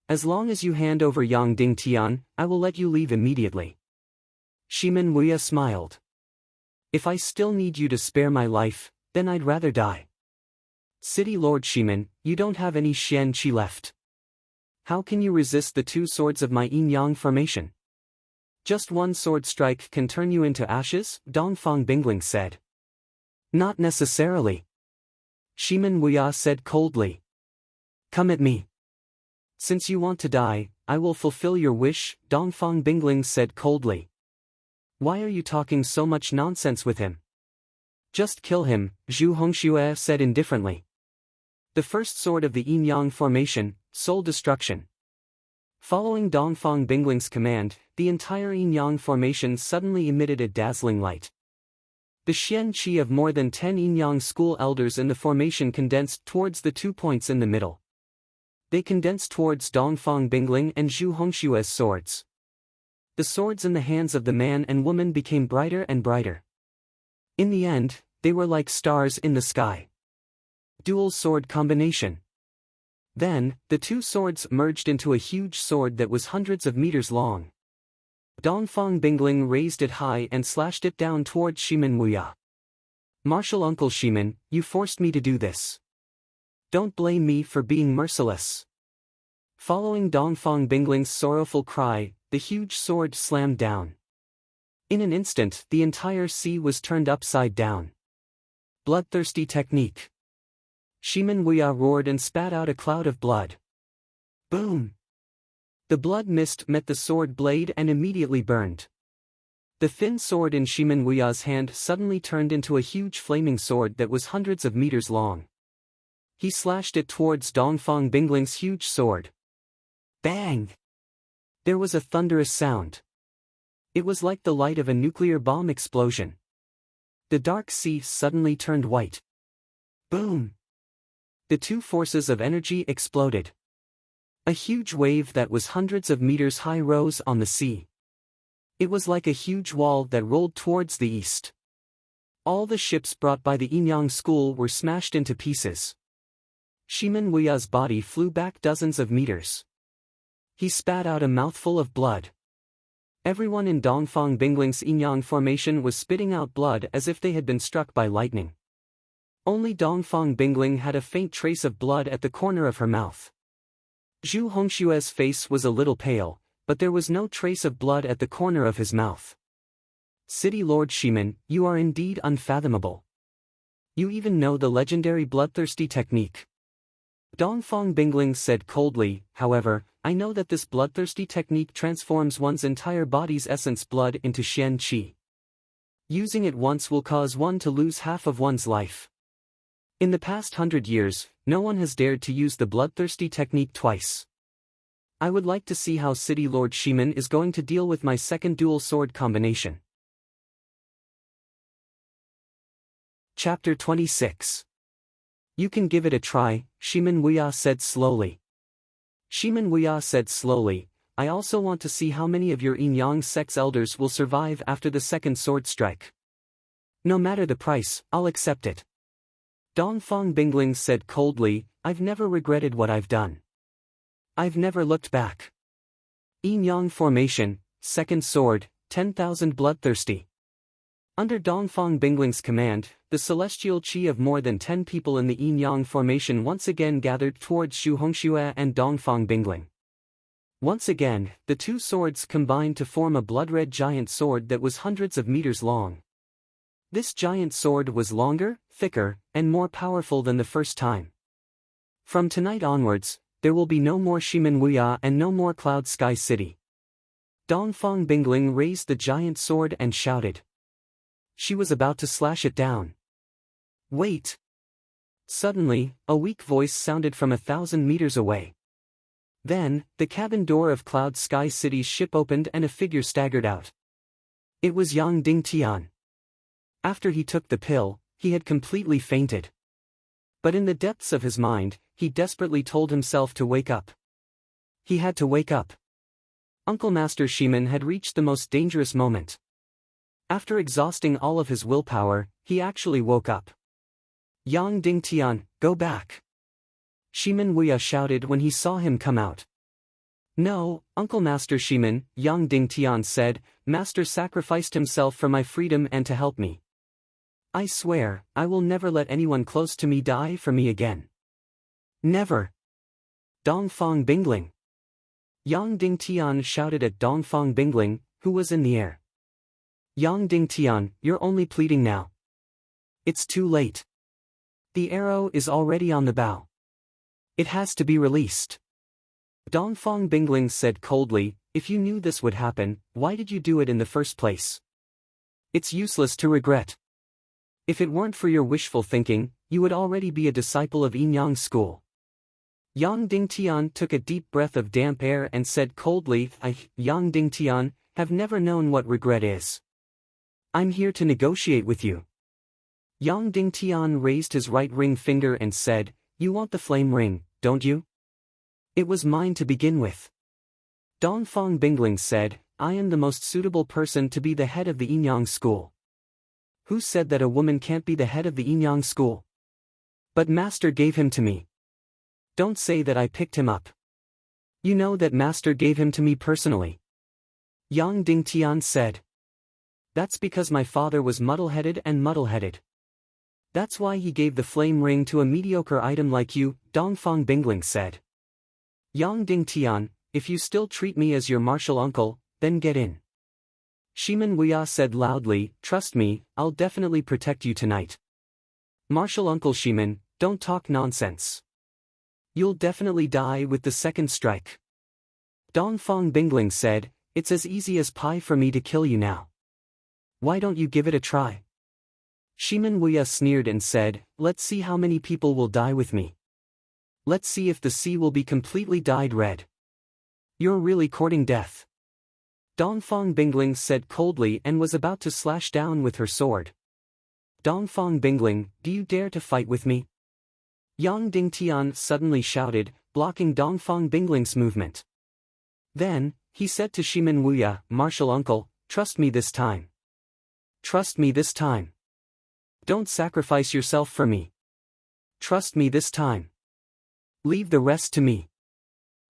As long as you hand over Yang Dingtian, I will let you leave immediately." Shimin Wuya smiled. "If I still need you to spare my life, then I'd rather die. City Lord Shimin, you don't have any Xian Qi left. How can you resist the two swords of my yin-yang formation? Just one sword strike can turn you into ashes," Dongfang Bingling said. "Not necessarily," Shimin Wuya said coldly. "Come at me. Since you want to die, I will fulfill your wish," Dongfang Bingling said coldly. "Why are you talking so much nonsense with him? Just kill him," Zhu Hongxue said indifferently. The first sword of the yin-yang formation, soul destruction. Following Dongfang Bingling's command, the entire yin-yang formation suddenly emitted a dazzling light. The Xian Qi of more than 10 yin-yang school elders in the formation condensed towards the 2 points in the middle. They condensed towards Dongfang Bingling and Zhu Hongxue's swords. The swords in the hands of the man and woman became brighter and brighter. In the end, they were like stars in the sky. Dual sword combination. Then, the two swords merged into a huge sword that was hundreds of meters long. Dongfang Bingling raised it high and slashed it down towards Shimin Wuya. "Martial Uncle Shimin, you forced me to do this. Don't blame me for being merciless." Following Dongfang Bingling's sorrowful cry, the huge sword slammed down. In an instant, the entire sea was turned upside down. Bloodthirsty technique. Shimin Wuya roared and spat out a cloud of blood. Boom! The blood mist met the sword blade and immediately burned. The thin sword in Shimin Wuya's hand suddenly turned into a huge flaming sword that was hundreds of meters long. He slashed it towards Dongfang Bingling's huge sword. Bang! There was a thunderous sound. It was like the light of a nuclear bomb explosion. The dark sea suddenly turned white. Boom! The two forces of energy exploded. A huge wave that was hundreds of meters high rose on the sea. It was like a huge wall that rolled towards the east. All the ships brought by the Yinyang school were smashed into pieces. Shimin Wuya's body flew back dozens of meters. He spat out a mouthful of blood. Everyone in Dongfang Bingling's Yinyang formation was spitting out blood as if they had been struck by lightning. Only Dongfang Bingling had a faint trace of blood at the corner of her mouth. Zhu Hongxue's face was a little pale, but there was no trace of blood at the corner of his mouth. City Lord Shimin, you are indeed unfathomable. You even know the legendary bloodthirsty technique. Dongfang Bingling said coldly, however, I know that this bloodthirsty technique transforms one's entire body's essence blood into Xian Qi. Using it once will cause one to lose half of one's life. In the past 100 years, no one has dared to use the bloodthirsty technique twice. I would like to see how City Lord Shimin is going to deal with my second dual sword combination. Chapter 26. You can give it a try, Shimin Wuya said slowly. Shimin Wuya said slowly, I also want to see how many of your Yin-Yang sect's elders will survive after the second sword strike. No matter the price, I'll accept it. Dongfang Bingling said coldly, I've never regretted what I've done. I've never looked back. Yin-Yang formation, second sword, 10,000 bloodthirsty. Under Dongfang Bingling's command, the celestial qi of more than 10 people in the Yin-Yang formation once again gathered towards Zhu Hongxue and Dongfang Bingling. Once again, the two swords combined to form a blood-red giant sword that was hundreds of meters long. This giant sword was longer, thicker, and more powerful than the first time. From tonight onwards, there will be no more Shimen Wuya and no more Cloud Sky City. Dongfang Bingling raised the giant sword and shouted. She was about to slash it down. Wait! Suddenly, a weak voice sounded from 1,000 meters away. Then, the cabin door of Cloud Sky City's ship opened and a figure staggered out. It was Yang Dingtian. After he took the pill, he had completely fainted. But in the depths of his mind, he desperately told himself to wake up. He had to wake up. Uncle Master Shimen had reached the most dangerous moment. After exhausting all of his willpower, he actually woke up. Yang Dingtian, go back! Shimen Wuya shouted when he saw him come out. No, Uncle Master Shimen, Yang Dingtian said, Master sacrificed himself for my freedom and to help me. I swear, I will never let anyone close to me die for me again. Never. Dongfang Bingling. Yang Dingtian shouted at Dongfang Bingling, who was in the air. Yang Dingtian, you're only pleading now. It's too late. The arrow is already on the bow. It has to be released. Dongfang Bingling said coldly, if you knew this would happen, why did you do it in the first place? It's useless to regret. If it weren't for your wishful thinking, you would already be a disciple of Yinyang school. Yang Dingtian took a deep breath of damp air and said coldly, I, Yang Dingtian, have never known what regret is. I'm here to negotiate with you. Yang Dingtian raised his right ring finger and said, you want the flame ring, don't you? It was mine to begin with. Dongfang Bingling said, I am the most suitable person to be the head of the Yinyang school. Who said that a woman can't be the head of the Yinyang school? But Master gave him to me. Don't say that I picked him up. You know that Master gave him to me personally. Yang Dingtian said. That's because my father was muddle-headed and muddle-headed. That's why he gave the flame ring to a mediocre item like you, Dongfang Bingling said. Yang Dingtian, if you still treat me as your martial uncle, then get in. Shimen Wuya said loudly, trust me, I'll definitely protect you tonight. Martial uncle Shimen, don't talk nonsense. You'll definitely die with the second strike. Dongfang Bingling said, it's as easy as pie for me to kill you now. Why don't you give it a try? Shimen Wuya sneered and said, let's see how many people will die with me. Let's see if the sea will be completely dyed red. You're really courting death. Dongfang Bingling said coldly and was about to slash down with her sword. Dongfang Bingling, do you dare to fight with me? Yang Dingtian suddenly shouted, blocking Dongfang Bingling's movement. Then, he said to Shimen Wuya, martial uncle, trust me this time. Trust me this time. Don't sacrifice yourself for me. Trust me this time. Leave the rest to me.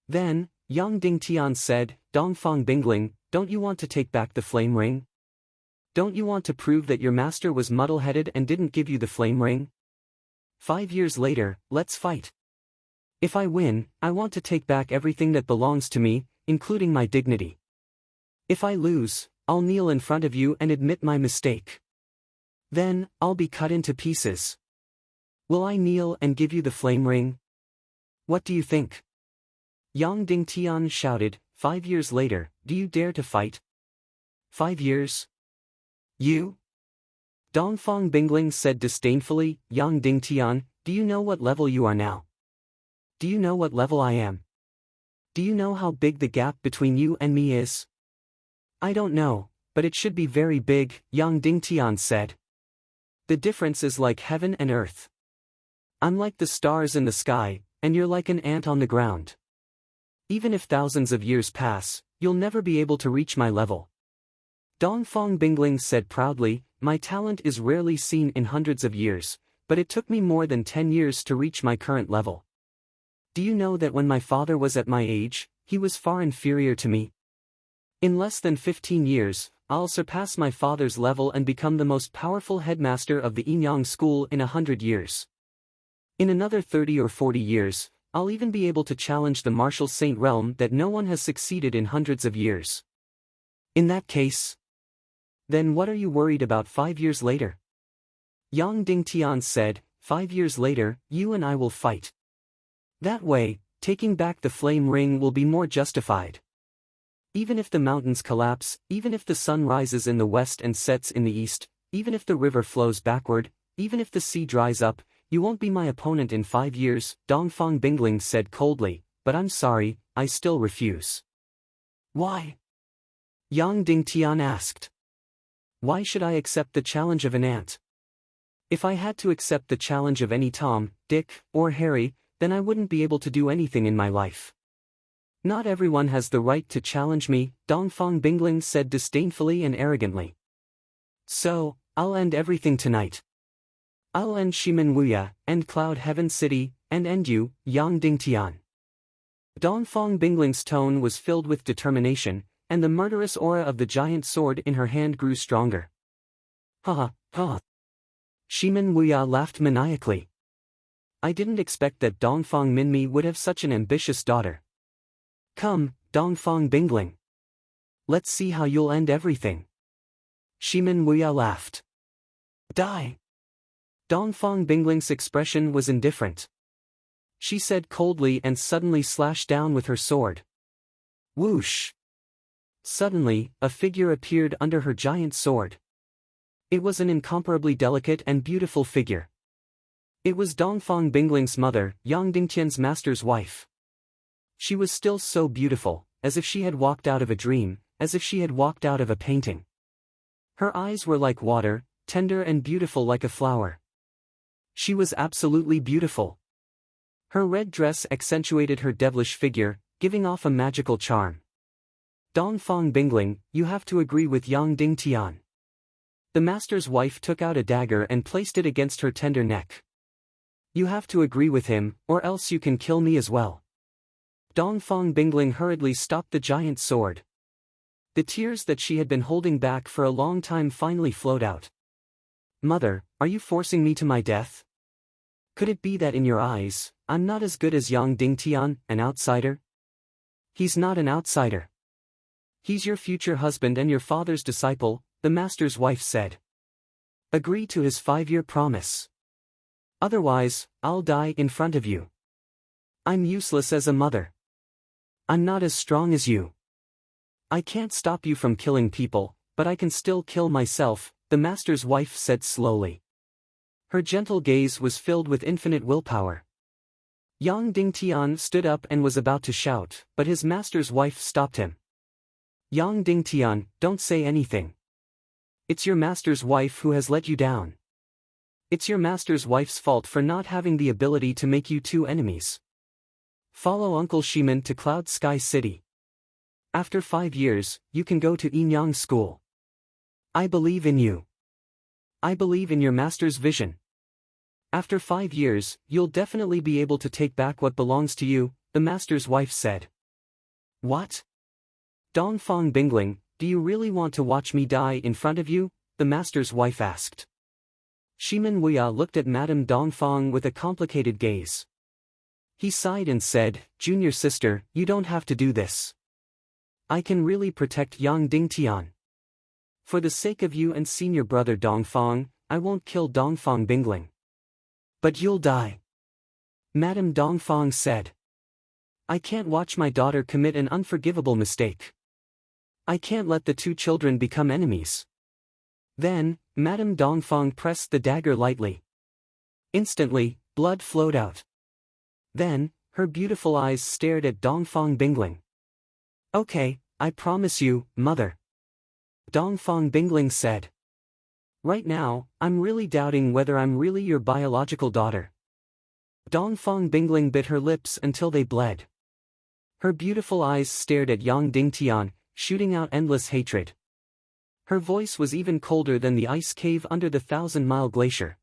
Then, Yang Dingtian said, Dongfang Bingling, don't you want to take back the flame ring? Don't you want to prove that your master was muddle-headed and didn't give you the flame ring? 5 years later, let's fight. If I win, I want to take back everything that belongs to me, including my dignity. If I lose, I'll kneel in front of you and admit my mistake. Then, I'll be cut into pieces. Will I kneel and give you the flame ring? What do you think? Yang Dingtian shouted, 5 years later, do you dare to fight? 5 years? You? Dongfang Bingling said disdainfully, Yang Dingtian, do you know what level you are now? Do you know what level I am? Do you know how big the gap between you and me is? I don't know, but it should be very big, Yang Dingtian said. The difference is like heaven and earth. I'm like the stars in the sky, and you're like an ant on the ground. Even if thousands of years pass, you'll never be able to reach my level. Dongfang Bingling said proudly, my talent is rarely seen in hundreds of years, but it took me more than 10 years to reach my current level. Do you know that when my father was at my age, he was far inferior to me? In less than 15 years, I'll surpass my father's level and become the most powerful headmaster of the Yinyang school in 100 years. In another 30 or 40 years, I'll even be able to challenge the martial saint realm that no one has succeeded in hundreds of years. In that case, then what are you worried about 5 years later? Yang Dingtian said, 5 years later, you and I will fight. That way, taking back the flame ring will be more justified. Even if the mountains collapse, even if the sun rises in the west and sets in the east, even if the river flows backward, even if the sea dries up, you won't be my opponent in 5 years, Dongfang Bingling said coldly, but I'm sorry, I still refuse. Why? Yang Dingtian asked. Why should I accept the challenge of an ant? If I had to accept the challenge of any Tom, Dick, or Harry, then I wouldn't be able to do anything in my life. Not everyone has the right to challenge me, Dongfang Bingling said disdainfully and arrogantly. So, I'll end everything tonight. I'll end Shimen Wuya, end Cloud Heaven City, and end you, Yang Dingtian. Dongfang Bingling's tone was filled with determination, and the murderous aura of the giant sword in her hand grew stronger. Ha ha, ha. Shimen Wuya laughed maniacally. I didn't expect that Dongfang Minmi would have such an ambitious daughter. Come, Dongfang Bingling. Let's see how you'll end everything. Shimen Wuya laughed. Die. Dongfang Bingling's expression was indifferent. She said coldly and suddenly slashed down with her sword. Whoosh! Suddenly, a figure appeared under her giant sword. It was an incomparably delicate and beautiful figure. It was Dongfang Bingling's mother, Yang Dingtian's master's wife. She was still so beautiful, as if she had walked out of a dream, as if she had walked out of a painting. Her eyes were like water, tender and beautiful like a flower. She was absolutely beautiful. Her red dress accentuated her devilish figure, giving off a magical charm. Dongfang Bingling, you have to agree with Yang Dingtian. The master's wife took out a dagger and placed it against her tender neck. You have to agree with him, or else you can kill me as well. Dongfang Bingling hurriedly stopped the giant sword. The tears that she had been holding back for a long time finally flowed out. Mother, are you forcing me to my death? Could it be that in your eyes, I'm not as good as Yang Dingtian, an outsider? He's not an outsider. He's your future husband and your father's disciple, the master's wife said. Agree to his 5-year promise. Otherwise, I'll die in front of you. I'm useless as a mother. I'm not as strong as you. I can't stop you from killing people, but I can still kill myself, the master's wife said slowly. Her gentle gaze was filled with infinite willpower. Yang Dingtian stood up and was about to shout, but his master's wife stopped him. Yang Dingtian, don't say anything. It's your master's wife who has let you down. It's your master's wife's fault for not having the ability to make you two enemies. Follow Uncle Shimen to Cloud Sky City. After 5 years, you can go to Inyang School. I believe in you. I believe in your master's vision. After 5 years, you'll definitely be able to take back what belongs to you, the master's wife said. What? Dongfang Bingling, do you really want to watch me die in front of you? The master's wife asked. Shimen Wuya looked at Madame Dongfang with a complicated gaze. He sighed and said, Junior sister, you don't have to do this. I can really protect Yang Dingtian. For the sake of you and senior brother Dongfang, I won't kill Dongfang Bingling. But you'll die. Madame Dongfang said. I can't watch my daughter commit an unforgivable mistake. I can't let the two children become enemies. Then, Madame Dongfang pressed the dagger lightly. Instantly, blood flowed out. Then, her beautiful eyes stared at Dongfang Bingling. Okay, I promise you, mother. Dongfang Bingling said. Right now, I'm really doubting whether I'm really your biological daughter. Dongfang Bingling bit her lips until they bled. Her beautiful eyes stared at Yang Dingtian, shooting out endless hatred. Her voice was even colder than the ice cave under the 1,000-mile glacier.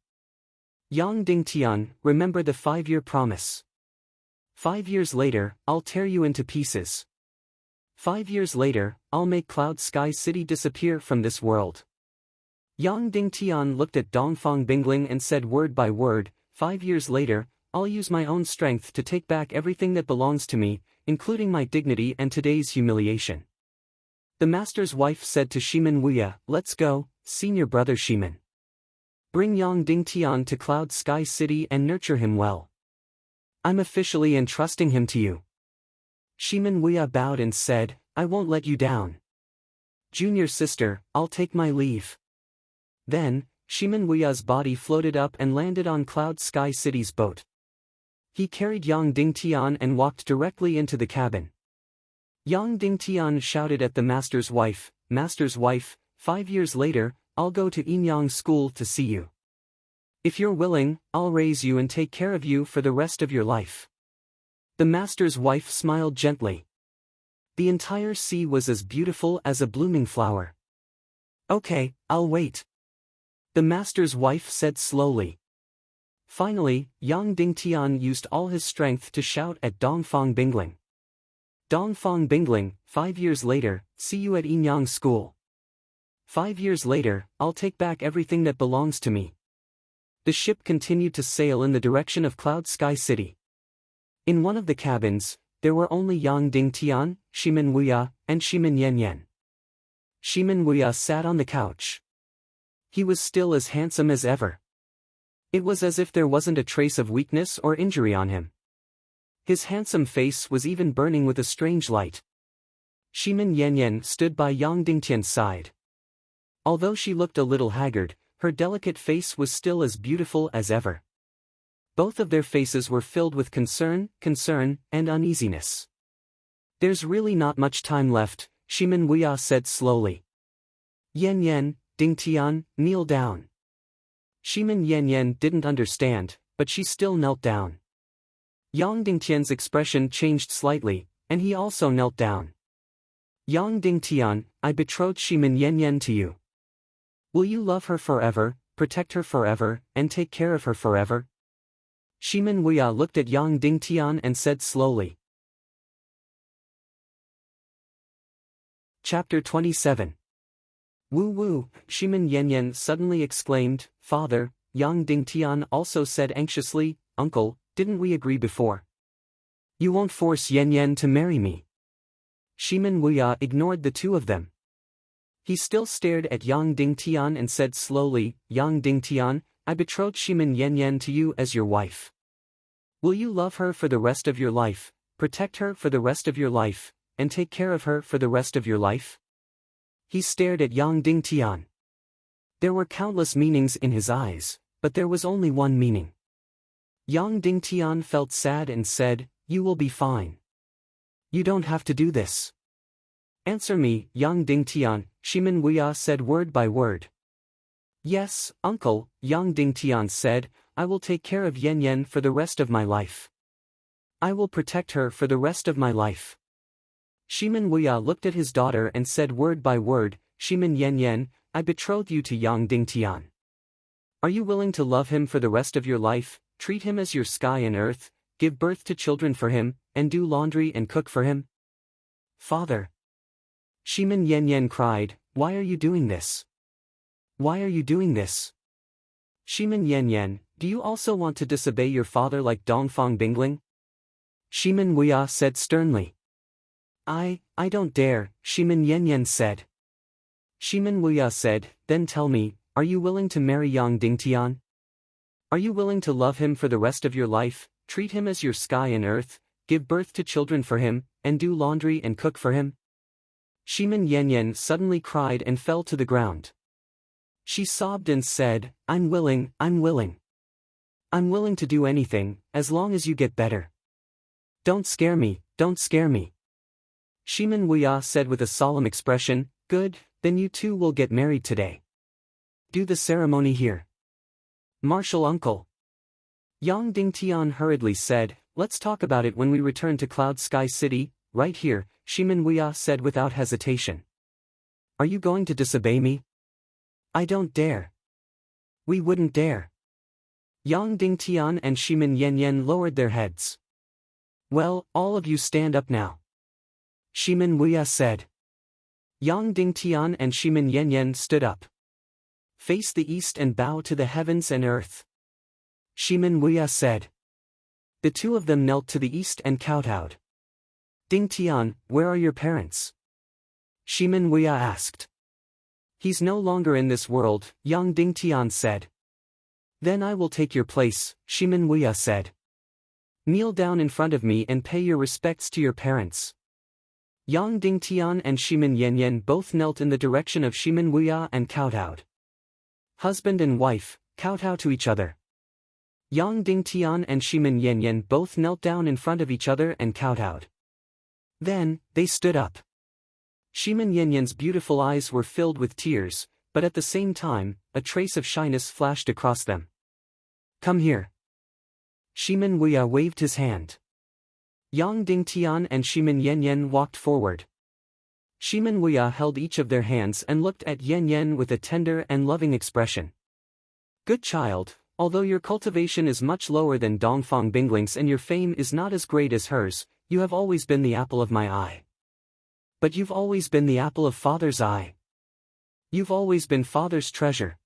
Yang Dingtian, remember the 5-year promise. 5 years later, I'll tear you into pieces. 5 years later, I'll make Cloud Sky City disappear from this world. Yang Dingtian looked at Dongfang Bingling and said word by word, 5 years later, I'll use my own strength to take back everything that belongs to me, including my dignity and today's humiliation. The master's wife said to Shimin Wuya, let's go, senior brother Shimin. Bring Yang Dingtian to Cloud Sky City and nurture him well. I'm officially entrusting him to you. Shimin Wuya bowed and said, I won't let you down. Junior sister, I'll take my leave. Then, Shimin Wuya's body floated up and landed on Cloud Sky City's boat. He carried Yang Dingtian and walked directly into the cabin. Yang Dingtian shouted at the master's wife, 5 years later, I'll go to Inyang school to see you. If you're willing, I'll raise you and take care of you for the rest of your life. The master's wife smiled gently. The entire sea was as beautiful as a blooming flower. Okay, I'll wait. The master's wife said slowly. Finally, Yang Dingtian used all his strength to shout at Dongfang Bingling. Dongfang Bingling, 5 years later, see you at Inyang school. 5 years later, I'll take back everything that belongs to me. The ship continued to sail in the direction of Cloud Sky City. In one of the cabins, there were only Yang Dingtian, Shimin Wuya, and Shimin Yanyan. Shimin Wuya sat on the couch. He was still as handsome as ever. It was as if there wasn't a trace of weakness or injury on him. His handsome face was even burning with a strange light. Shimin Yanyan stood by Yang Dingtian's side. Although she looked a little haggard, her delicate face was still as beautiful as ever. Both of their faces were filled with concern, and uneasiness. There's really not much time left, Shimin Wuya said slowly. Yanyan, Dingtian, kneel down. Shimin Yanyan didn't understand, but she still knelt down. Yang Dingtian's expression changed slightly, and he also knelt down. Yang Dingtian, I betrothed Shimin Yanyan to you. Will you love her forever, protect her forever, and take care of her forever? Shimin Wuya looked at Yang Dingtian and said slowly. Chapter 27. Woo woo, Shimin Yanyan suddenly exclaimed, Father, Yang Dingtian also said anxiously, Uncle, didn't we agree before? You won't force Yanyan to marry me. Shimin Wuya ignored the two of them. He still stared at Yang Dingtian and said slowly, Yang Dingtian, I betrothed Shimin Yanyan to you as your wife. Will you love her for the rest of your life, protect her for the rest of your life, and take care of her for the rest of your life? He stared at Yang Dingtian. There were countless meanings in his eyes, but there was only one meaning. Yang Dingtian felt sad and said, You will be fine. You don't have to do this. Answer me, Yang Dingtian, Shimin Wuya said word by word. Yes, uncle, Yang Dingtian said, I will take care of Yanyan for the rest of my life. I will protect her for the rest of my life. Shimin Wuya looked at his daughter and said word by word, Shimin Yanyan, I betroth you to Yang Dingtian. Are you willing to love him for the rest of your life, treat him as your sky and earth, give birth to children for him, and do laundry and cook for him? Father. Shimin Yanyan cried, Why are you doing this? Why are you doing this? Shimin Yanyan, do you also want to disobey your father like Dongfang Bingling? Shimin Wuya said sternly. I don't dare, Shimin Yanyan said. Shimin Wuya said, Then tell me, are you willing to marry Yang Dingtian? Are you willing to love him for the rest of your life, treat him as your sky and earth, give birth to children for him, and do laundry and cook for him? Shimin Yanyan suddenly cried and fell to the ground. She sobbed and said, I'm willing. I'm willing to do anything, as long as you get better. Don't scare me, don't scare me. Shimin Wuya said with a solemn expression, Good, then you two will get married today. Do the ceremony here. Martial uncle. Yang Dingtian hurriedly said, Let's talk about it when we return to Cloud Sky City, right here, Shimin Wuya said without hesitation. Are you going to disobey me? I don't dare. We wouldn't dare. Yang Dingtian and Shimin Yanyan lowered their heads. Well, all of you stand up now. Shimin Wuya said. Yang Dingtian and Shimin Yanyan stood up. Face the east and bow to the heavens and earth. Shimin Wuya said. The two of them knelt to the east and kowtowed. Ding Tian, where are your parents? Shimin Wuya asked. He's no longer in this world, Yang Ding Tian said. Then I will take your place, Shimin Wuya said. Kneel down in front of me and pay your respects to your parents. Yang Ding Tian and Shimin Yanyan both knelt in the direction of Shimin Wuya and kowtowed. Husband and wife, kowtow to each other. Yang Ding Tian and Shimin Yanyan both knelt down in front of each other and kowtowed. Then, they stood up. Shimin Yanyan's beautiful eyes were filled with tears, but at the same time, a trace of shyness flashed across them. Come here. Shimin Wuya waved his hand. Yang Ding Tian and Shimin Yanyan walked forward. Shimin Wuya held each of their hands and looked at Yanyan with a tender and loving expression. Good child, although your cultivation is much lower than Dongfang Bingling's and your fame is not as great as hers, you have always been the apple of my eye. But you've always been the apple of Father's eye. You've always been Father's treasure.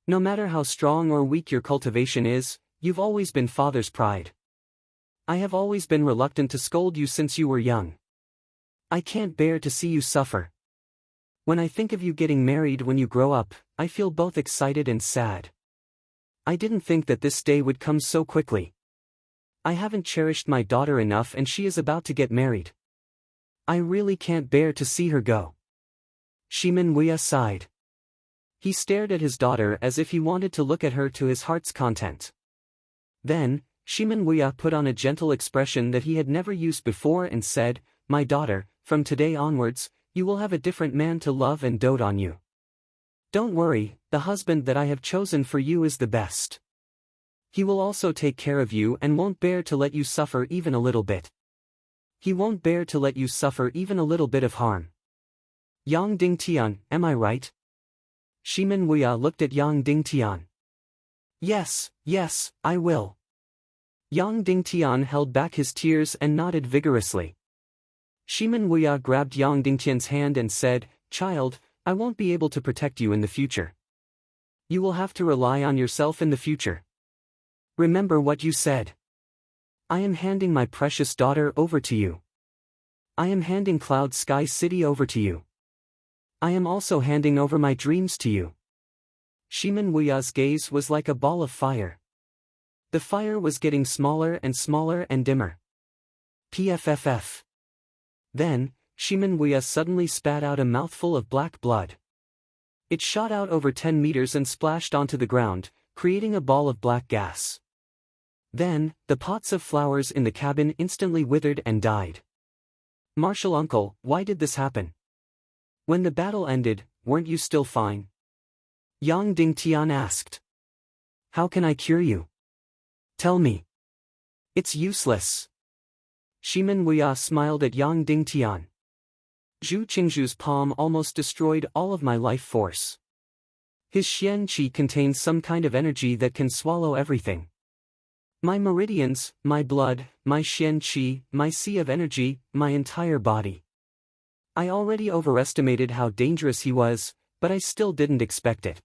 No matter how strong or weak your cultivation is, you've always been Father's pride. I have always been reluctant to scold you since you were young. I can't bear to see you suffer. When I think of you getting married when you grow up, I feel both excited and sad. I didn't think that this day would come so quickly. I haven't cherished my daughter enough and she is about to get married. I really can't bear to see her go. Shimin Wuya sighed. He stared at his daughter as if he wanted to look at her to his heart's content. Then, Shimin Wuya put on a gentle expression that he had never used before and said, My daughter, from today onwards, you will have a different man to love and dote on you. Don't worry, the husband that I have chosen for you is the best. He will also take care of you and won't bear to let you suffer even a little bit. He won't bear to let you suffer even a little bit of harm. Yang Ding Tian, am I right? Shimin Wuya looked at Yang Ding Tian. Yes, I will. Yang Ding Tian held back his tears and nodded vigorously. Shimin Wuya grabbed Yang Ding Tian's hand and said, Child, I won't be able to protect you in the future. You will have to rely on yourself in the future. Remember what you said. I am handing my precious daughter over to you. I am handing Cloud Sky City over to you. I am also handing over my dreams to you. Shimin Wuya's gaze was like a ball of fire. The fire was getting smaller and dimmer. PFFF. Then, Shimin Wuya suddenly spat out a mouthful of black blood. It shot out over 10 meters and splashed onto the ground, creating a ball of black gas. Then, the pots of flowers in the cabin instantly withered and died. Martial uncle, why did this happen? When the battle ended, weren't you still fine? Yang Ding Tian asked. How can I cure you? Tell me. It's useless. Shimin Wuya smiled at Yang Ding Tian. Zhu Qingzhu's palm almost destroyed all of my life force. His Xian Qi contains some kind of energy that can swallow everything. My meridians, my blood, my Xian Qi, my sea of energy, my entire body. I already overestimated how dangerous he was, but I still didn't expect it.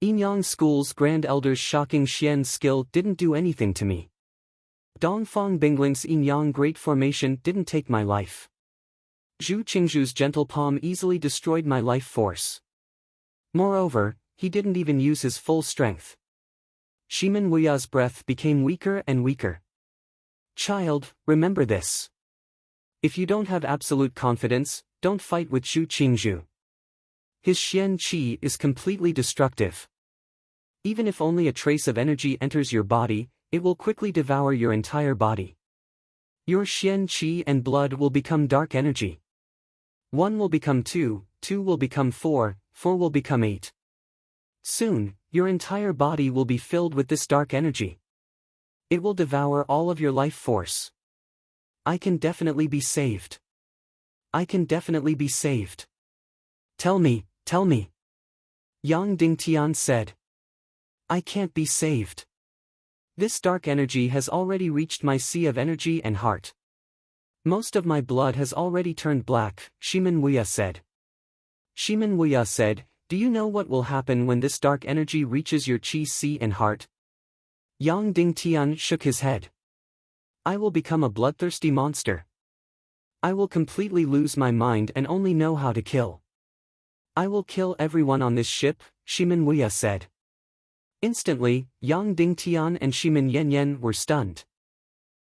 Yinyang School's Grand Elder's shocking Xian skill didn't do anything to me. Dongfang Bingling's Yinyang Great Formation didn't take my life. Zhu Qingzhu's gentle palm easily destroyed my life force. Moreover, he didn't even use his full strength. Shimin Wuya's breath became weaker and weaker. Child, remember this. If you don't have absolute confidence, don't fight with Zhu Qingzhu. His Xian Qi is completely destructive. Even if only a trace of energy enters your body, it will quickly devour your entire body. Your Xian Qi and blood will become dark energy. 1 will become 2, 2 will become 4, 4 will become 8. Soon, your entire body will be filled with this dark energy. It will devour all of your life force. I can definitely be saved. I can definitely be saved. Tell me. Yang Ding Tian said. I can't be saved. This dark energy has already reached my sea of energy and heart. Most of my blood has already turned black, Shimin Wuya said. Shimin Wuya said, do you know what will happen when this dark energy reaches your qi sea and heart? Yang Ding Tian shook his head. I will become a bloodthirsty monster. I will completely lose my mind and only know how to kill. I will kill everyone on this ship, Shimin Wuya said. Instantly, Yang Dingtian and Shimin Yanyan were stunned.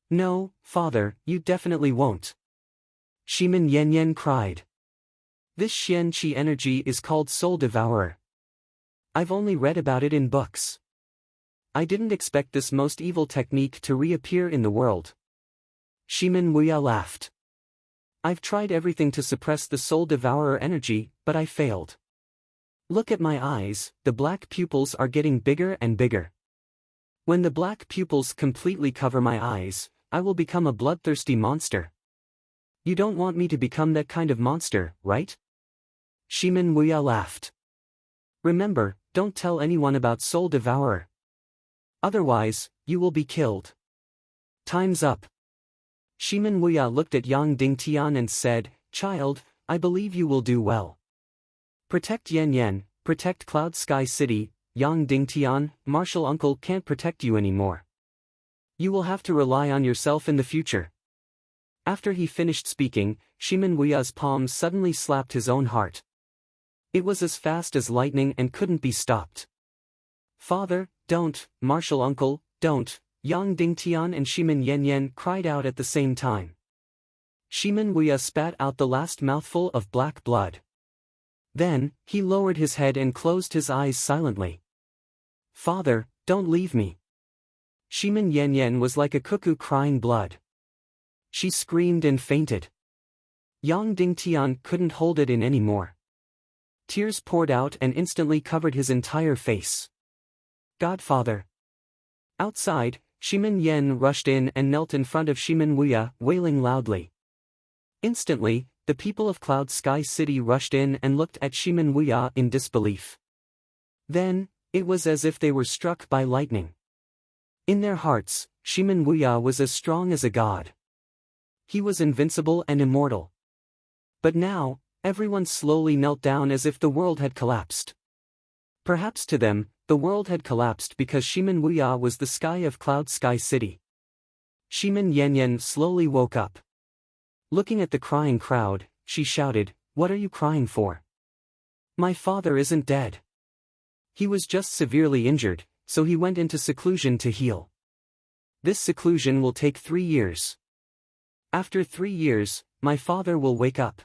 No, father, you definitely won't. Shimin Yanyan cried. This Xian Qi energy is called Soul Devourer. I've only read about it in books. I didn't expect this most evil technique to reappear in the world. Shimin Wuya laughed. I've tried everything to suppress the Soul Devourer energy, but I failed. Look at my eyes, the black pupils are getting bigger and bigger. When the black pupils completely cover my eyes, I will become a bloodthirsty monster. You don't want me to become that kind of monster, right? Shimin Wuya laughed. Remember, don't tell anyone about Soul Devourer. Otherwise, you will be killed. Time's up. Shimin Wuya looked at Yang Dingtian and said, Child, I believe you will do well. Protect Yan Yan, protect Cloud Sky City. Yang Dingtian, Martial Uncle can't protect you anymore. You will have to rely on yourself in the future. After he finished speaking, Shimin Wuya's palm suddenly slapped his own heart. It was as fast as lightning and couldn't be stopped. Father, don't, Martial Uncle, don't, Yang Dingtian and Shimin Yanyan cried out at the same time. Shimin Wuya spat out the last mouthful of black blood. Then, he lowered his head and closed his eyes silently. Father, don't leave me. Shimin Yanyan was like a cuckoo crying blood. She screamed and fainted. Yang Dingtian couldn't hold it in anymore. Tears poured out and instantly covered his entire face. Godfather. Outside, Shimin Yan rushed in and knelt in front of Shimin Wuya, wailing loudly. Instantly, the people of Cloud Sky City rushed in and looked at Shimin Wuya in disbelief. Then, it was as if they were struck by lightning. In their hearts, Shimin Wuya was as strong as a god. He was invincible and immortal. But now, everyone slowly knelt down as if the world had collapsed. Perhaps to them, the world had collapsed because Shimin Wuya was the sky of Cloud Sky City. Shimin Yanyan slowly woke up. Looking at the crying crowd, she shouted, What are you crying for? My father isn't dead. He was just severely injured, so he went into seclusion to heal. This seclusion will take 3 years. After 3 years, my father will wake up.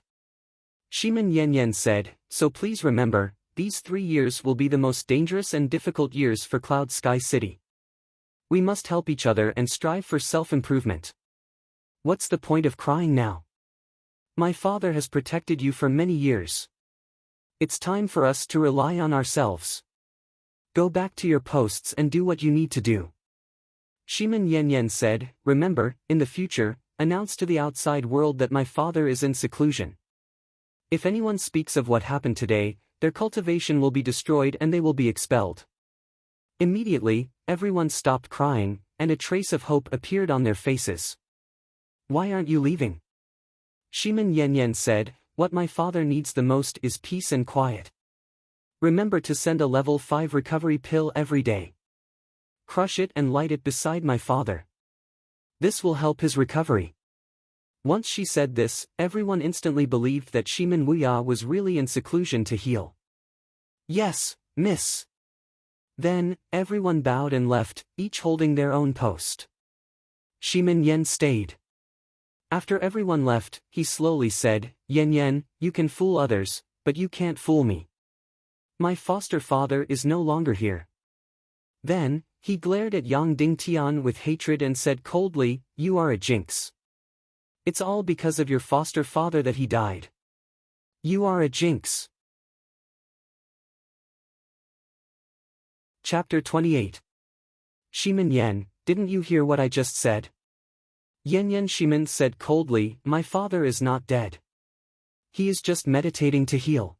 Shimin Yanyan said, So please remember, these 3 years will be the most dangerous and difficult years for Cloud Sky City. We must help each other and strive for self-improvement. What's the point of crying now? My father has protected you for many years. It's time for us to rely on ourselves. Go back to your posts and do what you need to do. Shimin Yanyan said, Remember, in the future, announce to the outside world that my father is in seclusion. If anyone speaks of what happened today, their cultivation will be destroyed and they will be expelled. Immediately, everyone stopped crying, and a trace of hope appeared on their faces. Why aren't you leaving? Shimin Yanyan said, What my father needs the most is peace and quiet. Remember to send a level 5 recovery pill every day. Crush it and light it beside my father. This will help his recovery. Once she said this, everyone instantly believed that Shimin Wuya was really in seclusion to heal. Yes, miss. Then, everyone bowed and left, each holding their own post. Shimin Yan stayed. After everyone left, he slowly said, Yan Yan, you can fool others, but you can't fool me. My foster father is no longer here. Then, he glared at Yang Dingtian with hatred and said coldly, You are a jinx. It's all because of your foster father that he died. You are a jinx. Chapter 28. Shimin Yan, didn't you hear what I just said? Yan Yan Shimin said coldly, My father is not dead. He is just meditating to heal.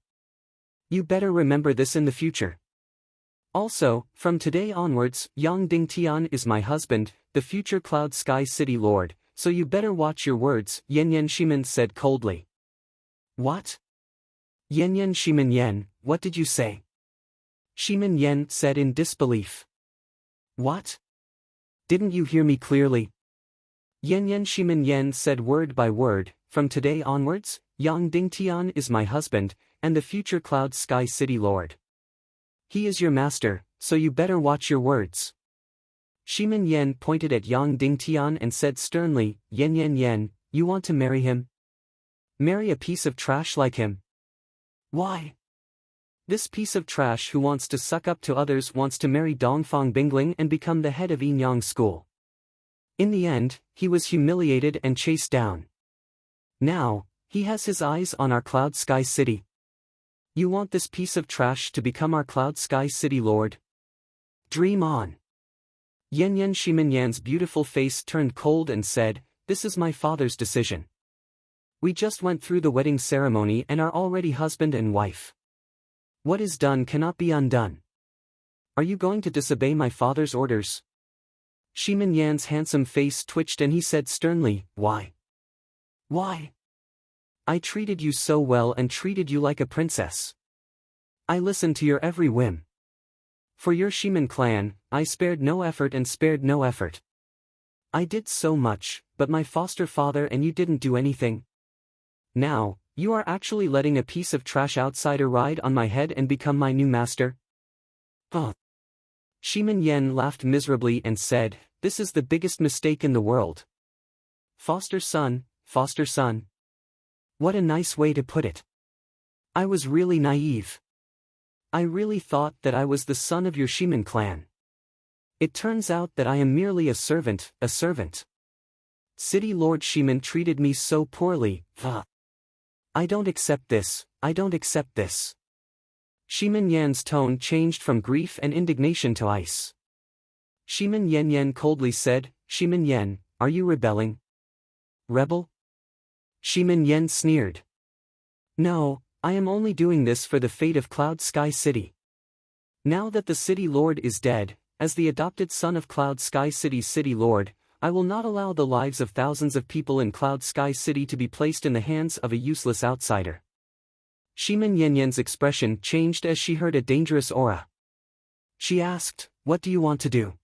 You better remember this in the future. Also, from today onwards, Yang Dingtian is my husband, the future Cloud Sky City Lord, so you better watch your words, Yan Yan Shimin said coldly. What? Yan Yan Shimin Yan, what did you say? Shimin Yan said in disbelief. What? Didn't you hear me clearly? Yan Yan Shimin Yan said word by word, from today onwards, Yang Dingtian is my husband, and the future Cloud Sky City Lord. He is your master, so you better watch your words. Shimin Yan pointed at Yang Dingtian and said sternly, Yan Yan Yan, you want to marry him? Marry a piece of trash like him? Why? This piece of trash who wants to suck up to others wants to marry Dongfang Bingling and become the head of Yinyang School. In the end, he was humiliated and chased down. Now, he has his eyes on our Cloud Sky City. You want this piece of trash to become our Cloud Sky City Lord? Dream on. Yan Yan Shimin Yan's beautiful face turned cold and said, this is my father's decision. We just went through the wedding ceremony and are already husband and wife. What is done cannot be undone. Are you going to disobey my father's orders? Shimin Yan's handsome face twitched and he said sternly, why? Why? I treated you so well and treated you like a princess. I listened to your every whim. For your Shimin clan, I spared no effort and spared no effort. I did so much, but my foster father and you didn't do anything. Now, you are actually letting a piece of trash outsider ride on my head and become my new master? Huh. Shimin Yan laughed miserably and said, this is the biggest mistake in the world. Foster son, foster son. What a nice way to put it. I was really naive. I really thought that I was the son of your Shimin clan. It turns out that I am merely a servant, a servant. City Lord Shimin treated me so poorly, I don't accept this, I don't accept this. Shimin Yan's tone changed from grief and indignation to ice. Shimin Yan coldly said, Shimin Yan, are you rebelling? Rebel? Shimin Yan sneered. No, I am only doing this for the fate of Cloud Sky City. Now that the City Lord is dead, as the adopted son of Cloud Sky City's City Lord, I will not allow the lives of thousands of people in Cloud Sky City to be placed in the hands of a useless outsider. Shimin Yan's expression changed as she heard a dangerous aura. She asked, what do you want to do?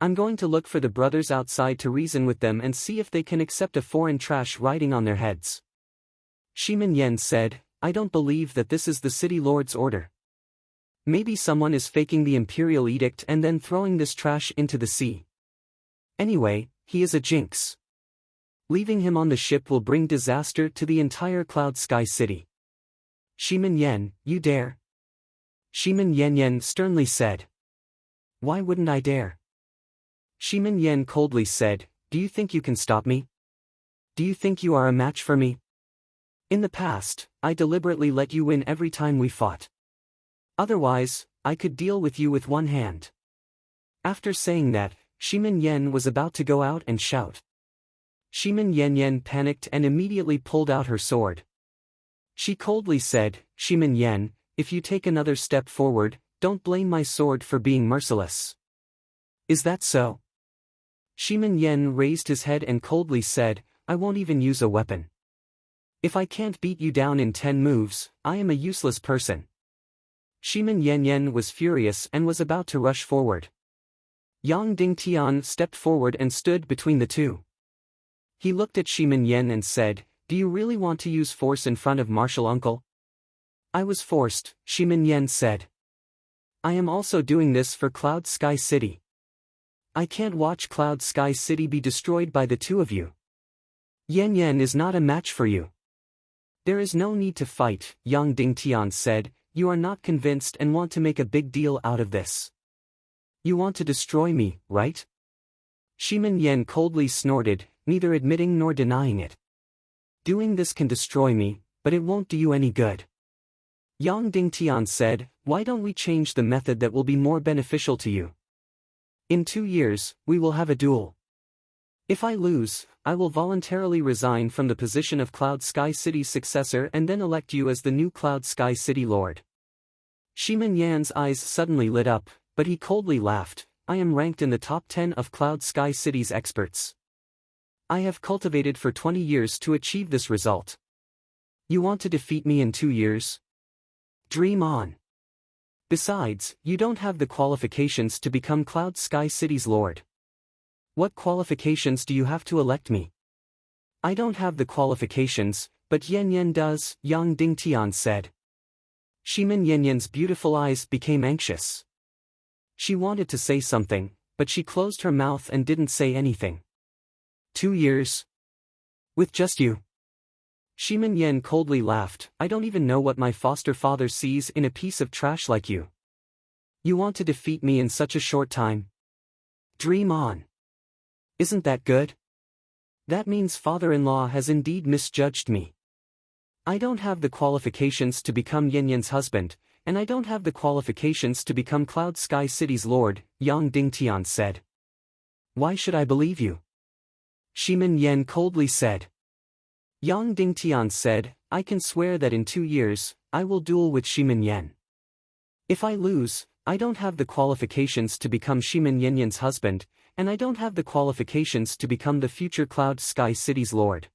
I'm going to look for the brothers outside to reason with them and see if they can accept a foreign trash riding on their heads. Shimin Yan said, I don't believe that this is the City Lord's order. Maybe someone is faking the Imperial Edict and then throwing this trash into the sea. Anyway, he is a jinx. Leaving him on the ship will bring disaster to the entire Cloud Sky City. Shimin Yan, you dare? Shimin Yan sternly said. Why wouldn't I dare? Shimin Yan coldly said, do you think you can stop me? Do you think you are a match for me? In the past, I deliberately let you win every time we fought. Otherwise, I could deal with you with one hand. After saying that, Shimin Yan was about to go out and shout. Shimin Yan panicked and immediately pulled out her sword. She coldly said, Shimin Yan, if you take another step forward, don't blame my sword for being merciless. Is that so? Shimin Yan raised his head and coldly said, I won't even use a weapon. If I can't beat you down in 10 moves, I am a useless person. Shimin Yan was furious and was about to rush forward. Yang Dingtian stepped forward and stood between the two. He looked at Shimin Yan and said, do you really want to use force in front of Martial Uncle? I was forced, Shimin Yan said. I am also doing this for Cloud Sky City. I can't watch Cloud Sky City be destroyed by the two of you. Yan is not a match for you. There is no need to fight, Yang Dingtian said, you are not convinced and want to make a big deal out of this. You want to destroy me, right? Shimin Yan coldly snorted, neither admitting nor denying it. Doing this can destroy me, but it won't do you any good. Yang Dingtian said, why don't we change the method that will be more beneficial to you? In 2 years, we will have a duel. If I lose, I will voluntarily resign from the position of Cloud Sky City's successor and then elect you as the new Cloud Sky City Lord. Shimin Yan's eyes suddenly lit up, but he coldly laughed, I am ranked in the top 10 of Cloud Sky City's experts. I have cultivated for 20 years to achieve this result. You want to defeat me in 2 years? Dream on. Besides, you don't have the qualifications to become Cloud Sky City's Lord. What qualifications do you have to elect me? I don't have the qualifications, but Yan Yan does, Yang Dingtian said. Shimin Yan Yan's beautiful eyes became anxious. She wanted to say something, but she closed her mouth and didn't say anything. 2 years? With just you? Shimin Yan coldly laughed. I don't even know what my foster father sees in a piece of trash like you. You want to defeat me in such a short time? Dream on. Isn't that good? That means father-in-law has indeed misjudged me. I don't have the qualifications to become Yan Yan's husband, and I don't have the qualifications to become Cloud Sky City's lord, Yang Dingtian said. Why should I believe you? Shimin Yan coldly said. Yang Dingtian said, I can swear that in 2 years, I will duel with Shimin Yan. If I lose, I don't have the qualifications to become Shimin Yan Yan's husband, and I don't have the qualifications to become the future Cloud Sky City's lord.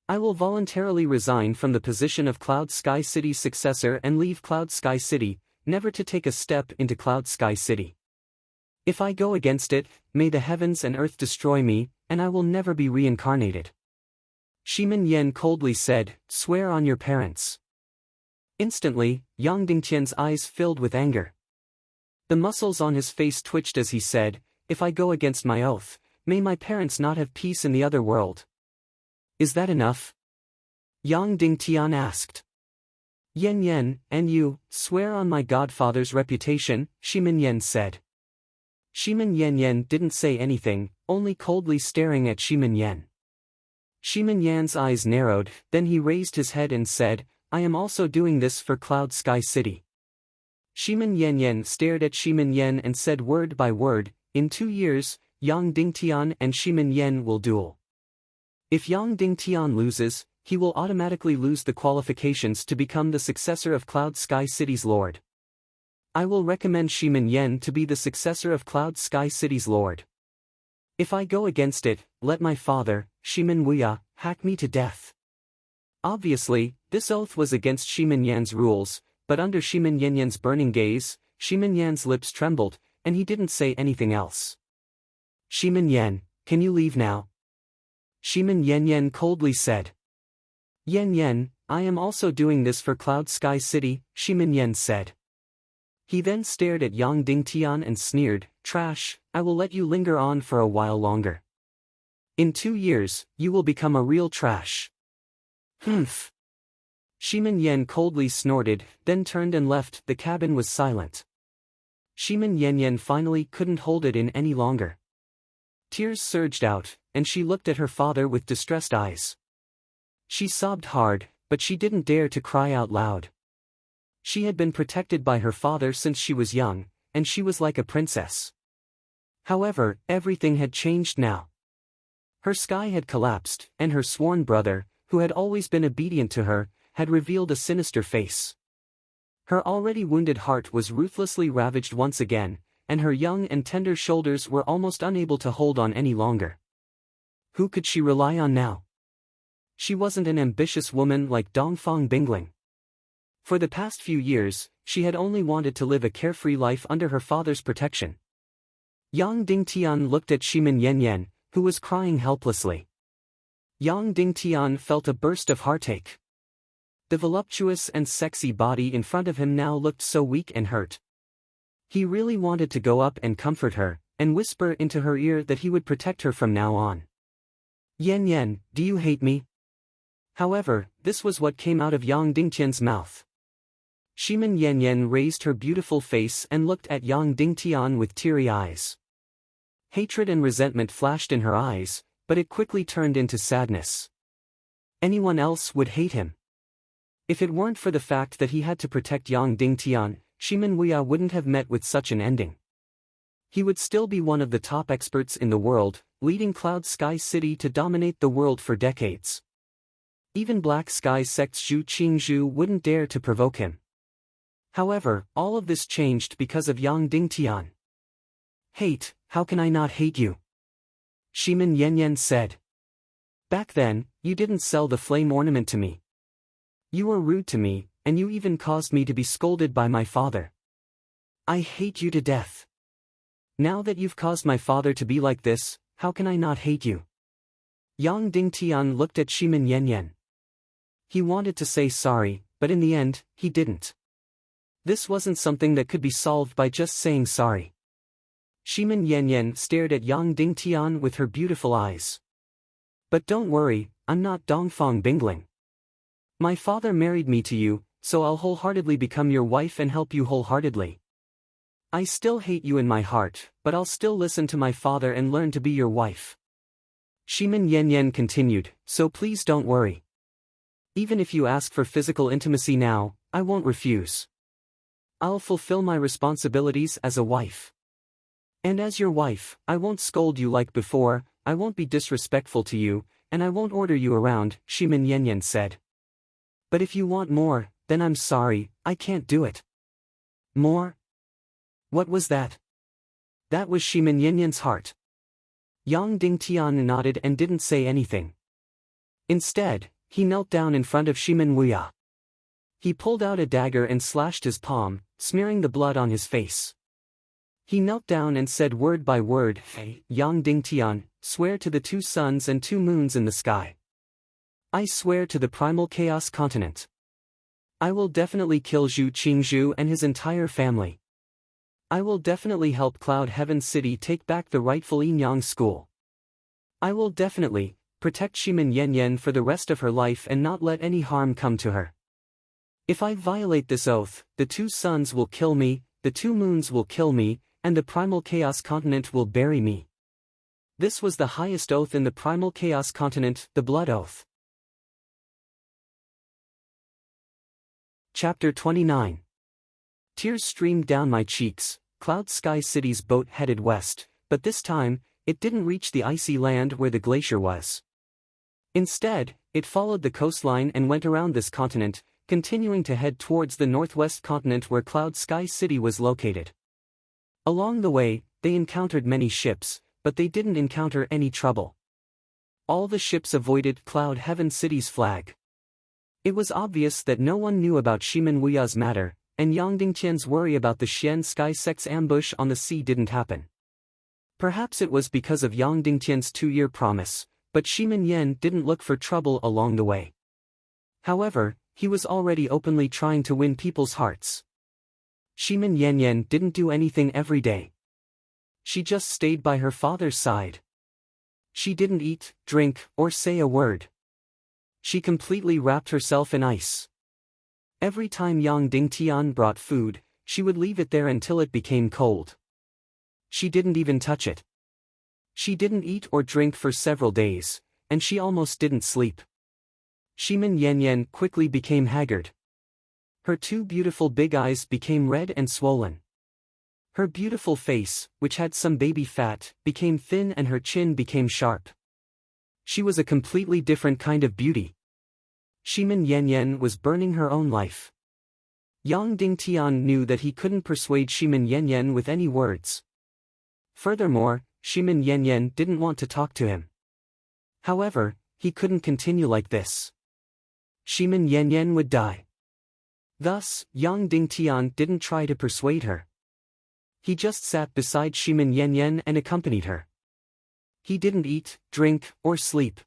I will voluntarily resign from the position of Cloud Sky City's successor and leave Cloud Sky City, never to take a step into Cloud Sky City. If I go against it, may the heavens and earth destroy me, and I will never be reincarnated. Shimin Yan coldly said, swear on your parents. Instantly, Yang Dingtian's eyes filled with anger. The muscles on his face twitched as he said, if I go against my oath, may my parents not have peace in the other world. Is that enough? Yang Dingtian asked. Yan Yan, and you, swear on my godfather's reputation, Shimin Yan said. Shimin Yan didn't say anything, only coldly staring at Shimin Yan. Shimin Yan's eyes narrowed, then he raised his head and said, I am also doing this for Cloud Sky City. Shimin Yan stared at Shimin Yan and said word by word, in 2 years, Yang Dingtian and Shimin Yan will duel. If Yang Dingtian loses, he will automatically lose the qualifications to become the successor of Cloud Sky City's lord. I will recommend Shimin Yan to be the successor of Cloud Sky City's lord. If I go against it, let my father, Shimin Wuya, hack me to death. Obviously, this oath was against Shimin Yan's rules, but under Shimin Yan's burning gaze, Shimin Yan's lips trembled, and he didn't say anything else. Shimin Yan, can you leave now? Shimin Yan coldly said. Yan, I am also doing this for Cloud Sky City, Shimin Yan said. He then stared at Yang Dingtian and sneered, trash, I will let you linger on for a while longer. In 2 years, you will become a real trash. Humph. Shimin Yan coldly snorted, then turned and left. The cabin was silent. Shimin Yan finally couldn't hold it in any longer. Tears surged out, and she looked at her father with distressed eyes. She sobbed hard, but she didn't dare to cry out loud. She had been protected by her father since she was young, and she was like a princess. However, everything had changed now. Her sky had collapsed, and her sworn brother, who had always been obedient to her, had revealed a sinister face. Her already wounded heart was ruthlessly ravaged once again, and her young and tender shoulders were almost unable to hold on any longer. Who could she rely on now? She wasn't an ambitious woman like Dongfang Bingling. For the past few years, she had only wanted to live a carefree life under her father's protection. Yang Dingtian looked at Shimin Yan, who was crying helplessly. Yang Dingtian felt a burst of heartache. The voluptuous and sexy body in front of him now looked so weak and hurt. He really wanted to go up and comfort her, and whisper into her ear that he would protect her from now on. Yan, do you hate me? However, this was what came out of Yang Dingtian's mouth. Shimin Yan raised her beautiful face and looked at Yang Dingtian with teary eyes. Hatred and resentment flashed in her eyes, but it quickly turned into sadness. Anyone else would hate him. If it weren't for the fact that he had to protect Yang Dingtian, Shimin Wuya wouldn't have met with such an ending. He would still be one of the top experts in the world, leading Cloud Sky City to dominate the world for decades. Even Black Sky Sect's Zhu Qingzhu wouldn't dare to provoke him. However, all of this changed because of Yang Dingtian. Hate, how can I not hate you? Shimin Yan said. Back then, you didn't sell the flame ornament to me. You were rude to me, and you even caused me to be scolded by my father. I hate you to death. Now that you've caused my father to be like this, how can I not hate you? Yang Dingtian looked at Shimin Yanyan. He wanted to say sorry, but in the end, he didn't. This wasn't something that could be solved by just saying sorry. Shimin Yanyan stared at Yang Dingtian with her beautiful eyes. But don't worry, I'm not Dongfang Bingling. My father married me to you, so I'll wholeheartedly become your wife and help you wholeheartedly. I still hate you in my heart, but I'll still listen to my father and learn to be your wife. Shimin Yanyan continued, so please don't worry. Even if you ask for physical intimacy now, I won't refuse. I'll fulfill my responsibilities as a wife. And as your wife, I won't scold you like before, I won't be disrespectful to you, and I won't order you around, Shimin Yanyan said. But if you want more, then I'm sorry, I can't do it. More? What was that? That was Shimin Yanyan's heart. Yang Dingtian nodded and didn't say anything. Instead, he knelt down in front of Shimin Wuya. He pulled out a dagger and slashed his palm, smearing the blood on his face. He knelt down and said word by word, "Hey, Yang Dingtian, swear to the 2 suns and 2 moons in the sky. I swear to the primal chaos continent. I will definitely kill Zhu Qingzhu and his entire family. I will definitely help Cloud Heaven City take back the rightful Yinyang school. I will definitely protect Shimin Yanyan for the rest of her life and not let any harm come to her. If I violate this oath, the 2 suns will kill me, the 2 moons will kill me, and the primal chaos continent will bury me." This was the highest oath in the primal chaos continent, the blood oath. Chapter 29. Tears streamed down my cheeks. Cloud Sky City's boat headed west, but this time, it didn't reach the icy land where the glacier was. Instead, it followed the coastline and went around this continent, continuing to head towards the northwest continent where Cloud Sky City was located. Along the way, they encountered many ships, but they didn't encounter any trouble. All the ships avoided Cloud Heaven City's flag. It was obvious that no one knew about Shimin Wuya's matter, and Yang Dingtian's worry about the Xian Sky Sect's ambush on the sea didn't happen. Perhaps it was because of Yang Dingtian's 2-year promise, but Shimin Yan didn't look for trouble along the way. However, he was already openly trying to win people's hearts. Shimin Yanyan didn't do anything every day. She just stayed by her father's side. She didn't eat, drink, or say a word. She completely wrapped herself in ice. Every time Yang Dingtian brought food, she would leave it there until it became cold. She didn't even touch it. She didn't eat or drink for several days, and she almost didn't sleep. Shimin Yanyan quickly became haggard. Her 2 beautiful big eyes became red and swollen. Her beautiful face, which had some baby fat, became thin and her chin became sharp. She was a completely different kind of beauty. Shimin Yanyan was burning her own life. Yang Dingtian knew that he couldn't persuade Shimin Yanyan with any words. Furthermore, Shimin Yanyan didn't want to talk to him. However, he couldn't continue like this. Shimin Yanyan would die. Thus, Yang Dingtian didn't try to persuade her. He just sat beside Shimin Yanyan and accompanied her. He didn't eat, drink, or sleep.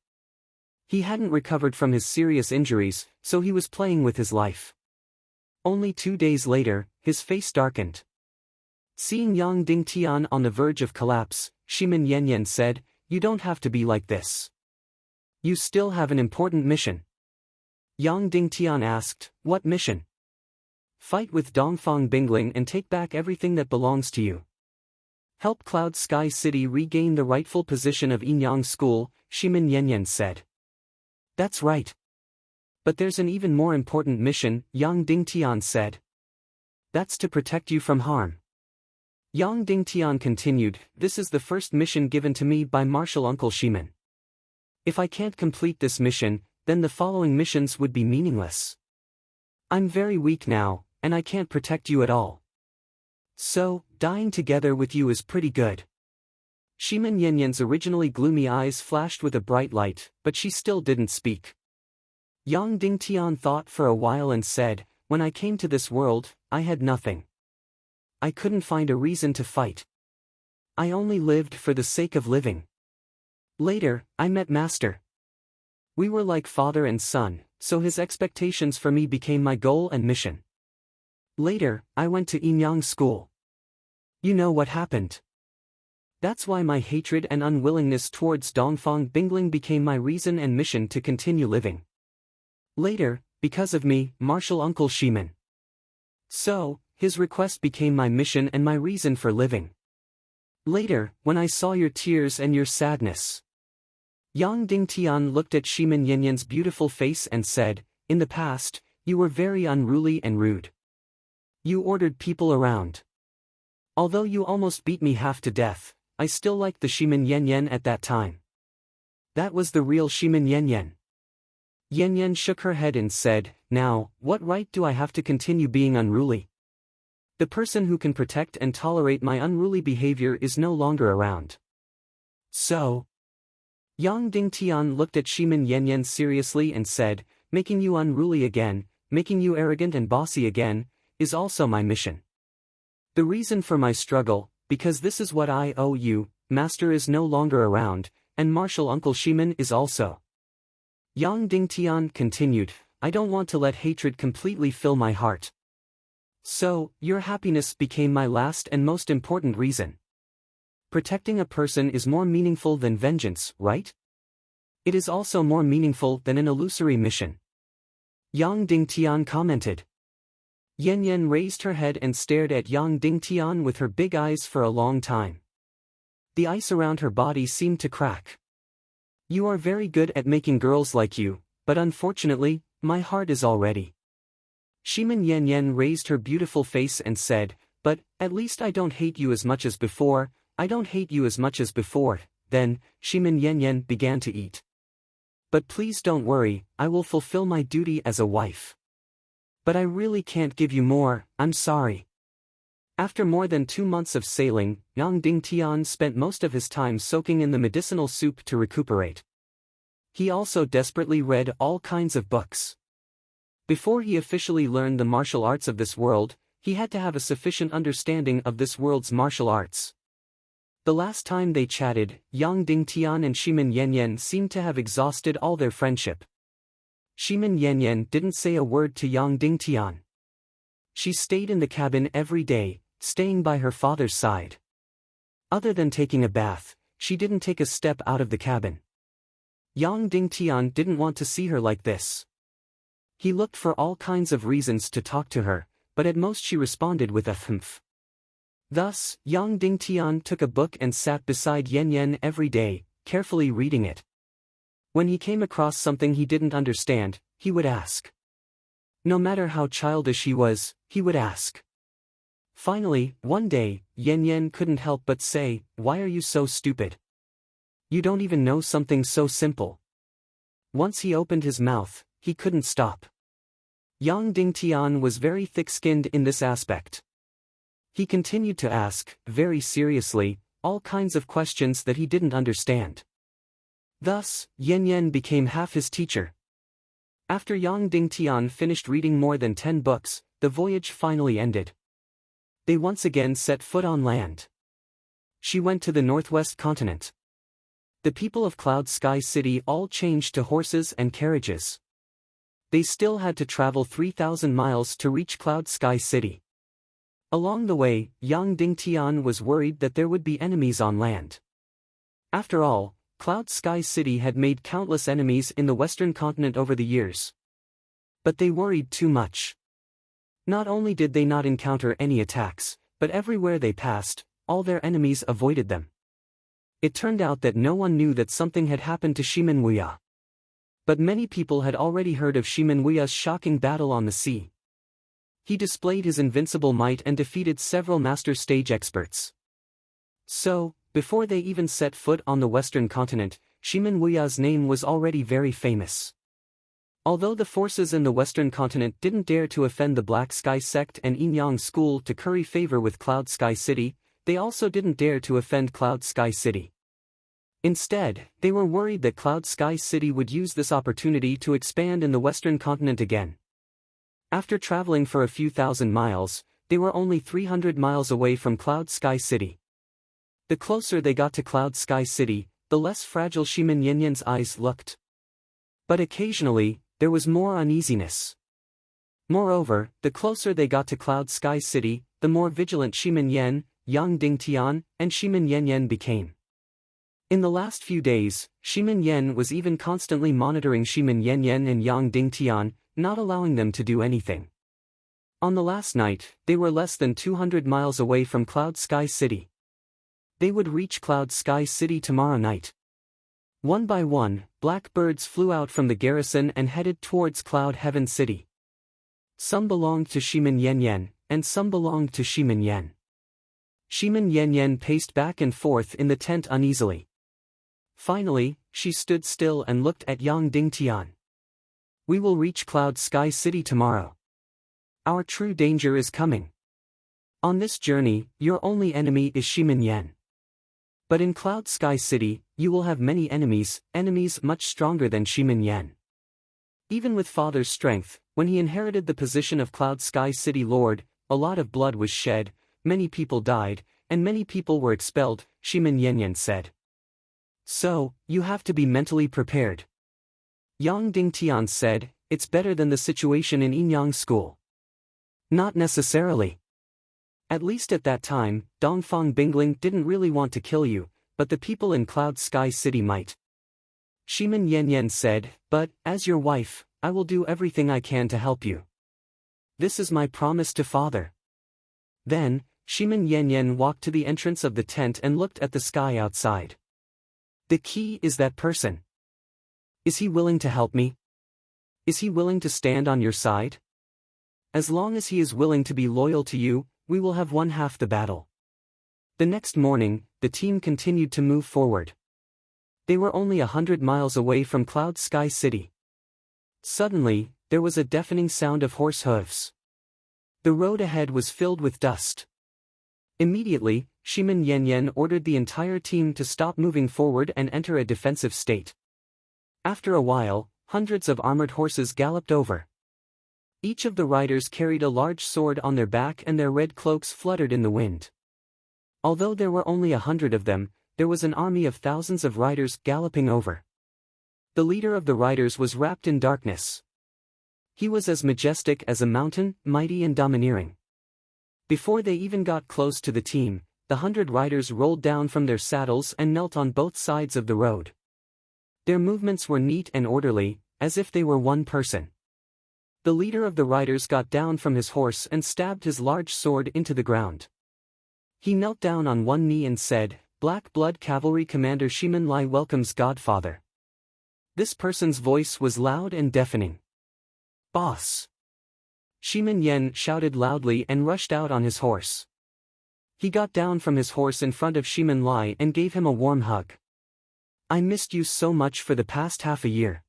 He hadn't recovered from his serious injuries, so he was playing with his life. Only 2 days later, his face darkened. Seeing Yang Dingtian on the verge of collapse, Shimin Yanyan said, "You don't have to be like this. You still have an important mission." Yang Dingtian asked, "What mission?" "Fight with Dongfang Bingling and take back everything that belongs to you. Help Cloud Sky City regain the rightful position of Yinyang School," Shimin Yanyan said. "That's right. But there's an even more important mission," Yang Dingtian said. "That's to protect you from harm." Yang Dingtian continued, "This is the first mission given to me by Martial Uncle Shimin. If I can't complete this mission, then the following missions would be meaningless. I'm very weak now, and I can't protect you at all. So, dying together with you is pretty good." Shimin Yanyan's originally gloomy eyes flashed with a bright light, but she still didn't speak. Yang Dingtian thought for a while and said, "When I came to this world, I had nothing. I couldn't find a reason to fight. I only lived for the sake of living. Later, I met Master. We were like father and son, so his expectations for me became my goal and mission. Later, I went to Inyang school. You know what happened. That's why my hatred and unwillingness towards Dongfang Bingling became my reason and mission to continue living. Later, because of me, Martial Uncle Shimin. So, his request became my mission and my reason for living. Later, when I saw your tears and your sadness. Yang Dingtian looked at Shimin Yanyan's beautiful face and said, in the past, you were very unruly and rude. You ordered people around. Although you almost beat me half to death, I still liked the Shimin Yanyan at that time. That was the real Shimin Yanyan. Yanyan shook her head and said, now, what right do I have to continue being unruly? The person who can protect and tolerate my unruly behavior is no longer around. So, Yang Dingtian looked at Shimin Yanyan seriously and said, making you unruly again, making you arrogant and bossy again, is also my mission. The reason for my struggle, because this is what I owe you, Master is no longer around, and Martial Uncle Shimin is also. Yang Dingtian continued, I don't want to let hatred completely fill my heart. So, your happiness became my last and most important reason. Protecting a person is more meaningful than vengeance, right? It is also more meaningful than an illusory mission. Yang Dingtian commented. Yanyan raised her head and stared at Yang Dingtian with her big eyes for a long time. The ice around her body seemed to crack. You are very good at making girls like you, but unfortunately, my heart is all ready. Shimin Yanyan raised her beautiful face and said, but, at least I don't hate you as much as before, I don't hate you as much as before. Then, Shimin Yanyan began to eat. But please don't worry, I will fulfill my duty as a wife. But I really can't give you more, I'm sorry. After more than 2 months of sailing, Yang Dingtian spent most of his time soaking in the medicinal soup to recuperate. He also desperately read all kinds of books. Before he officially learned the martial arts of this world, he had to have a sufficient understanding of this world's martial arts. The last time they chatted, Yang Dingtian and Shimin Yanyan seemed to have exhausted all their friendship. Shimin Yanyan didn't say a word to Yang Dingtian. She stayed in the cabin every day, staying by her father's side. Other than taking a bath, she didn't take a step out of the cabin. Yang Dingtian didn't want to see her like this. He looked for all kinds of reasons to talk to her, but at most she responded with a humph. Thus, Yang Dingtian took a book and sat beside Yanyan every day, carefully reading it. When he came across something he didn't understand, he would ask. No matter how childish he was, he would ask. Finally, one day, Yanyan couldn't help but say, why are you so stupid? You don't even know something so simple. Once he opened his mouth, he couldn't stop. Yang Dingtian was very thick-skinned in this aspect. He continued to ask, very seriously, all kinds of questions that he didn't understand. Thus, Yanyan became half his teacher. After Yang Dingtian finished reading more than 10 books, the voyage finally ended. They once again set foot on land. She went to the northwest continent. The people of Cloud Sky City all changed to horses and carriages. They still had to travel 3,000 miles to reach Cloud Sky City. Along the way, Yang Dingtian was worried that there would be enemies on land. After all, Cloud Sky City had made countless enemies in the western continent over the years. But they worried too much. Not only did they not encounter any attacks, but everywhere they passed, all their enemies avoided them. It turned out that no one knew that something had happened to Shimin Wuya. But many people had already heard of Shimin Wuya's shocking battle on the sea. He displayed his invincible might and defeated several master stage experts. So, before they even set foot on the western continent, Shimin Wuya's name was already very famous. Although the forces in the western continent didn't dare to offend the Black Sky sect and Inyang school to curry favor with Cloud Sky City, they also didn't dare to offend Cloud Sky City. Instead, they were worried that Cloud Sky City would use this opportunity to expand in the western continent again. After traveling for a few thousand miles, they were only 300 miles away from Cloud Sky City. The closer they got to Cloud Sky City, the less fragile Shimin Yanyan's eyes looked. But occasionally, there was more uneasiness. Moreover, the closer they got to Cloud Sky City, the more vigilant Shimin Yan, Yang Dingtian, and Shimin Yanyan became. In the last few days, Shimin Yan was even constantly monitoring Shimin Yanyan and Yang Dingtian, not allowing them to do anything. On the last night, they were less than 200 miles away from Cloud Sky City. They would reach Cloud Sky City tomorrow night. One by one, black birds flew out from the garrison and headed towards Cloud Heaven City. Some belonged to Shimin Yanyan, and some belonged to Shimin Yan. Shimin Yanyan paced back and forth in the tent uneasily. Finally, she stood still and looked at Yang Dingtian. We will reach Cloud Sky City tomorrow. Our true danger is coming. On this journey, your only enemy is Shimin Yan. But in Cloud Sky City, you will have many enemies, enemies much stronger than Shimin Yan. Even with father's strength, when he inherited the position of Cloud Sky City Lord, a lot of blood was shed, many people died, and many people were expelled, Shimin Yanyan said. So, you have to be mentally prepared. Yang Dingtian said, it's better than the situation in Inyang School. Not necessarily. At least at that time, Dongfang Bingling didn't really want to kill you, but the people in Cloud Sky City might. Shimin Yanyan said, but, as your wife, I will do everything I can to help you. This is my promise to father. Then, Shimin Yanyan walked to the entrance of the tent and looked at the sky outside. The key is that person. Is he willing to help me? Is he willing to stand on your side? As long as he is willing to be loyal to you, we will have won half the battle. The next morning, the team continued to move forward. They were only 100 miles away from Cloud Sky City. Suddenly, there was a deafening sound of horse hooves. The road ahead was filled with dust. Immediately, Shimin Yanyan ordered the entire team to stop moving forward and enter a defensive state. After a while, hundreds of armored horses galloped over. Each of the riders carried a large sword on their back and their red cloaks fluttered in the wind. Although there were only 100 of them, there was an army of thousands of riders galloping over. The leader of the riders was wrapped in darkness. He was as majestic as a mountain, mighty and domineering. Before they even got close to the team, the 100 riders rolled down from their saddles and knelt on both sides of the road. Their movements were neat and orderly, as if they were one person. The leader of the riders got down from his horse and stabbed his large sword into the ground. He knelt down on one knee and said, Black Blood Cavalry Commander Shimin Lai welcomes Godfather. This person's voice was loud and deafening. Boss! Shimin Yan shouted loudly and rushed out on his horse. He got down from his horse in front of Shimin Lai and gave him a warm hug. I missed you so much for the past half a year.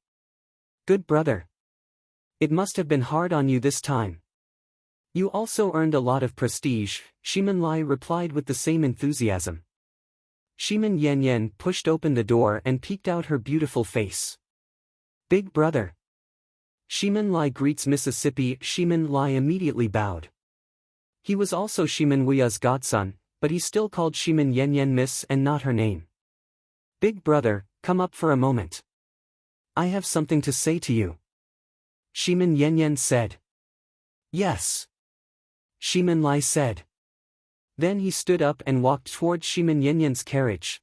Good brother. It must have been hard on you this time. You also earned a lot of prestige, Shimin Lai replied with the same enthusiasm. Shimin Yanyan pushed open the door and peeked out her beautiful face. Big brother. Shimin Lai greets Mississippi. Shimin Lai immediately bowed. He was also Shimin Wuya's godson, but he still called Shimin Yanyan Miss and not her name. Big brother, come up for a moment. I have something to say to you. Shimin Yanyan said. Yes. Shimin Lai said. Then he stood up and walked towards Shimin Yanyan's carriage.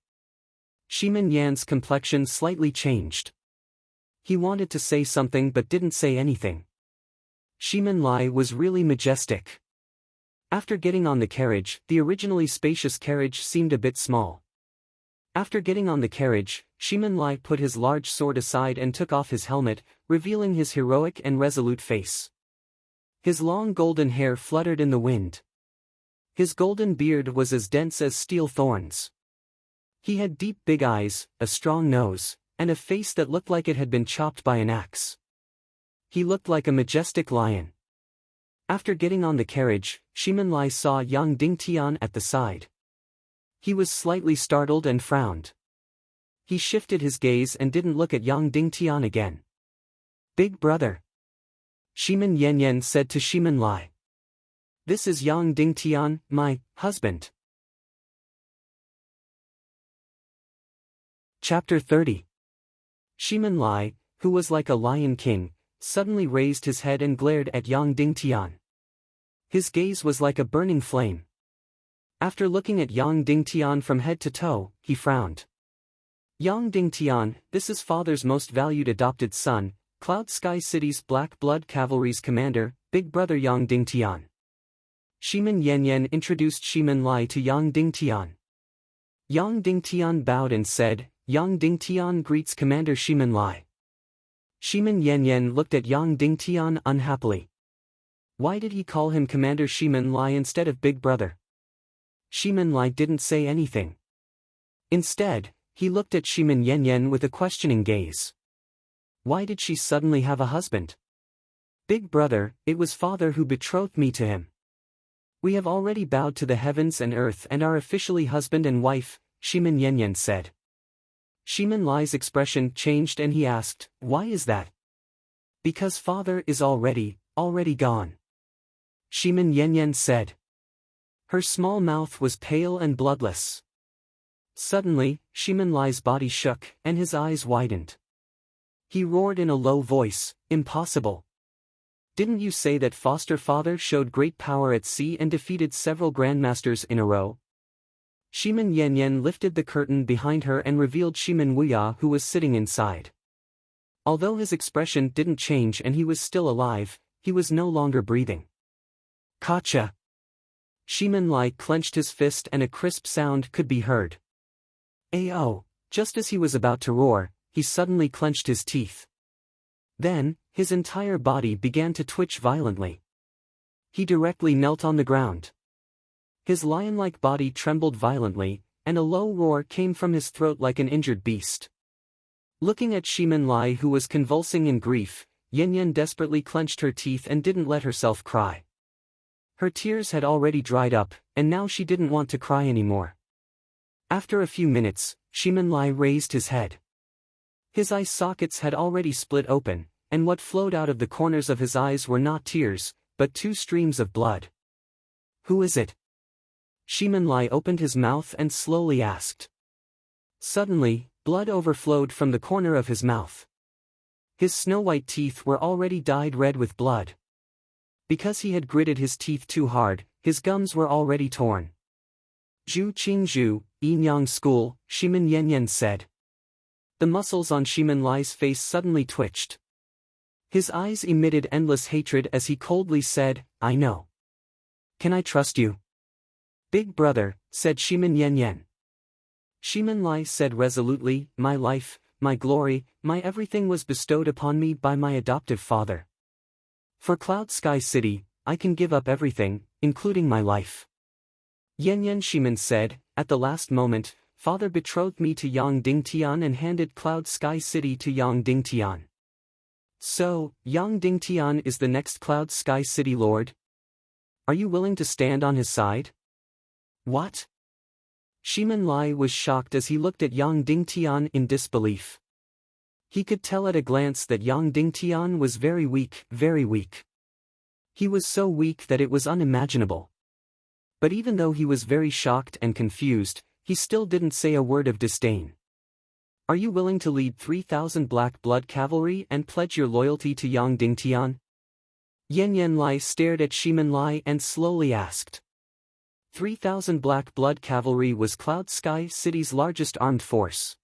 Shimin Yan's complexion slightly changed. He wanted to say something but didn't say anything. Shimin Lai was really majestic. After getting on the carriage, the originally spacious carriage seemed a bit small. After getting on the carriage, Shimin Lai put his large sword aside and took off his helmet, revealing his heroic and resolute face. His long golden hair fluttered in the wind. His golden beard was as dense as steel thorns. He had deep big eyes, a strong nose, and a face that looked like it had been chopped by an axe. He looked like a majestic lion. After getting on the carriage, Shimin Lai saw Yang Dingtian at the side. He was slightly startled and frowned. He shifted his gaze and didn't look at Yang Dingtian again. Big brother. Shimin Yanyan said to Shimin Lai. This is Yang Dingtian, my husband. Chapter 30. Shimin Lai, who was like a lion king, suddenly raised his head and glared at Yang Dingtian. His gaze was like a burning flame. After looking at Yang Dingtian from head to toe, he frowned. Yang Dingtian, this is father's most valued adopted son, Cloud Sky City's Black Blood Cavalry's commander, big brother Yang Dingtian. Shimin Yanyan introduced Shimin Lai to Yang Dingtian. Yang Dingtian bowed and said, Yang Dingtian greets Commander Shimin Lai. Shimin Yanyan looked at Yang Dingtian unhappily. Why did he call him Commander Shimin Lai instead of Big Brother? Shimin Lai didn't say anything. Instead, he looked at Shimin Yanyan with a questioning gaze. Why did she suddenly have a husband? Big Brother, it was father who betrothed me to him. We have already bowed to the heavens and earth and are officially husband and wife, Shimin Yanyan said. Shimin Lai's expression changed and he asked, why is that? Because father is already gone. Shimin Yanyan said. Her small mouth was pale and bloodless. Suddenly, Shimin Lai's body shook and his eyes widened. He roared in a low voice, impossible. Didn't you say that foster father showed great power at sea and defeated several grandmasters in a row? Shimin Yanyan lifted the curtain behind her and revealed Shimin Wuya, who was sitting inside. Although his expression didn't change and he was still alive, he was no longer breathing. Gotcha! Shimin Lai clenched his fist and a crisp sound could be heard. Ayo! Just as he was about to roar, he suddenly clenched his teeth. Then, his entire body began to twitch violently. He directly knelt on the ground. His lion-like body trembled violently, and a low roar came from his throat like an injured beast. Looking at Shimin Lai, who was convulsing in grief, Yanyan desperately clenched her teeth and didn't let herself cry. Her tears had already dried up, and now she didn't want to cry anymore. After a few minutes, Shimin Lai raised his head. His eye sockets had already split open, and what flowed out of the corners of his eyes were not tears, but 2 streams of blood. Who is it? Shimin Lai opened his mouth and slowly asked. Suddenly, blood overflowed from the corner of his mouth. His snow-white teeth were already dyed red with blood. Because he had gritted his teeth too hard, his gums were already torn. Zhu Qingzhu, Yinyang School, Shimin Yanyan said. The muscles on Shimin Lai's face suddenly twitched. His eyes emitted endless hatred as he coldly said, I know. Can I trust you? Big Brother, said Shimin Yanyan. Shimin Lai said resolutely, my life, my glory, my everything was bestowed upon me by my adoptive father. For Cloud Sky City, I can give up everything, including my life. Yanyan Shimin said, at the last moment, father betrothed me to Yang Dingtian and handed Cloud Sky City to Yang Dingtian. So, Yang Dingtian is the next Cloud Sky City Lord? Are you willing to stand on his side? What? Shimin Lai was shocked as he looked at Yang Dingtian in disbelief. He could tell at a glance that Yang Dingtian was very weak, very weak. He was so weak that it was unimaginable. But even though he was very shocked and confused, he still didn't say a word of disdain. Are you willing to lead 3,000 Black Blood Cavalry and pledge your loyalty to Yang Dingtian? Yanyan Lai stared at Shimin Lai and slowly asked. 3,000 Black Blood Cavalry was Cloud Sky City's largest armed force.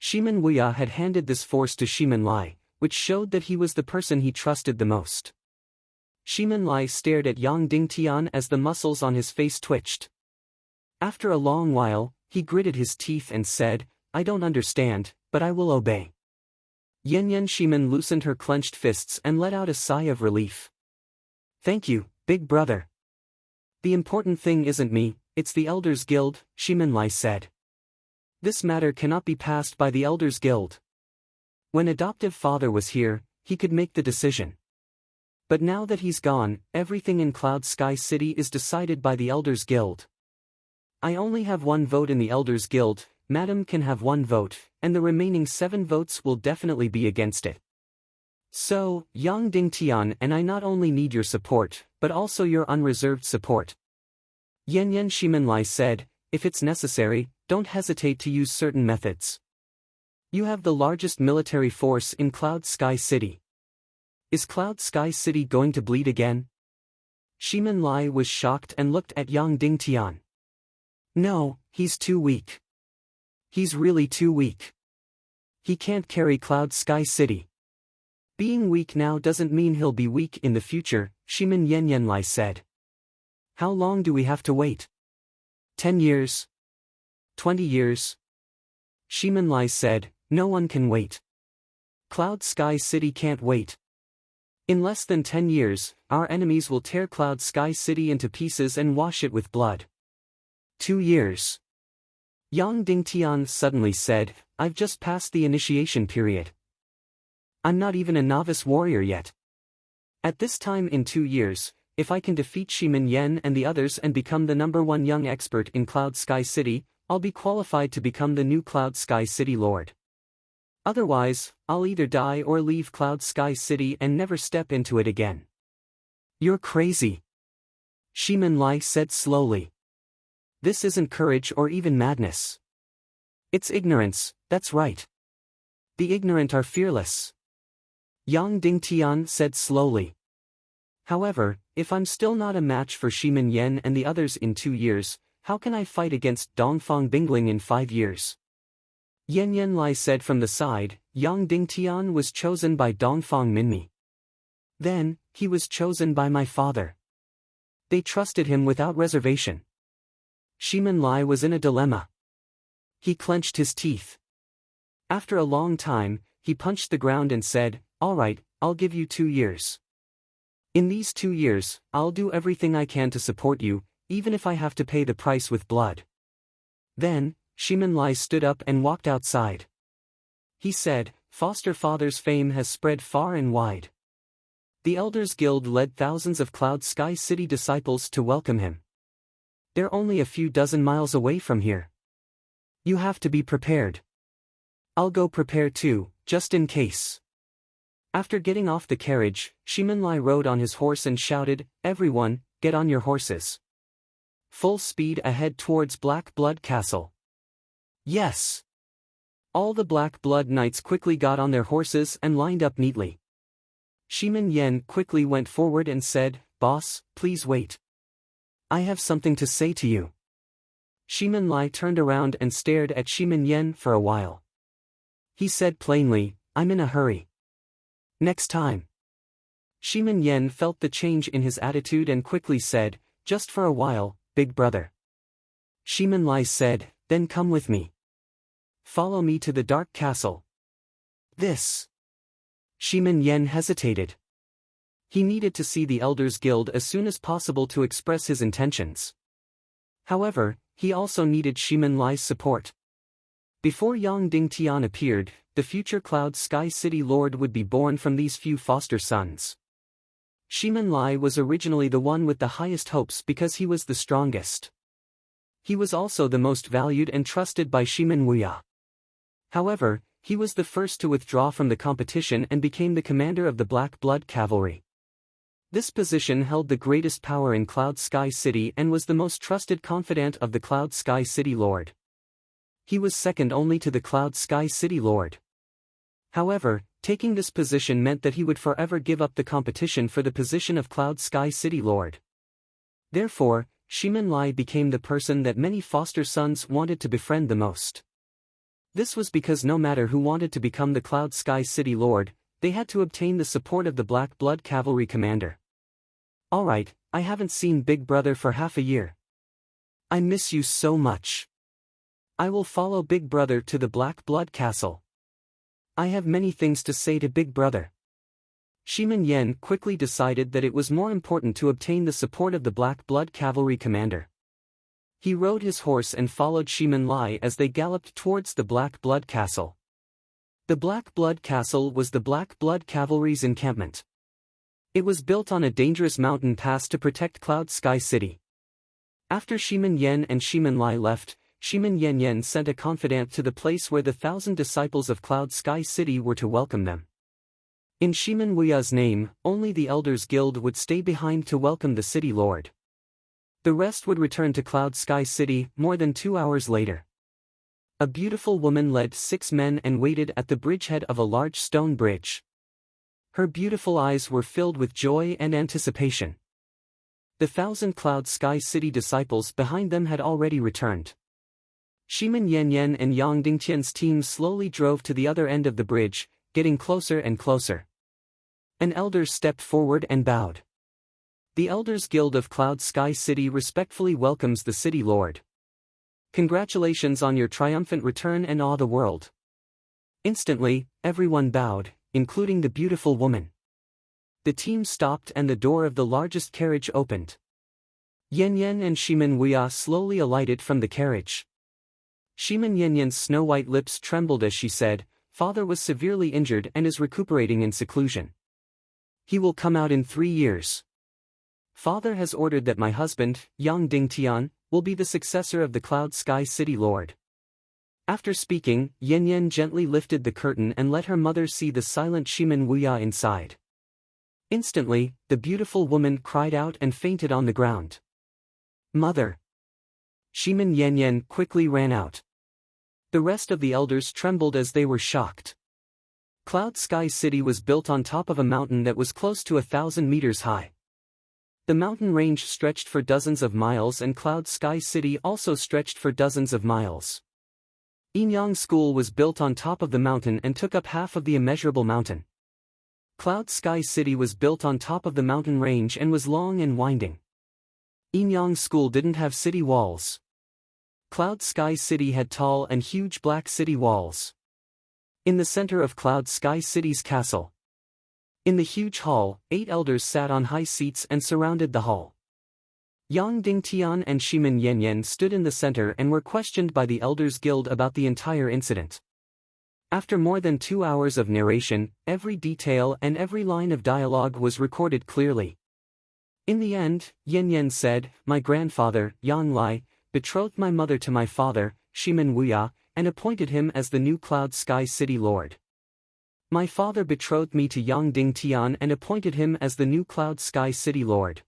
Shimin Wuya had handed this force to Shimin Lai, which showed that he was the person he trusted the most. Shimin Lai stared at Yang Dingtian as the muscles on his face twitched. After a long while, he gritted his teeth and said, I don't understand, but I will obey. Yanyan Shimin loosened her clenched fists and let out a sigh of relief. Thank you, Big Brother. The important thing isn't me, it's the Elders Guild, Shimin Lai said. This matter cannot be passed by the Elders Guild. When adoptive father was here, he could make the decision. But now that he's gone, everything in Cloud Sky City is decided by the Elders Guild. I only have 1 vote in the Elders Guild, Madam can have 1 vote, and the remaining 7 votes will definitely be against it. So, Yang Dingtian and I not only need your support, but also your unreserved support. Yanyan Shimin Lai said, if it's necessary, don't hesitate to use certain methods. You have the largest military force in Cloud Sky City. Is Cloud Sky City going to bleed again? Shimin Lai was shocked and looked at Yang Dingtian. No, he's too weak. He's really too weak. He can't carry Cloud Sky City. Being weak now doesn't mean he'll be weak in the future, Shimin Yenyenlai said. How long do we have to wait? 10 years? 20 years? Shimin Lai said, no one can wait. Cloud Sky City can't wait. In less than 10 years, our enemies will tear Cloud Sky City into pieces and wash it with blood. 2 years. Yang Dingtian suddenly said, I've just passed the initiation period. I'm not even a novice warrior yet. At this time in 2 years, if I can defeat Shimin Yen and the others and become the #1 young expert in Cloud Sky City, I'll be qualified to become the new Cloud Sky City Lord. Otherwise, I'll either die or leave Cloud Sky City and never step into it again. You're crazy. Shimin Lai said slowly. This isn't courage or even madness. It's ignorance, that's right. The ignorant are fearless. Yang Dingtian said slowly. However, if I'm still not a match for Shimin Yen and the others in 2 years, how can I fight against Dongfang Bingling in 5 years? Yan Lai said from the side. Yang Dingtian was chosen by Dongfang Minmi. Then, he was chosen by my father. They trusted him without reservation. Shimin Lai was in a dilemma. He clenched his teeth. After a long time, he punched the ground and said, all right, I'll give you 2 years. In these 2 years, I'll do everything I can to support you, even if I have to pay the price with blood. Then, Shimin Lai stood up and walked outside. He said, Foster Father's fame has spread far and wide. The Elders Guild led thousands of Cloud Sky City disciples to welcome him. They're only a few dozen miles away from here. You have to be prepared. I'll go prepare too, just in case. After getting off the carriage, Shimin Lai rode on his horse and shouted, everyone, get on your horses. Full speed ahead towards Black Blood Castle. Yes. All the Black Blood Knights quickly got on their horses and lined up neatly. Shimin Yen quickly went forward and said, Boss, please wait. I have something to say to you. Shimin Lai turned around and stared at Shimin Yen for a while. He said plainly, I'm in a hurry. Next time. Shimin Yen felt the change in his attitude and quickly said, just for a while, big brother. Shimin Lai said, then come with me. Follow me to the Dark Castle. This. Shimin Yen hesitated. He needed to see the Elders Guild as soon as possible to express his intentions. However, he also needed Shimin Lai's support. Before Yang Dingtian appeared, the future Cloud Sky City Lord would be born from these few foster sons. Shimin Lai was originally the one with the highest hopes because he was the strongest. He was also the most valued and trusted by Shimin Wuya. However, he was the first to withdraw from the competition and became the commander of the Black Blood Cavalry. This position held the greatest power in Cloud Sky City and was the most trusted confidant of the Cloud Sky City Lord. He was second only to the Cloud Sky City Lord. However, taking this position meant that he would forever give up the competition for the position of Cloud Sky City Lord. Therefore, Shimin Lai became the person that many foster sons wanted to befriend the most. This was because no matter who wanted to become the Cloud Sky City Lord, they had to obtain the support of the Black Blood Cavalry commander. Alright, I haven't seen Big Brother for half a year. I miss you so much. I will follow Big Brother to the Black Blood Castle. I have many things to say to Big Brother. Shimin Yen quickly decided that it was more important to obtain the support of the Black Blood Cavalry commander. He rode his horse and followed Shimin Lai as they galloped towards the Black Blood Castle. The Black Blood Castle was the Black Blood Cavalry's encampment. It was built on a dangerous mountain pass to protect Cloud Sky City. After Shimin Yen and Shimin Lai left, Shimin Yen sent a confidant to the place where the 1,000 disciples of Cloud Sky City were to welcome them. In Shimin Wuya's name, only the Elders Guild would stay behind to welcome the city lord. The rest would return to Cloud Sky City more than 2 hours later. A beautiful woman led 6 men and waited at the bridgehead of a large stone bridge. Her beautiful eyes were filled with joy and anticipation. The 1,000 Cloud Sky City disciples behind them had already returned. Shimin Yanyan and Yang Dingtian's team slowly drove to the other end of the bridge, getting closer and closer. An elder stepped forward and bowed. The Elders Guild of Cloud Sky City respectfully welcomes the City Lord. Congratulations on your triumphant return and awe the world. Instantly, everyone bowed, including the beautiful woman. The team stopped and the door of the largest carriage opened. Yanyan and Shimin Wuya slowly alighted from the carriage. Shimin Yanyan's snow-white lips trembled as she said, "Father was severely injured and is recuperating in seclusion. He will come out in 3 years. Father has ordered that my husband, Yang Dingtian, will be the successor of the Cloud Sky City Lord." After speaking, Yanyan gently lifted the curtain and let her mother see the silent Shimin Wuya inside. Instantly, the beautiful woman cried out and fainted on the ground. "Mother!" Shimin Yanyan quickly ran out. The rest of the elders trembled as they were shocked. Cloud Sky City was built on top of a mountain that was close to 1,000 meters high. The mountain range stretched for dozens of miles and Cloud Sky City also stretched for dozens of miles. Inyang School was built on top of the mountain and took up half of the immeasurable mountain. Cloud Sky City was built on top of the mountain range and was long and winding. Inyang School didn't have city walls. Cloud Sky City had tall and huge black city walls. In the center of Cloud Sky City's castle. In the huge hall, 8 elders sat on high seats and surrounded the hall. Yang Dingtian and Shimin Yanyan stood in the center and were questioned by the Elders Guild about the entire incident. After more than 2 hours of narration, every detail and every line of dialogue was recorded clearly. In the end, Yanyan said, "My grandfather, Yang Lai, betrothed my mother to my father, Shimin Wuya, and appointed him as the new Cloud Sky City Lord. My father betrothed me to Yang Dingtian and appointed him as the new Cloud Sky City Lord."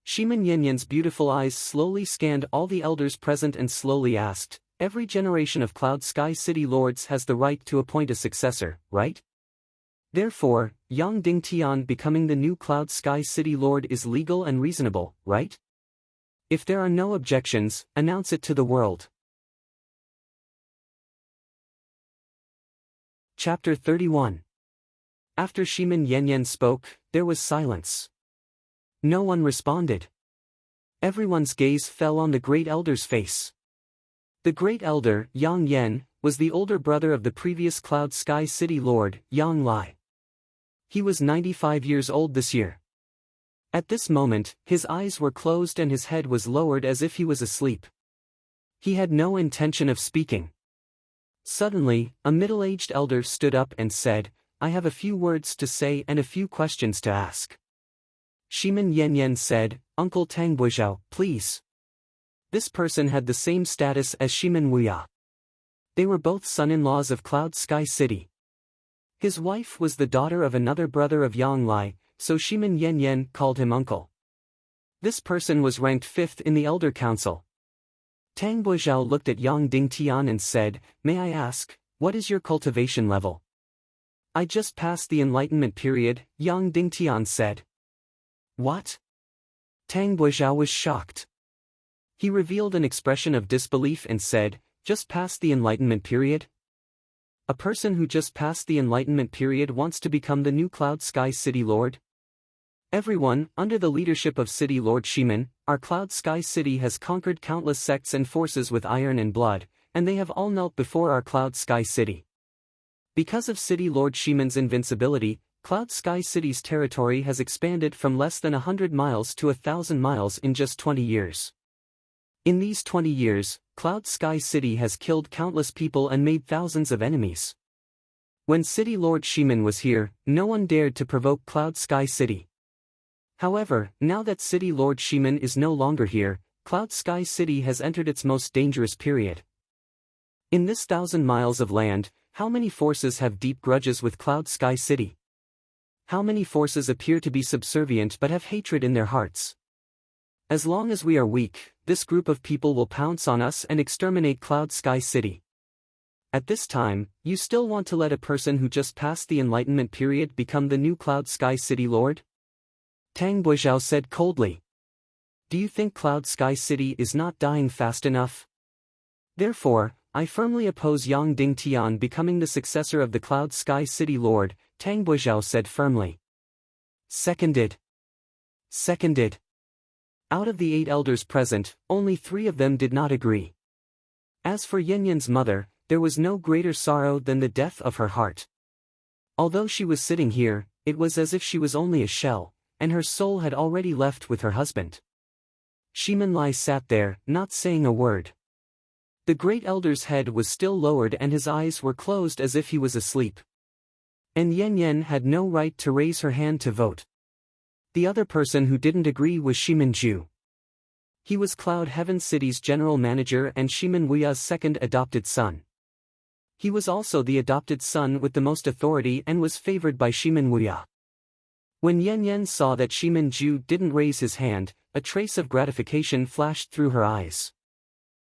Shimin Yanyan's beautiful eyes slowly scanned all the elders present and slowly asked, "Every generation of Cloud Sky City Lords has the right to appoint a successor, right? Therefore, Yang Dingtian becoming the new Cloud Sky City Lord is legal and reasonable, right? If there are no objections, announce it to the world." Chapter 31. After Shimin Yanyan spoke, there was silence. No one responded. Everyone's gaze fell on the Great Elder's face. The Great Elder, Yang Yen, was the older brother of the previous Cloud Sky City Lord, Yang Lai. He was 95 years old this year. At this moment, his eyes were closed and his head was lowered as if he was asleep. He had no intention of speaking. Suddenly, a middle-aged elder stood up and said, "I have a few words to say and a few questions to ask." Shimin Yanyan said, "Uncle Tang Buizhao, please." This person had the same status as Shimin Wuya. They were both son-in-laws of Cloud Sky City. His wife was the daughter of another brother of Yang Lai, so Shimin Yanyan called him uncle. This person was ranked 5th in the Elder Council. Tang Buizhao looked at Yang Dingtian and said, "May I ask, what is your cultivation level?" "I just passed the enlightenment period," Yang Dingtian said. "What?" Tang Buizhao was shocked. He revealed an expression of disbelief and said, "Just past the enlightenment period? A person who just passed the enlightenment period wants to become the new Cloud Sky City Lord?" Everyone, under the leadership of City Lord Shimin, our Cloud Sky City has conquered countless sects and forces with iron and blood, and they have all knelt before our Cloud Sky City. Because of City Lord Shimin's invincibility, Cloud Sky City's territory has expanded from less than 100 miles to 1,000 miles in just 20 years. In these 20 years, Cloud Sky City has killed countless people and made thousands of enemies. When City Lord Shimin was here, no one dared to provoke Cloud Sky City. However, now that City Lord Shimin is no longer here, Cloud Sky City has entered its most dangerous period. In this 1,000 miles of land, how many forces have deep grudges with Cloud Sky City? How many forces appear to be subservient but have hatred in their hearts? As long as we are weak, this group of people will pounce on us and exterminate Cloud Sky City. At this time, you still want to let a person who just passed the Enlightenment period become the new Cloud Sky City Lord? Tang Buizhao said coldly. Do you think Cloud Sky City is not dying fast enough? Therefore, I firmly oppose Yang Dingtian becoming the successor of the Cloud Sky City Lord, Tang Buizhao said firmly. Seconded. Seconded. Out of the 8 elders present, only 3 of them did not agree. As for Yanyan's mother, there was no greater sorrow than the death of her heart. Although she was sitting here, it was as if she was only a shell, and her soul had already left with her husband. Shimin Lai sat there, not saying a word. The great elder's head was still lowered and his eyes were closed as if he was asleep. And Yanyan had no right to raise her hand to vote. The other person who didn't agree was Shimin Ju. He was Cloud Heaven City's general manager and Shimin Wuya's second adopted son. He was also the adopted son with the most authority and was favored by Shimin Wuya. When Yanyan saw that Shimin Ju didn't raise his hand, a trace of gratification flashed through her eyes.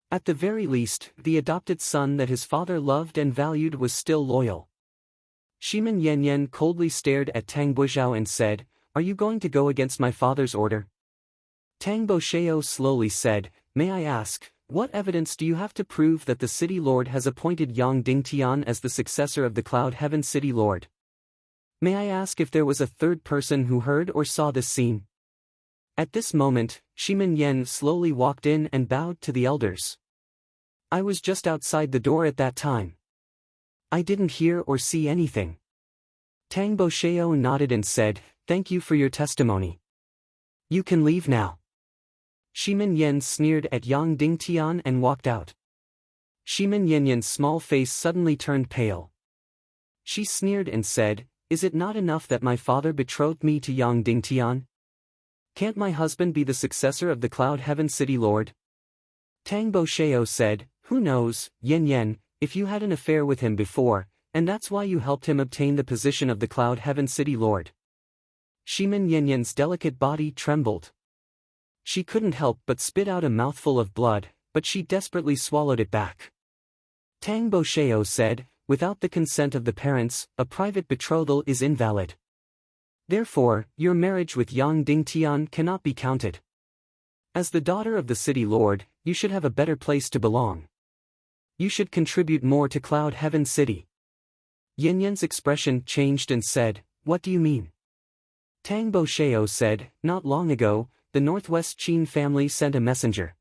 At the very least, the adopted son that his father loved and valued was still loyal. Shimin Yanyan coldly stared at Tang Buizhao and said, "Are you going to go against my father's order?" Tang Buizhao slowly said, "May I ask, what evidence do you have to prove that the city lord has appointed Yang Dingtian as the successor of the Cloud Heaven City Lord? May I ask if there was a third person who heard or saw this scene?" At this moment, Shimin Yan slowly walked in and bowed to the elders. "I was just outside the door at that time. I didn't hear or see anything." Tang Buizhao nodded and said, "Thank you for your testimony. You can leave now." Shimin Yan sneered at Yang Dingtian and walked out. Shimin Yanyan's small face suddenly turned pale. She sneered and said, "Is it not enough that my father betrothed me to Yang Dingtian? Can't my husband be the successor of the Cloud Heaven City Lord?" Tang Buizhao said, "Who knows, Yanyan, if you had an affair with him before, and that's why you helped him obtain the position of the Cloud Heaven City Lord." Shimin Yanyan's delicate body trembled. She couldn't help but spit out a mouthful of blood, but she desperately swallowed it back. Tang Buizhao said, "Without the consent of the parents, a private betrothal is invalid. Therefore, your marriage with Yang Dingtian cannot be counted. As the daughter of the city lord, you should have a better place to belong. You should contribute more to Cloud Heaven City." Yanyan's expression changed and said, "What do you mean?" Tang Buizhao said, "Not long ago, the Northwest Qin family sent a messenger.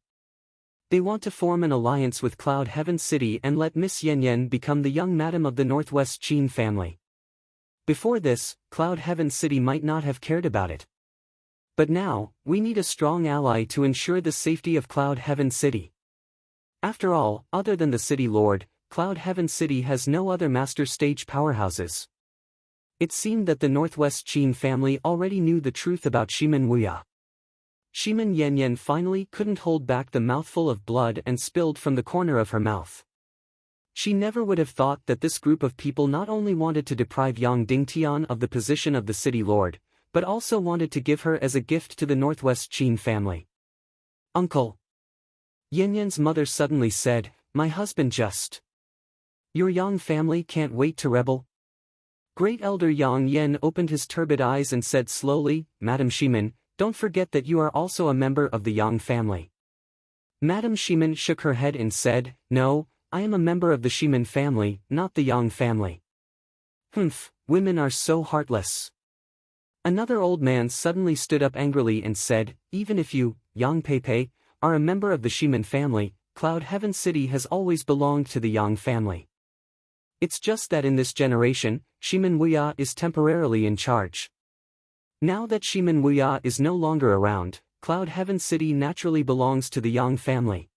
They want to form an alliance with Cloud Heaven City and let Miss Yanyan become the young madam of the Northwest Qin family. Before this, Cloud Heaven City might not have cared about it. But now, we need a strong ally to ensure the safety of Cloud Heaven City. After all, other than the city lord, Cloud Heaven City has no other master stage powerhouses." It seemed that the Northwest Qin family already knew the truth about Shimin Wuya. Shimin Yanyan finally couldn't hold back the mouthful of blood and spilled from the corner of her mouth. She never would have thought that this group of people not only wanted to deprive Yang Dingtian of the position of the city lord, but also wanted to give her as a gift to the Northwest Qin family. "Uncle." Yanyan's mother suddenly said, "My husband just. Your Yang family can't wait to rebel?" Great Elder Yang Yan opened his turbid eyes and said slowly, "Madam Shimin, don't forget that you are also a member of the Yang family." Madam Shimin shook her head and said, "No, I am a member of the Shimin family, not the Yang family." "Humph, women are so heartless." Another old man suddenly stood up angrily and said, "Even if you, Yang Peipei, are a member of the Shimin family, Cloud Heaven City has always belonged to the Yang family. It's just that in this generation, Shimin Wuya is temporarily in charge. Now that Shimin Wuya is no longer around, Cloud Heaven City naturally belongs to the Yang family."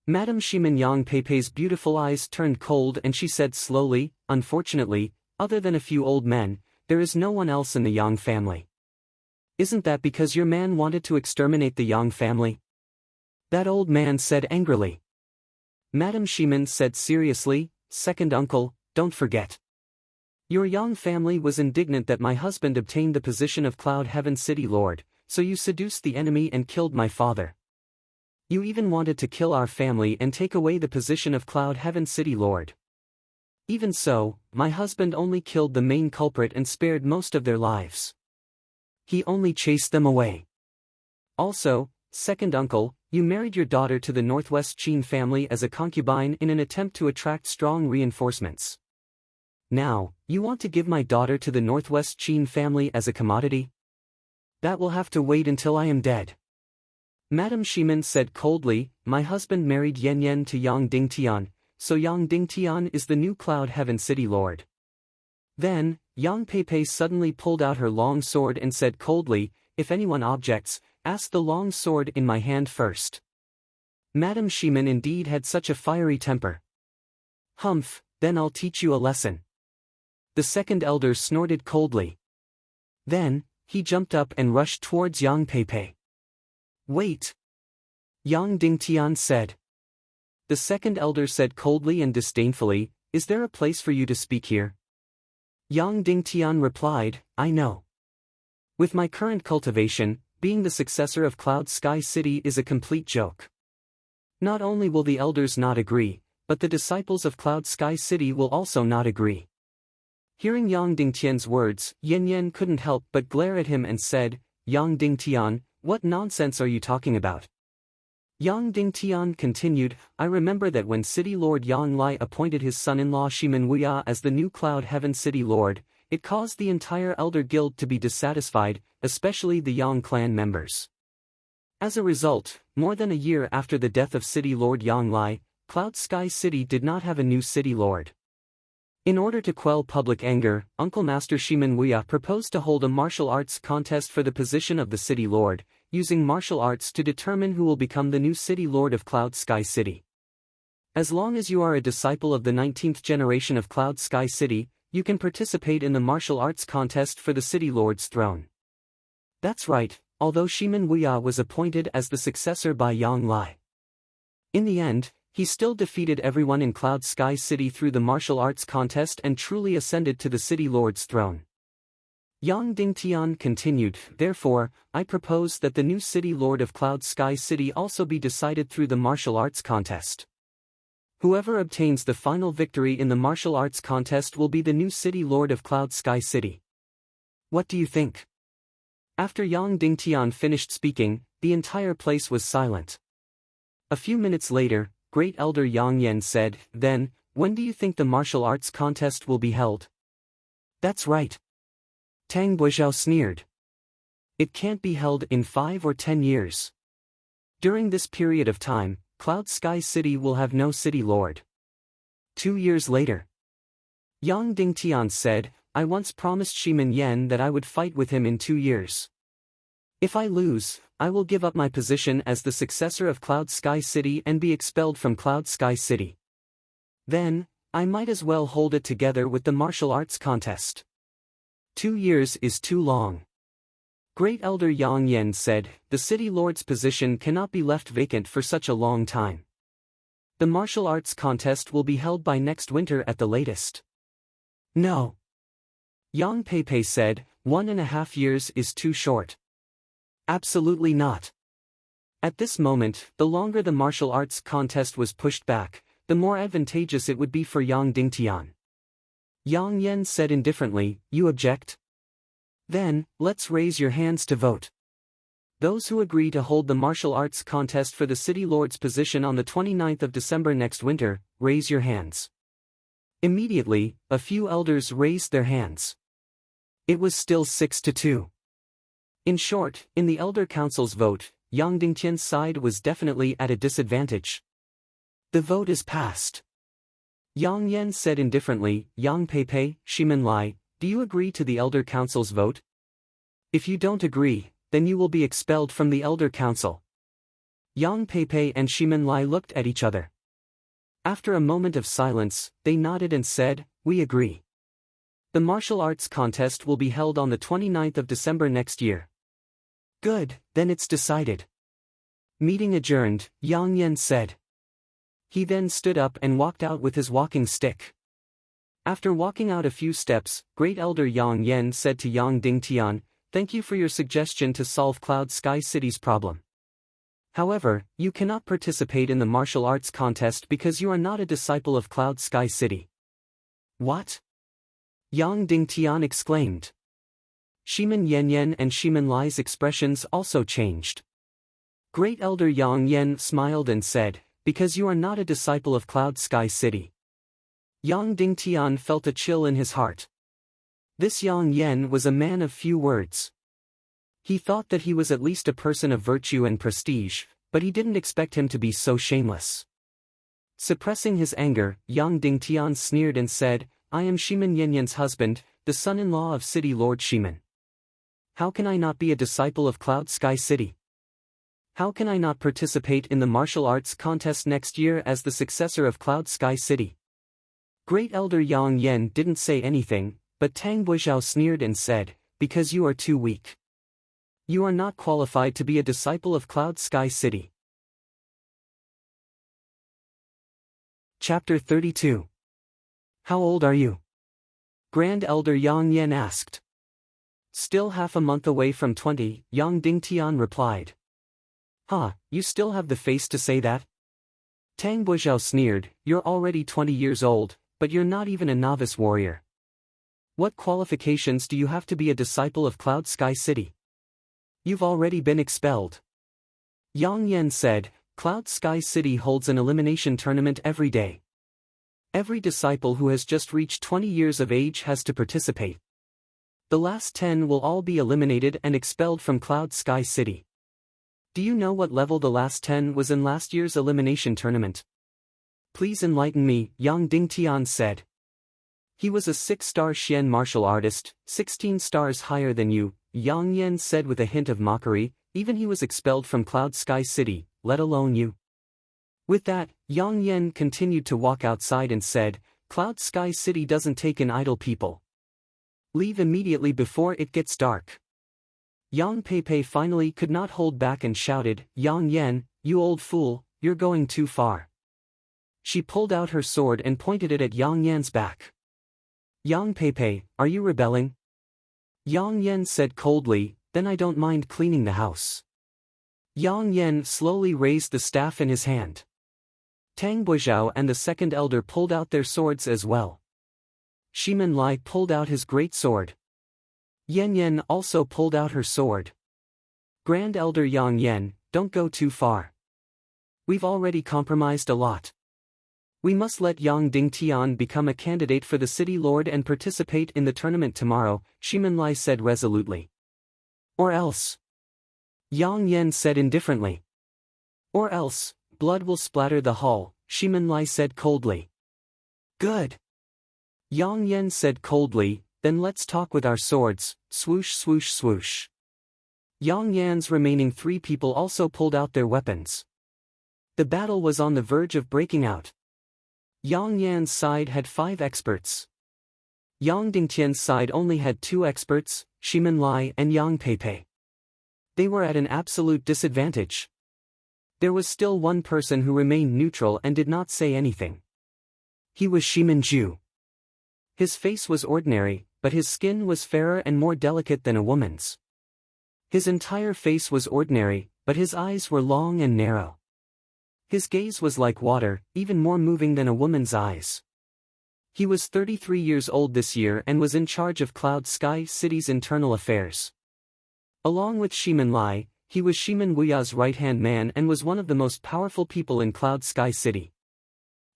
Madam Shimin Yang Peipei's beautiful eyes turned cold and she said slowly, "Unfortunately, other than a few old men, there is no one else in the Yang family." "Isn't that because your man wanted to exterminate the Yang family?" that old man said angrily. Madam Shimin said seriously, "Second uncle, don't forget. Your Yang family was indignant that my husband obtained the position of Cloud Heaven City Lord, so you seduced the enemy and killed my father. You even wanted to kill our family and take away the position of Cloud Heaven City Lord. Even so, my husband only killed the main culprit and spared most of their lives. He only chased them away. Also, second uncle, you married your daughter to the Northwest Qin family as a concubine in an attempt to attract strong reinforcements. Now, you want to give my daughter to the Northwest Qin family as a commodity? That will have to wait until I am dead. Madame Shimin said coldly, my husband married Yan Yan to Yang Dingtian, so Yang Dingtian is the new Cloud Heaven City Lord. Then, Yang Peipei suddenly pulled out her long sword and said coldly, if anyone objects, ask the long sword in my hand first. Madame Shimin indeed had such a fiery temper. Humph, then I'll teach you a lesson. The second elder snorted coldly. Then, he jumped up and rushed towards Yang Peipei. Wait! Yang Dingtian said. The second elder said coldly and disdainfully, is there a place for you to speak here? Yang Dingtian replied, I know. With my current cultivation, being the successor of Cloud Sky City is a complete joke. Not only will the elders not agree, but the disciples of Cloud Sky City will also not agree. Hearing Yang Dingtian's words, Yan Yan couldn't help but glare at him and said, Yang Dingtian, what nonsense are you talking about? Yang Dingtian continued, I remember that when City Lord Yang Lai appointed his son-in-law Shimin Wuya as the new Cloud Heaven City Lord, it caused the entire Elder Guild to be dissatisfied, especially the Yang clan members. As a result, more than a year after the death of City Lord Yang Lai, Cloud Sky City did not have a new City Lord. In order to quell public anger, Uncle Master Shimin Wuya proposed to hold a martial arts contest for the position of the City Lord, using martial arts to determine who will become the new City Lord of Cloud Sky City. As long as you are a disciple of the 19th generation of Cloud Sky City, you can participate in the martial arts contest for the City Lord's throne. That's right, although Shimin Wuya was appointed as the successor by Yang Lai. In the end, he still defeated everyone in Cloud Sky City through the martial arts contest and truly ascended to the City Lord's throne. Yang Dingtian continued, therefore, I propose that the new City Lord of Cloud Sky City also be decided through the martial arts contest. Whoever obtains the final victory in the martial arts contest will be the new City Lord of Cloud Sky City. What do you think? After Yang Dingtian finished speaking, the entire place was silent. A few minutes later, Great Elder Yang Yan said, then, when do you think the martial arts contest will be held? That's right. Tang Buizhou sneered. It can't be held in 5 or 10 years. During this period of time, Cloud Sky City will have no City Lord. 2 years later. Yang Dingtian said, I once promised Shimin Yan that I would fight with him in 2 years. If I lose, I will give up my position as the successor of Cloud Sky City and be expelled from Cloud Sky City. Then, I might as well hold it together with the martial arts contest. 2 years is too long. Great Elder Yang Yan said, the City Lord's position cannot be left vacant for such a long time. The martial arts contest will be held by next winter at the latest. No. Yang Peipei said, 1.5 years is too short. Absolutely not. At this moment, the longer the martial arts contest was pushed back, the more advantageous it would be for Yang Dingtian. Yang Yan said indifferently, you object? Then, let's raise your hands to vote. Those who agree to hold the martial arts contest for the City Lord's position on the 29th of December next winter, raise your hands. Immediately, a few elders raised their hands. It was still 6-2. In short, in the Elder Council's vote, Yang Dingtian's side was definitely at a disadvantage. The vote is passed. Yang Yan said indifferently, Yang Peipei, Shimin Lai, do you agree to the Elder Council's vote? If you don't agree, then you will be expelled from the Elder Council. Yang Peipei and Shimin Lai looked at each other. After a moment of silence, they nodded and said, we agree. The martial arts contest will be held on the 29th of December next year. Good, then it's decided. Meeting adjourned, Yang Yan said. He then stood up and walked out with his walking stick. After walking out a few steps, Great Elder Yang Yan said to Yang Dingtian, thank you for your suggestion to solve Cloud Sky City's problem. However, you cannot participate in the martial arts contest because you are not a disciple of Cloud Sky City. What? Yang Dingtian exclaimed. Shimin Yanyan and Shimin Lai's expressions also changed. Great Elder Yang Yen smiled and said, because you are not a disciple of Cloud Sky City. Yang Dingtian felt a chill in his heart. This Yang Yen was a man of few words. He thought that he was at least a person of virtue and prestige, but he didn't expect him to be so shameless. Suppressing his anger, Yang Dingtian sneered and said, I am Shimin Yanyan's husband, the son-in-law of City Lord Shimin. How can I not be a disciple of Cloud Sky City? How can I not participate in the martial arts contest next year as the successor of Cloud Sky City? Great Elder Yang Yen didn't say anything, but Tang Buizhao sneered and said, because you are too weak. You are not qualified to be a disciple of Cloud Sky City. Chapter 32. How old are you? Grand Elder Yang Yen asked. Still half a month away from 20, Yang Dingtian replied. You still have the face to say that? Tang Buizhao sneered, you're already 20 years old, but you're not even a novice warrior. What qualifications do you have to be a disciple of Cloud Sky City? You've already been expelled. Yang Yen said, Cloud Sky City holds an elimination tournament every day. Every disciple who has just reached 20 years of age has to participate. The last 10 will all be eliminated and expelled from Cloud Sky City. Do you know what level the last 10 was in last year's elimination tournament? Please enlighten me, Yang Dingtian said. He was a 6-star Xian martial artist, 16 stars higher than you, Yang Yen said with a hint of mockery, even he was expelled from Cloud Sky City, let alone you. With that, Yang Yen continued to walk outside and said, Cloud Sky City doesn't take in idle people. Leave immediately before it gets dark. Yang Peipei finally could not hold back and shouted, Yang Yen, you old fool, you're going too far. She pulled out her sword and pointed it at Yang Yan's back. Yang Peipei, are you rebelling? Yang Yen said coldly, then I don't mind cleaning the house. Yang Yen slowly raised the staff in his hand. Tang Buizhao and the second elder pulled out their swords as well. Shimin Lai pulled out his great sword. Yan Yen also pulled out her sword. Grand Elder Yang Yen, don't go too far. We've already compromised a lot. We must let Yang Dingtian become a candidate for the City Lord and participate in the tournament tomorrow, Shimin Lai said resolutely. Or else. Yang Yen said indifferently. Or else, blood will splatter the hall, Shimin Lai said coldly. Good. Yang Yen said coldly, then let's talk with our swords, swoosh swoosh swoosh. Yang Yan's remaining 3 people also pulled out their weapons. The battle was on the verge of breaking out. Yang Yan's side had 5 experts. Yang Dingtian's side only had 2 experts, Shimin Lai and Yang Peipei. They were at an absolute disadvantage. There was still one person who remained neutral and did not say anything. He was Shimin Ju. His face was ordinary, but his skin was fairer and more delicate than a woman's. His entire face was ordinary, but his eyes were long and narrow. His gaze was like water, even more moving than a woman's eyes. He was 33 years old this year and was in charge of Cloud Sky City's internal affairs. Along with Shimin Lai, he was Shimin Wuya's right-hand man and was one of the most powerful people in Cloud Sky City.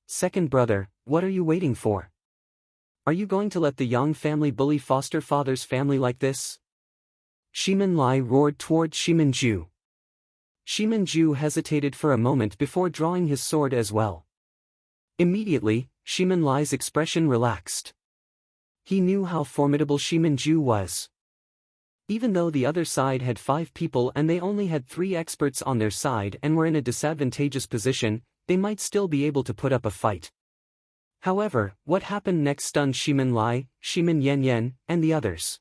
Second brother, what are you waiting for? Are you going to let the Yang family bully foster father's family like this? Shimin Lai roared toward Shimin Ju. Shimin Ju hesitated for a moment before drawing his sword as well. Immediately, Shimin Lai's expression relaxed. He knew how formidable Shimin Ju was. Even though the other side had 5 people and they only had 3 experts on their side and were in a disadvantageous position, they might still be able to put up a fight. However, what happened next stunned Shimin Lai, Shimin Yanyan, and the others.